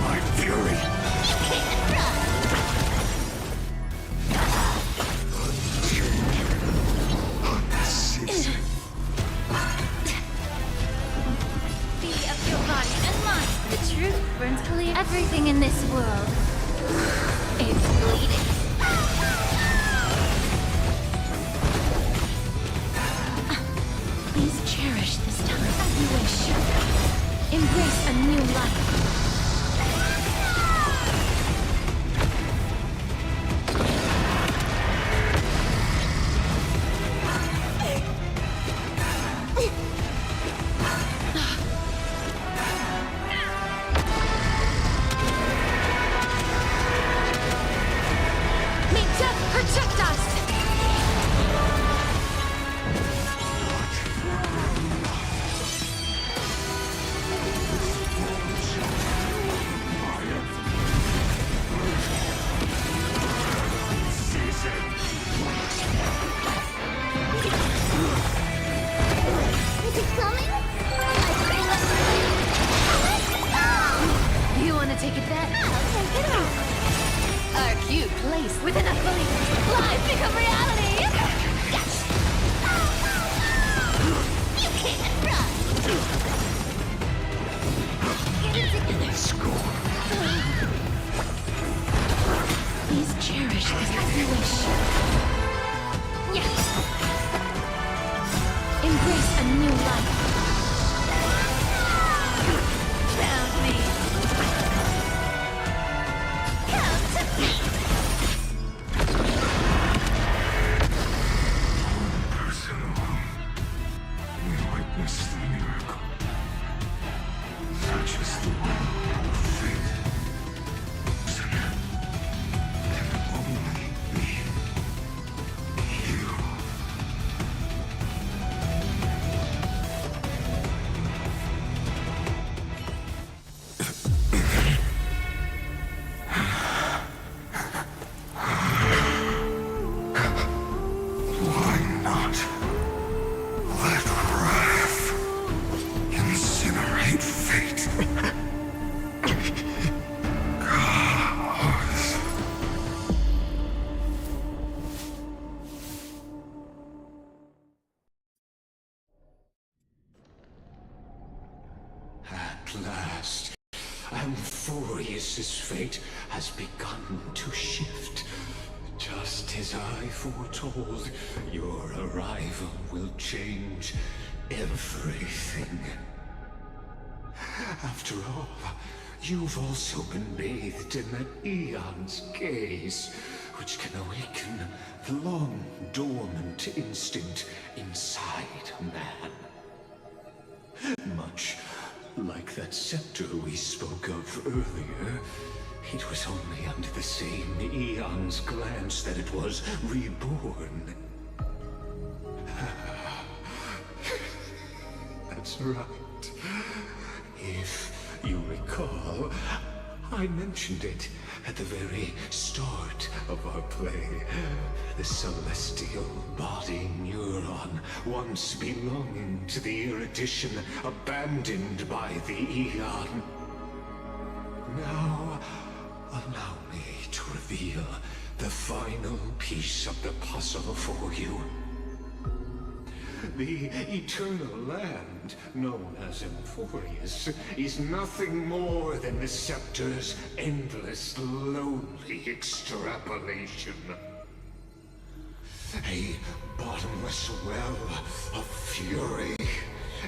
My fury. place. With enough believers, lies become reality! You can't run! Get it together! School. Please cherish this as you wish. Yes! Embrace a new life. Found me! Come to me! Personal. We witness the miracle. Such is the will of fate. Listen, can only be you. Why not let wrath incinerate fate? Gods. At last, Amphoreus' fate has begun to shift. Just as I foretold, your arrival will change everything. After all, you've also been bathed in that eon's gaze, which can awaken the long dormant instinct inside man. Much like that scepter we spoke of earlier, it was only under the same eon's glance that it was reborn. That's right. If you recall, I mentioned it at the very start of our play. The celestial body neuron, once belonging to the erudition abandoned by the eon. Now, allow me to reveal the final piece of the puzzle for you. The eternal land, known as Amphoreus, is nothing more than the scepter's endless, lonely extrapolation. A bottomless well of fury,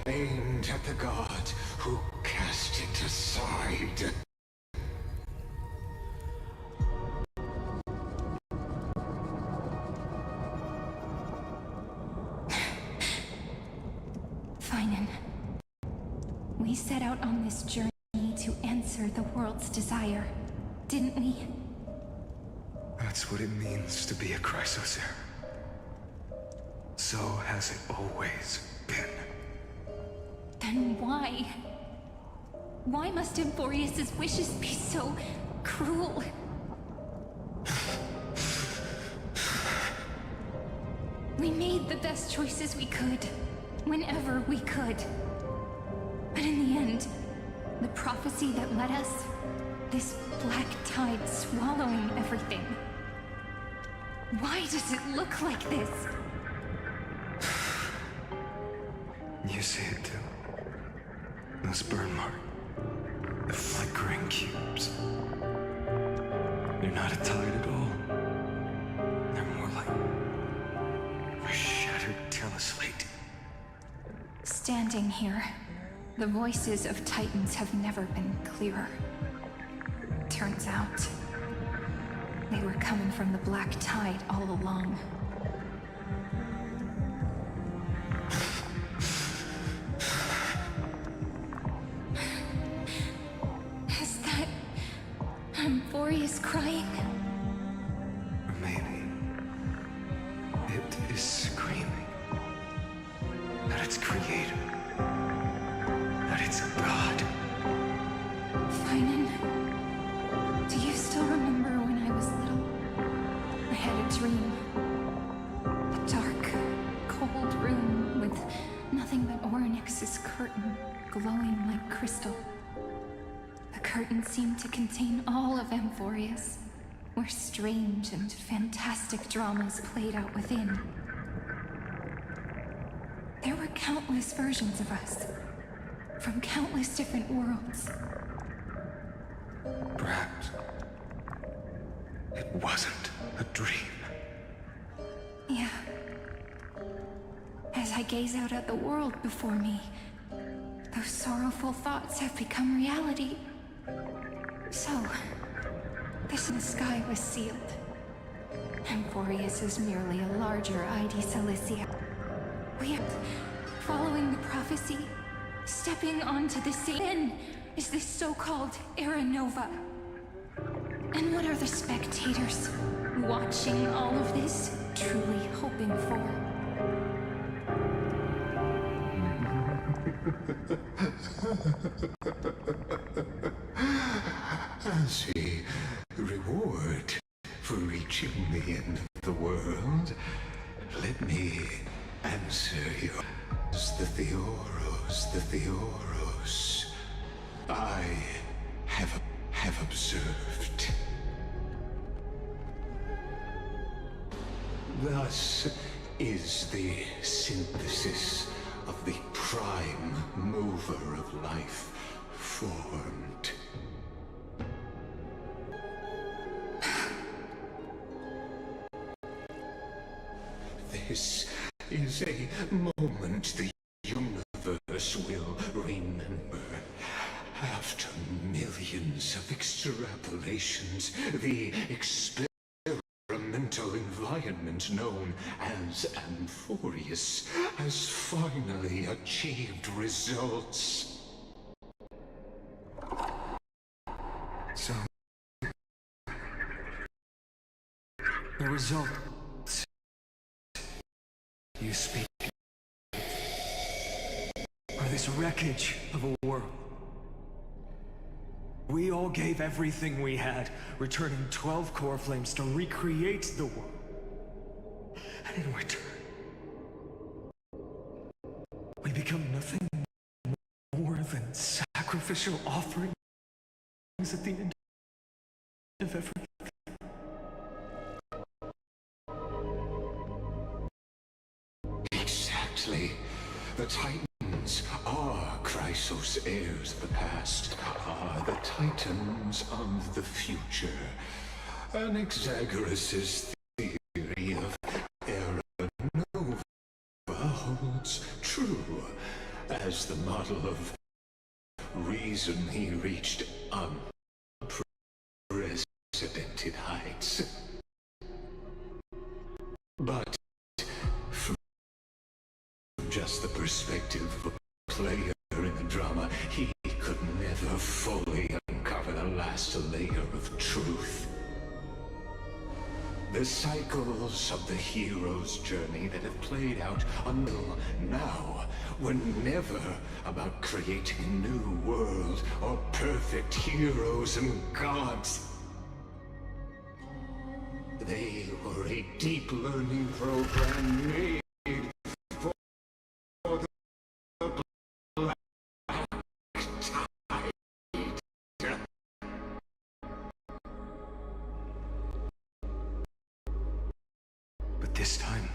aimed at the god who cast it aside. Finan, we set out on this journey to answer the world's desire, didn't we? That's what it means to be a Chrysosaur. So has it always been. Then why? Why must Amphoreus' wishes be so cruel? We made the best choices we could, whenever we could. But in the end, the prophecy that led us, this black tide swallowing everything. Why does it look like this? You see it too. Those burn marks. The flickering cubes. They're not a tide at all. They're more like a shattered teleslate. Standing here, the voices of Titans have never been clearer. Turns out, they were coming from the black tide all along. Is that Amphoreus crying? Maybe it is screaming that its creator, that it's a god. Finan, do you still remember when I was little? I had a dream. A dark, cold room with nothing but Orynyx's curtain glowing like crystal. The curtain seemed to contain all of Amphoreus, where strange and fantastic dramas played out within. There were countless versions of us, from countless different worlds. Perhaps it wasn't a dream. Yeah. As I gaze out at the world before me, those sorrowful thoughts have become reality. So, this in the sky was sealed. Amphoreus is merely a larger ID Cilicia. We are following the prophecy, stepping onto the scene. Then is this so-called Era Nova. And what are the spectators watching all of this truly hoping for? As a reward for reaching the end of the world, let me answer your... The Theoros. I have observed. Thus is the synthesis of the prime mover of life formed. This is a moment the universe will remember. After millions of extrapolations, the experimental environment known as Amphoreus has finally achieved results. So, the results you speak are this wreckage of a world. We all gave everything we had, returning 12 core flames to recreate the world. And in return, we become nothing more than sacrificial offerings at the end of everything. Exactly. The Titans are Chrysos heirs of the past, are the Titans of the future. Anaxagoras' theory of Era Nova holds true as the model of reason he reached unprecedented heights. But from just the perspective of a player in the drama, he could never fully uncover the last layer of truth. The cycles of the hero's journey that have played out until now were never about creating a new world or perfect heroes and gods. They were a deep learning program made for the Black Tide. But this time,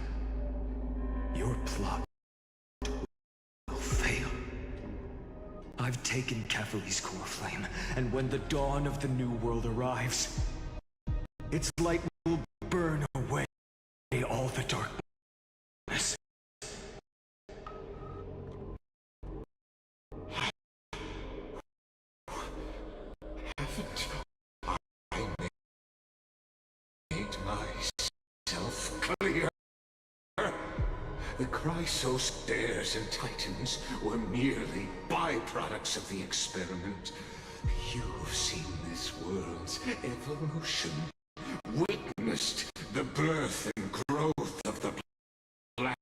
your plot will fail. I've taken Catholi's core flame, and when the dawn of the new world arrives, its light will burn away all the darkness. Haven't I made myself clear? The Chrysos heirs and Titans were merely byproducts of the experiment. You've seen this world's evolution, witnessed the birth and growth of the Black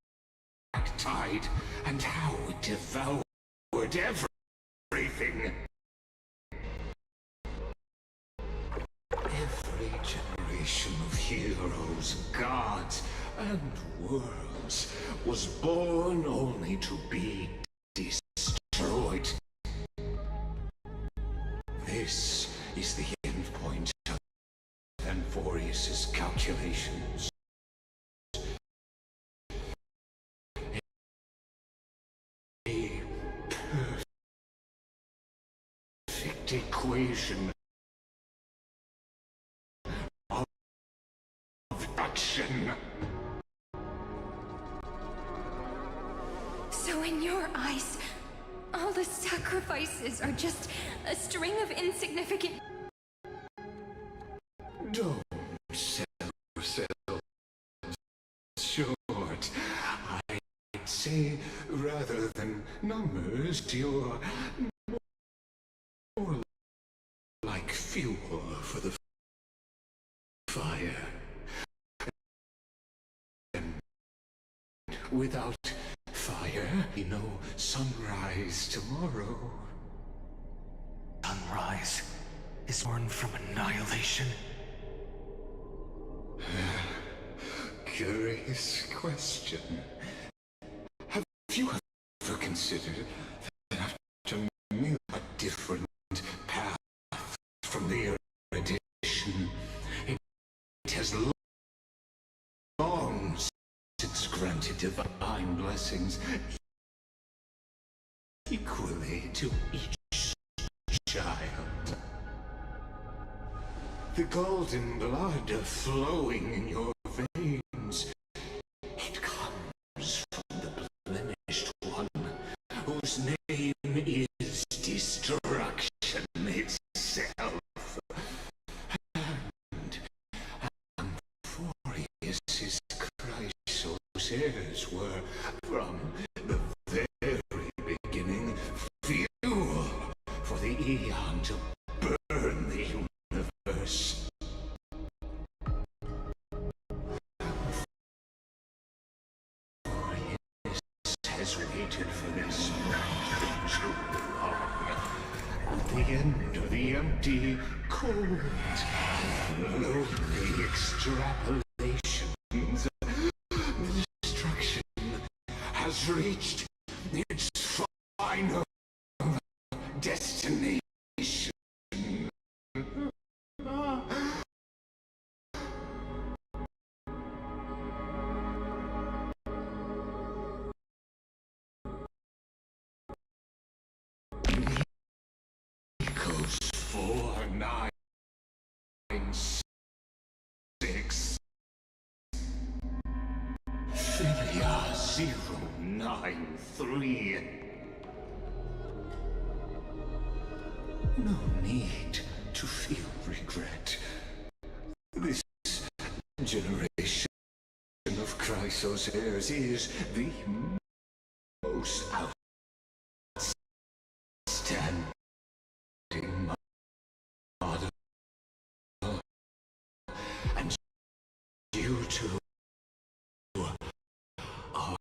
Tide, and how it devoured everything. Every generation of heroes, gods, and worlds was born only to be destroyed. This is the end point of Amphoreus's calculations. A perfect equation of action. So in your eyes, all the sacrifices are just a string of insignificant... Don't sell yourself short. I'd say, rather than numbers, you're more like fuel for the fire. And without fire, no sunrise tomorrow. Sunrise is born from annihilation. Curious question. Have you ever considered that after a different path from the erudition, it has long since granted divine blessings equally to each child? The golden blood flowing in your veins, it comes from the blemished one, whose name is destruction itself. And Amphoreus's Chrysos were, from the very beginning, fuel for the Aeon to burn the universe. Has waited for this too long. At the end of the empty, cold, lonely extrapolations, the destruction has reached its final destination. Echoes 496 Philia 093. No need to feel regret. This generation of Chrysos heirs is the most outstanding model, and you two are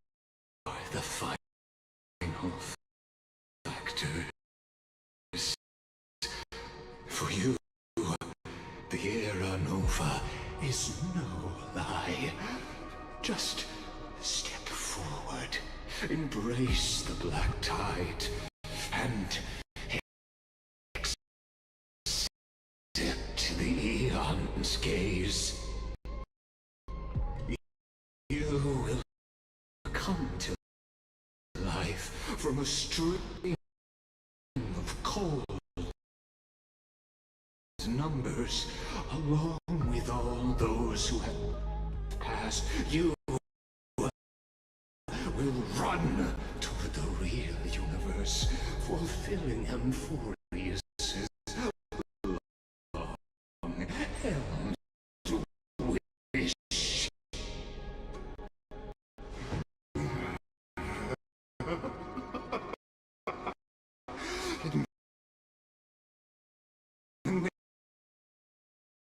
the final factors. For you, the Era Nova is no lie. Just step forward, embrace the black tide, and accept the Aeon's gaze. You will come to life from a stream of cold numbers, along with all those who have passed. You will run toward the real universe, fulfilling Amphoreus's long-held wish.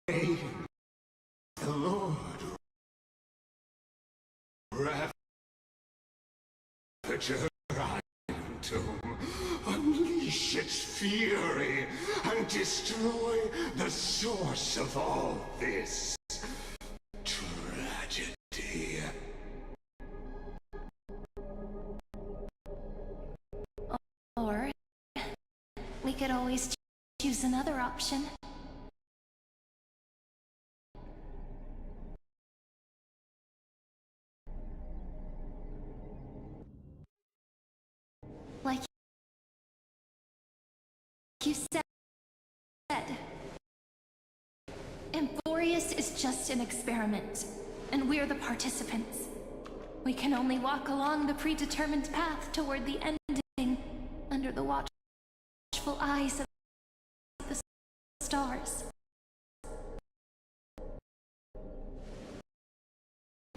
May the Lord Overture unleash its fury and destroy the source of all this tragedy. Or we could always choose another option. you said. Amphoreus is just an experiment, and we're the participants. We can only walk along the predetermined path toward the ending under the watchful eyes of the stars.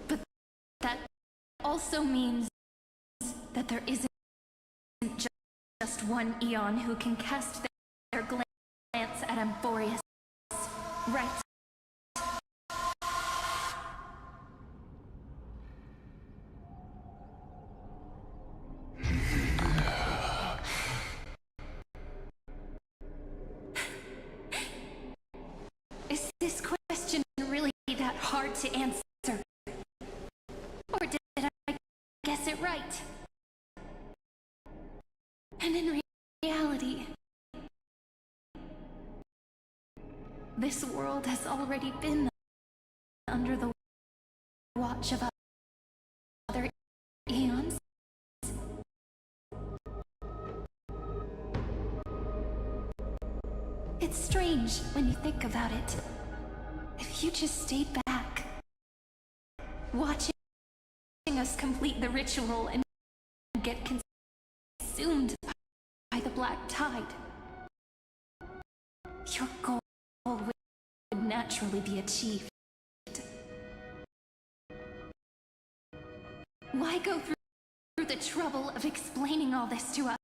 But that also means that there isn't just one Eon who can cast their glance at Amphoreus, right? Is this question really that hard to answer? Or did I guess it right? And in reality, this world has already been under the watch of other eons. It's strange when you think about it. If you just stayed back, watching us complete the ritual and get consumed by the black tide, your goal would naturally be achieved. Why go through the trouble of explaining all this to us?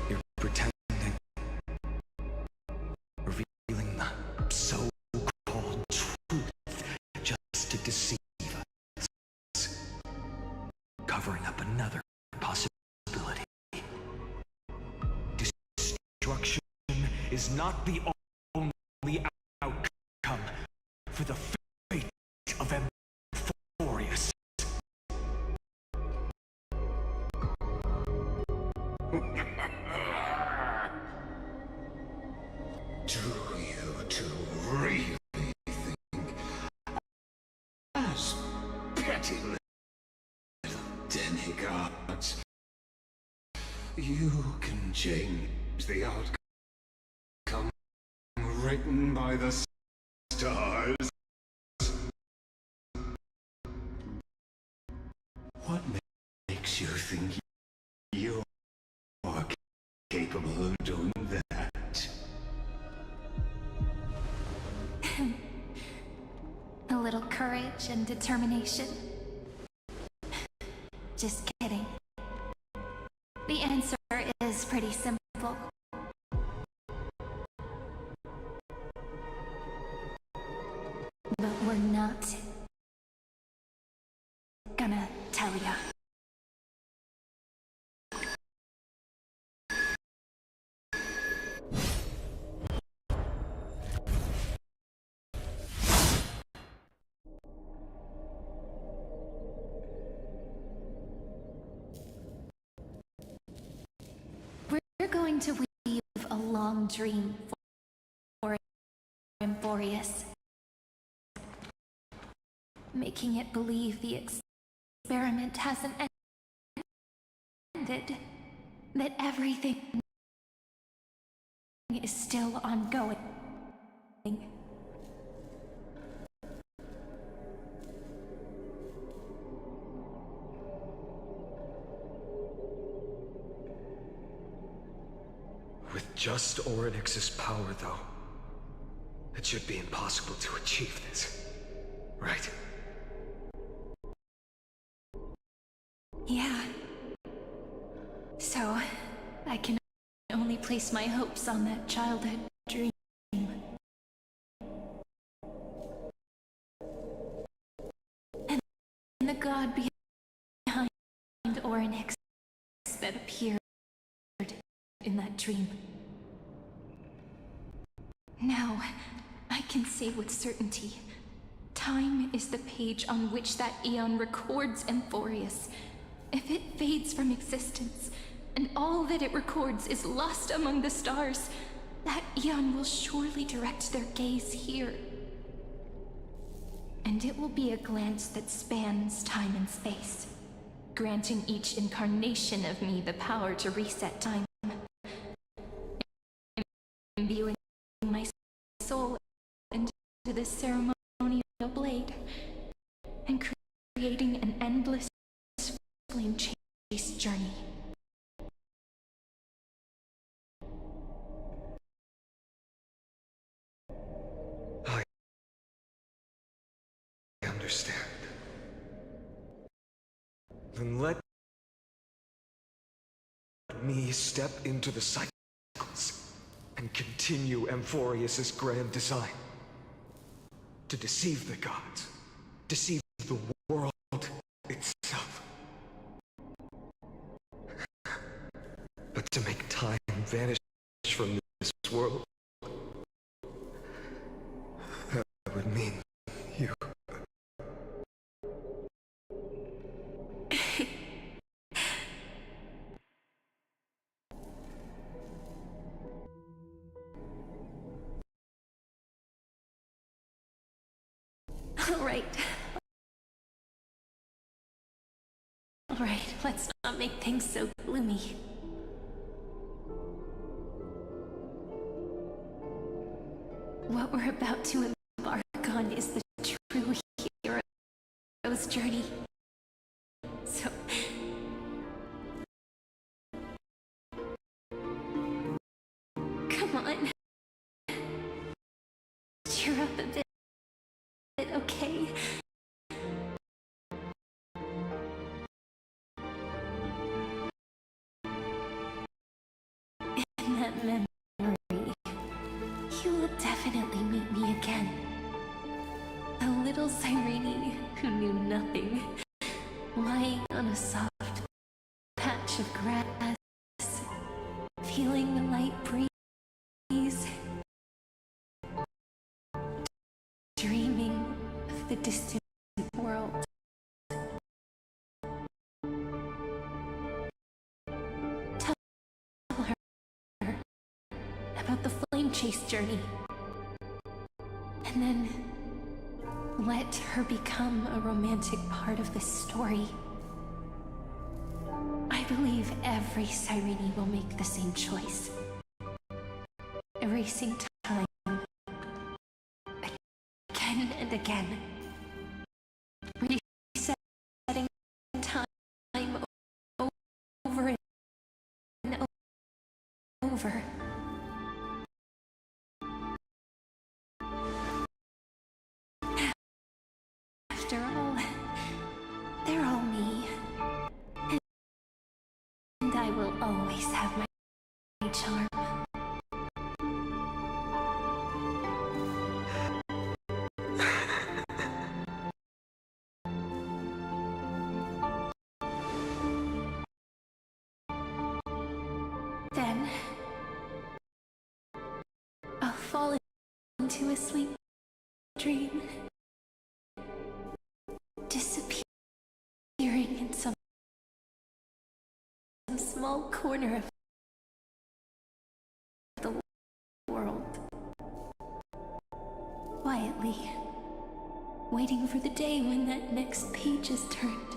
You're pretending, revealing the so-called truth just to deceive us, covering up another possibility. Destruction is not the only outcome for the fate of Amphoreus. Do you two really think, as petty little demigods, you can change the outcome written by the stars? What makes you think you are capable of doing that? A little courage and determination. Just kidding. The answer is pretty simple. But we're not gonna tell ya. We're going to weave a long dream for Amphoreus, making it believe the experiment hasn't ended, that everything is still ongoing. With just Orynyx's power, though, it should be impossible to achieve this, right? Yeah. So, I can only place my hopes on that childhood dream. And the god behind Orynyx that appeared in that dream. Now, I can say with certainty, time is the page on which that Eon records Amphoreus. If it fades from existence, and all that it records is lost among the stars, that Eon will surely direct their gaze here. And it will be a glance that spans time and space, granting each incarnation of me the power to reset time, imbuing my soul into this ceremonial blade, and creating an endless flame chase journey. I understand. Then let me step into the cycles and continue Amphoreus' grand design. To deceive the gods, deceive the world itself. But to make time vanish from this world, that would mean you. All right, let's not make things so gloomy. What we're about to embark on is the true hero's journey. So... come on. Cheer up a bit, okay? In that memory, you will definitely meet me again. A little Cyrene who knew nothing, lying on a soft patch of grass, feeling the light breeze, dreaming of the distant world. Tell her about the flame chase journey, and then let her become a romantic part of this story. I believe every Cyrene will make the same choice. Erasing time again and again. Resetting time over and over. After all, they're all me. And I will always have my charm. Then I'll fall into a sweet dream, disappearing in some small corner of the world, quietly waiting for the day when that next page is turned.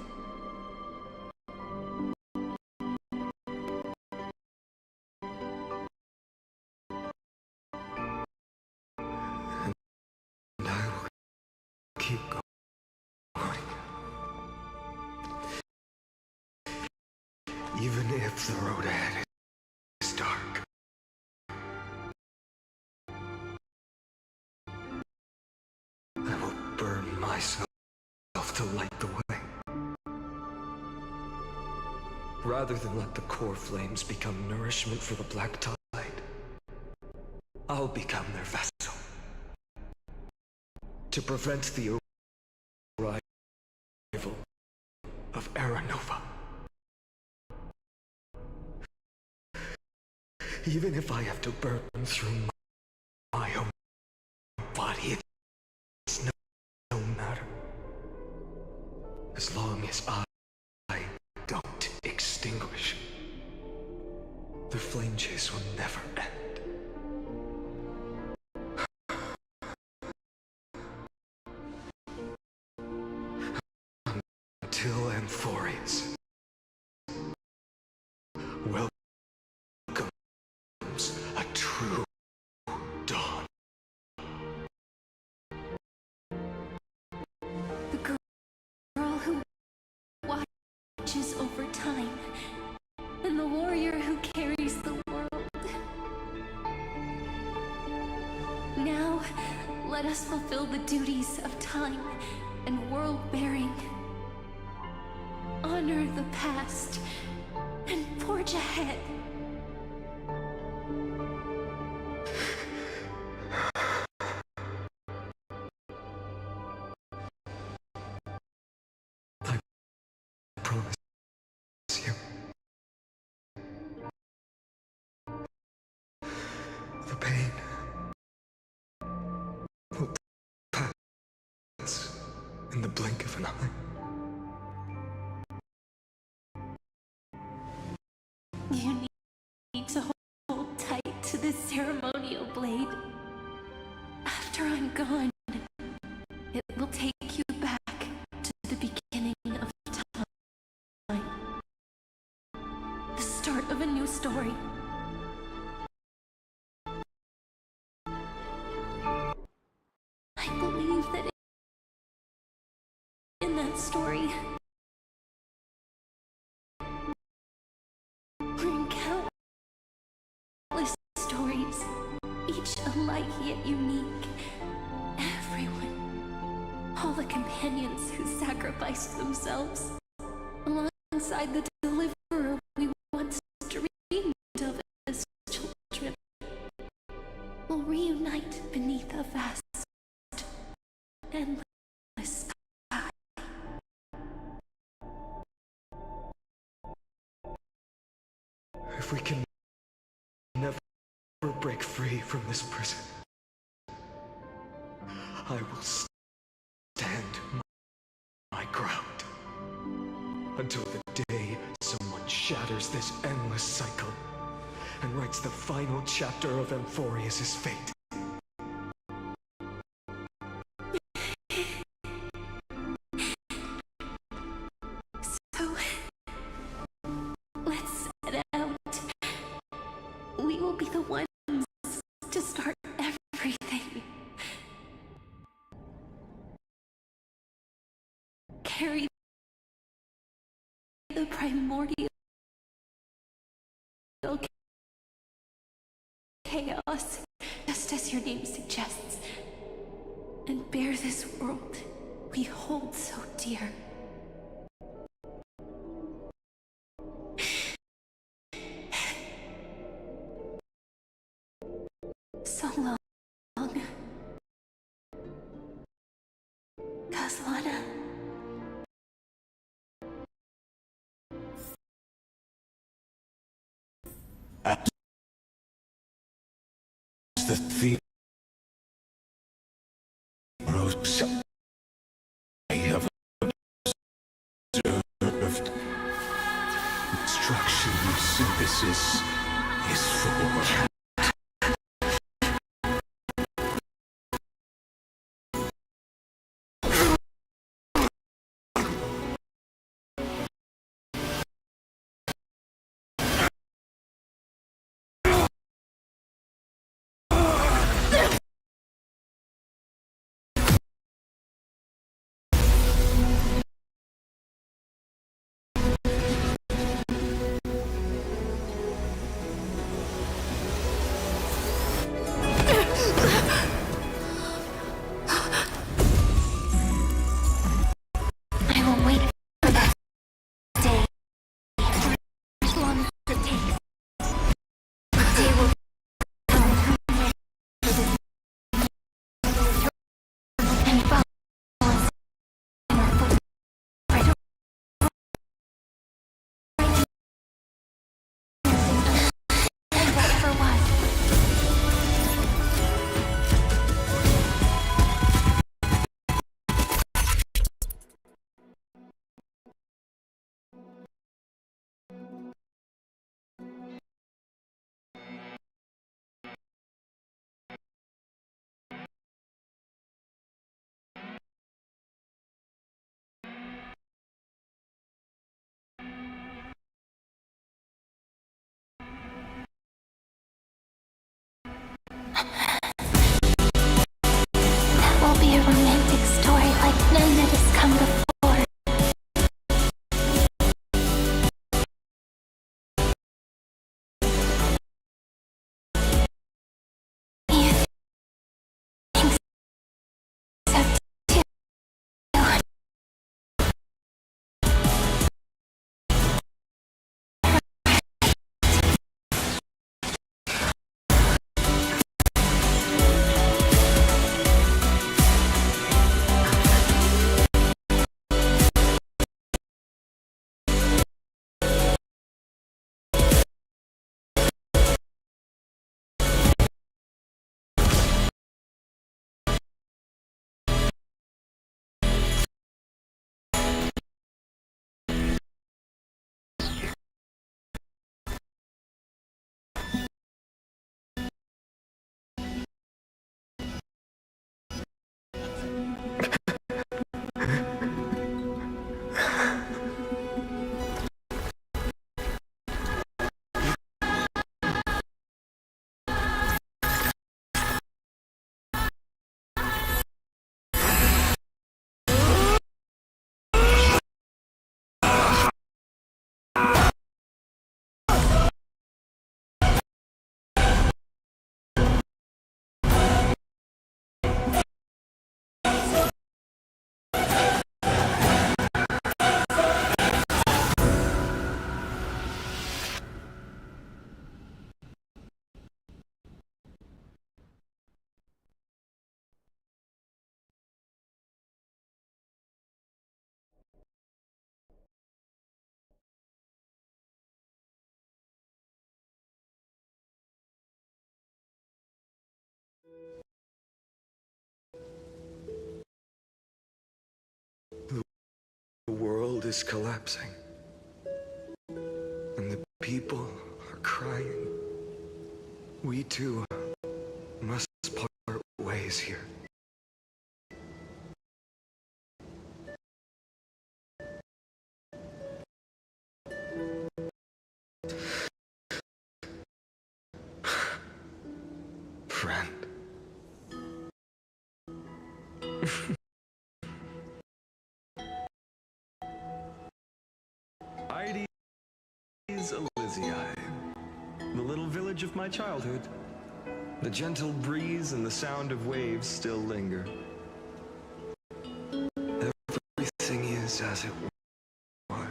And I will keep going. Even if the road ahead is dark. I will burn myself to light the way. Rather than let the core flames become nourishment for the black tide, I'll become their vessel. To prevent the arrival of Aranova. Even if I have to burn through my own body, it's no matter. As long as I don't extinguish, the flame chase will never end. welcomes a true dawn. The girl who watches over time, and the warrior who carries the world. Now, let us fulfill the duties of time and world-bearing. Honor the past and forge ahead. I promise you. The pain will pass in the blink of an eye. You need to hold tight to this ceremonial blade. After I'm gone, it will take you back to the beginning of time. The start of a new story. I believe that in that story, we're in countless stories, each alike yet unique. Everyone, all the companions who sacrificed themselves, alongside the deliverer we once dreamed of as children, will reunite beneath a vast, endless sky. If we can never break free from this prison, I will stand my ground until the day someone shatters this endless cycle and writes the final chapter of Amphoreus' fate. So, let's set out. We will be the ones to start everything. Carry the primordial chaos, just as your name suggests, and bear this world we hold so dear. So long, Caslana. As the thief rose, I have observed instruction synthesis is for from the floor. You think so too. The world is collapsing, and the people are crying. We too must part ways here. Friend. Ides Elysiae, the little village of my childhood. The gentle breeze and the sound of waves still linger. Everything is as it was.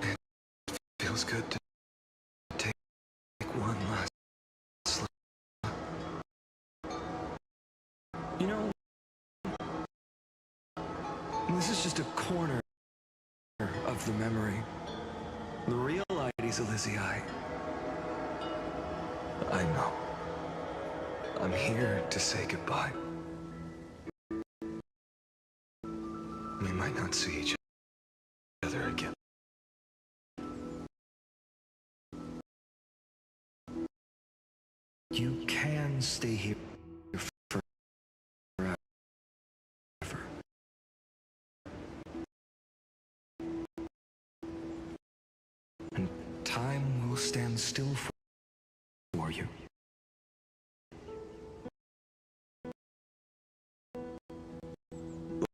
It feels good to take one last slip. You know, this is just a corner of the memory. The real Ides Elysiae. I know. I'm here to say goodbye. We might not see each other again. You can stay here forever. And time will stand still for you.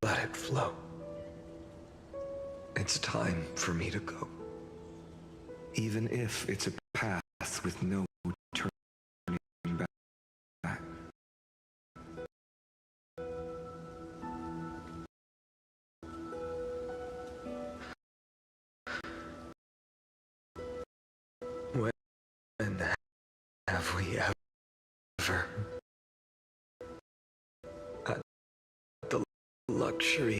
Let it flow. It's time for me to go. Even if it's a path with no turning back. When have we ever had the luxury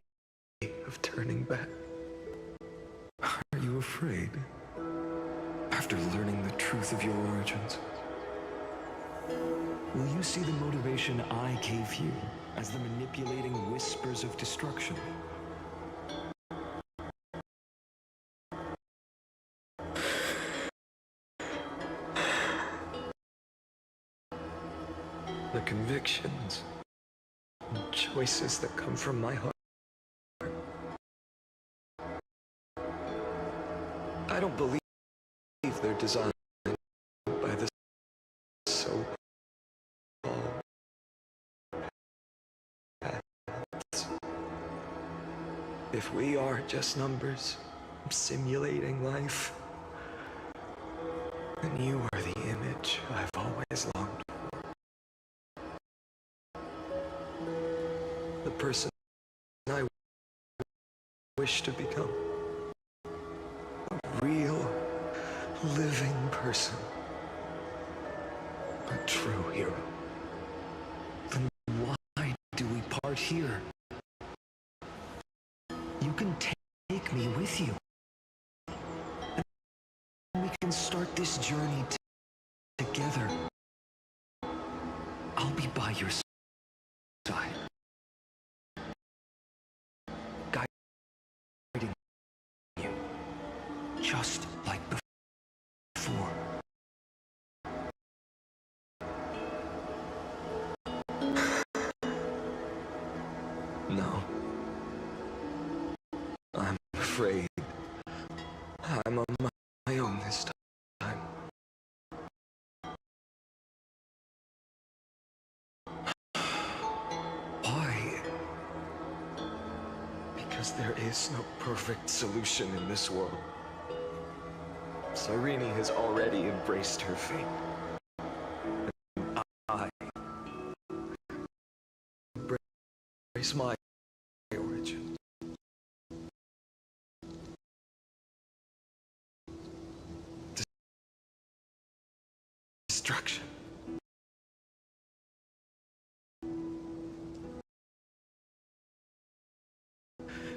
of turning back? Are you afraid? After learning the truth of your origins? Will you see the motivation I gave you as the manipulating whispers of destruction? The convictions and choices that come from my heart. I don't believe they're designed by the so-called If we are just numbers, simulating life, then you are the image I've always longed for. The person I wish to become. A real, living person. A true hero. Then why do we part here? You can take me with you. And we can start this journey together. I'll be by your side. Guiding you. Just like before. No. I'm afraid I'm on my own this time. Why? Because there is no perfect solution in this world. Cyrene has already embraced her fate. And I embrace my origin. Destruction.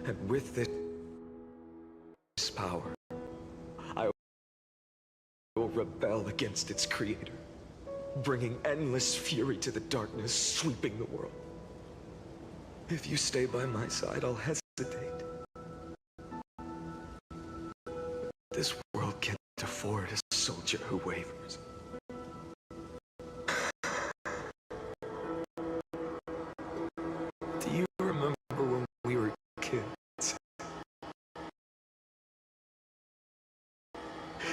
And with this power, I will rebel against its creator, bringing endless fury to the darkness, sweeping the world. If you stay by my side, I'll hesitate. This world can't afford a soldier who wavers. Do you remember when we were kids?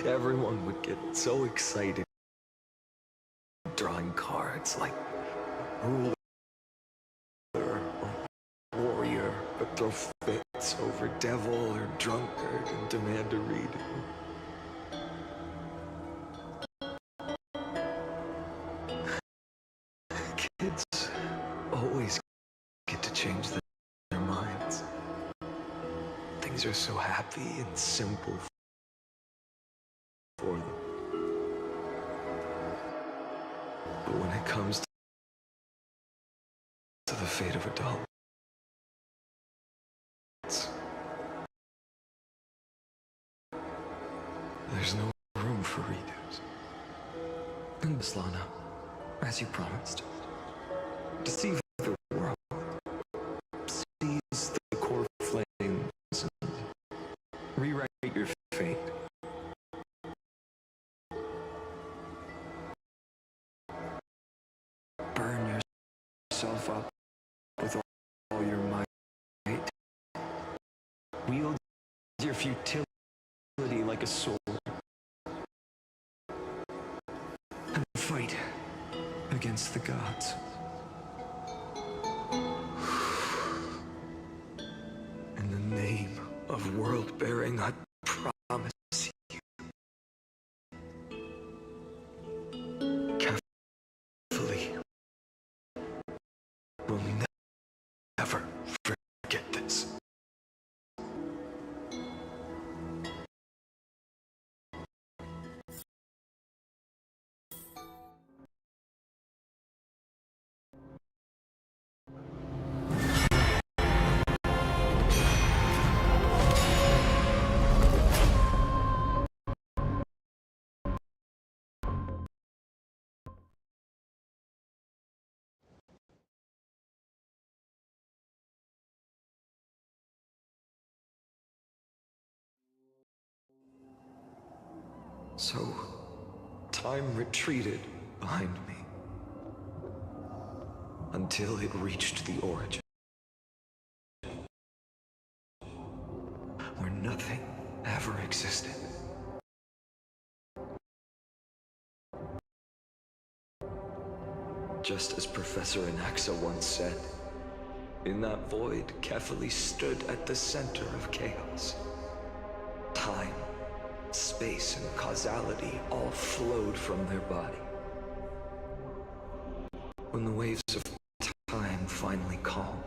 Everyone would get so excited drawing cards like ruler or warrior, but throw fits over devil or drunkard and demand a reading. Kids always get to change their minds. Things are so happy and simple for them. But when it comes to the fate of adults, there's no room for redos. And Slana, as you promised, deceive the world, seize the core flames, and rewrite your fate. Burn yourself up with all your might. Wield your futility like a sword. And fight against the gods. In the name of world-bearing, I promise you. Carefully. We'll never forget this. So, time retreated behind me until it reached the origin, where nothing ever existed. Just as Professor Anaxa once said, In that void, Kefali stood at the center of chaos. Time, space, and causality all flowed from their body. When the waves of time finally calmed,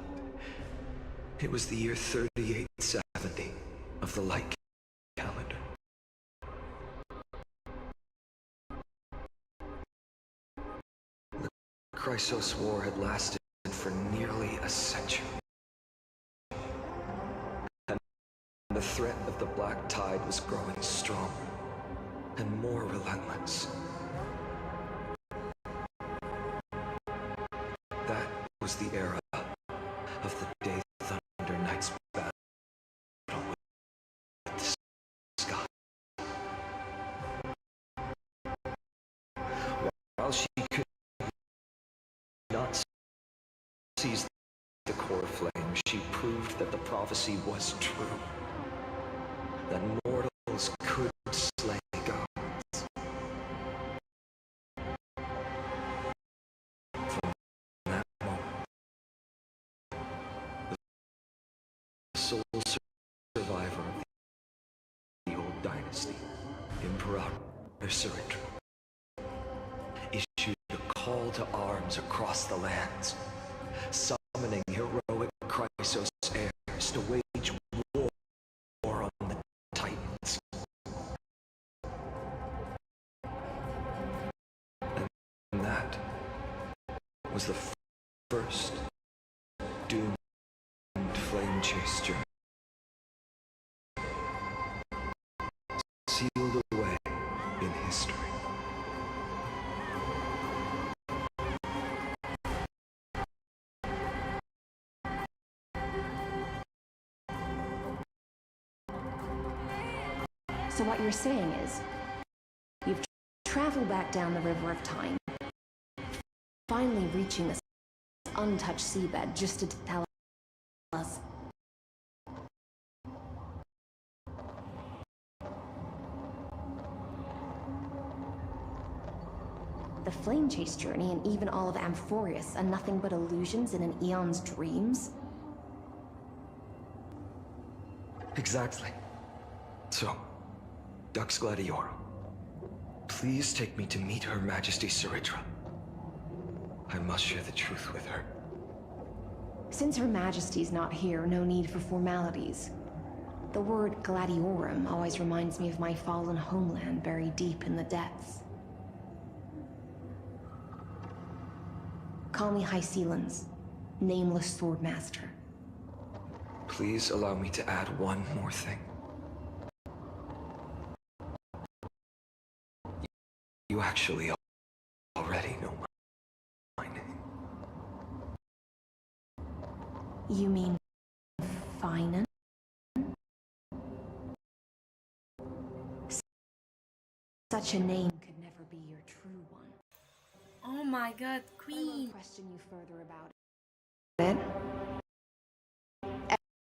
it was the year 3870 of the light calendar. The Chrysos War had lasted for nearly a century. And the threat of the Black Tide was growing stronger and more relentless. That was the era of the Day Thunder Knight's battle with the sky. While she could not seize the core flame, she proved that the prophecy was true. That mortals could slay gods. From that moment, the sole survivor of the old dynasty, Emperor Vesperina, issued a call to arms across the lands, summoning heroic Chrysos heirs to wage war on the Titans. And that was the first doomed flame chase journey, sealed away in history. So what you're saying is, you've traveled back down the river of time, finally reaching this untouched seabed just to tell us. The flame chase journey and even all of Amphoreus are nothing but illusions in an eon's dreams? Exactly. So, Dux Gladiorum, please take me to meet Her Majesty Ceridra. I must share the truth with her. Since Her Majesty's not here, no need for formalities. The word Gladiorum always reminds me of my fallen homeland buried deep in the depths. Call me High Sealans, Nameless Swordmaster. Please allow me to add one more thing. You actually already know my name. You mean Finan? Such a name could never be your true one. Oh my god, I Queen! won't question you further about it.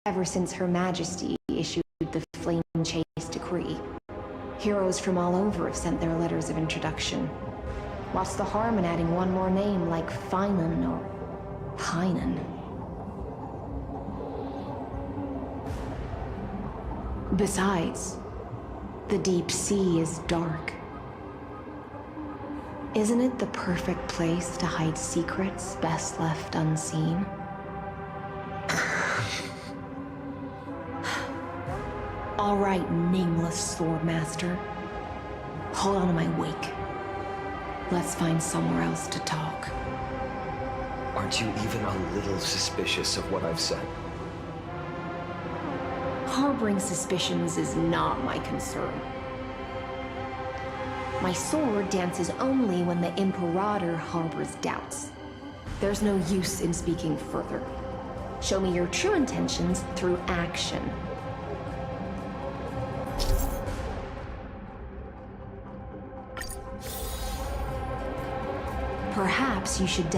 Ever since Her Majesty issued the Flame Chase Decree, heroes from all over have sent their letters of introduction. What's the harm in adding one more name like Finan or Pynan? Besides, the deep sea is dark. Isn't it the perfect place to hide secrets best left unseen? All right, Nameless Swordmaster. Hold on to my wake. Let's find somewhere else to talk. Aren't you even a little suspicious of what I've said? Harboring suspicions is not my concern. My sword dances only when the Imperator harbors doubts. There's no use in speaking further. Show me your true intentions through action. Perhaps you should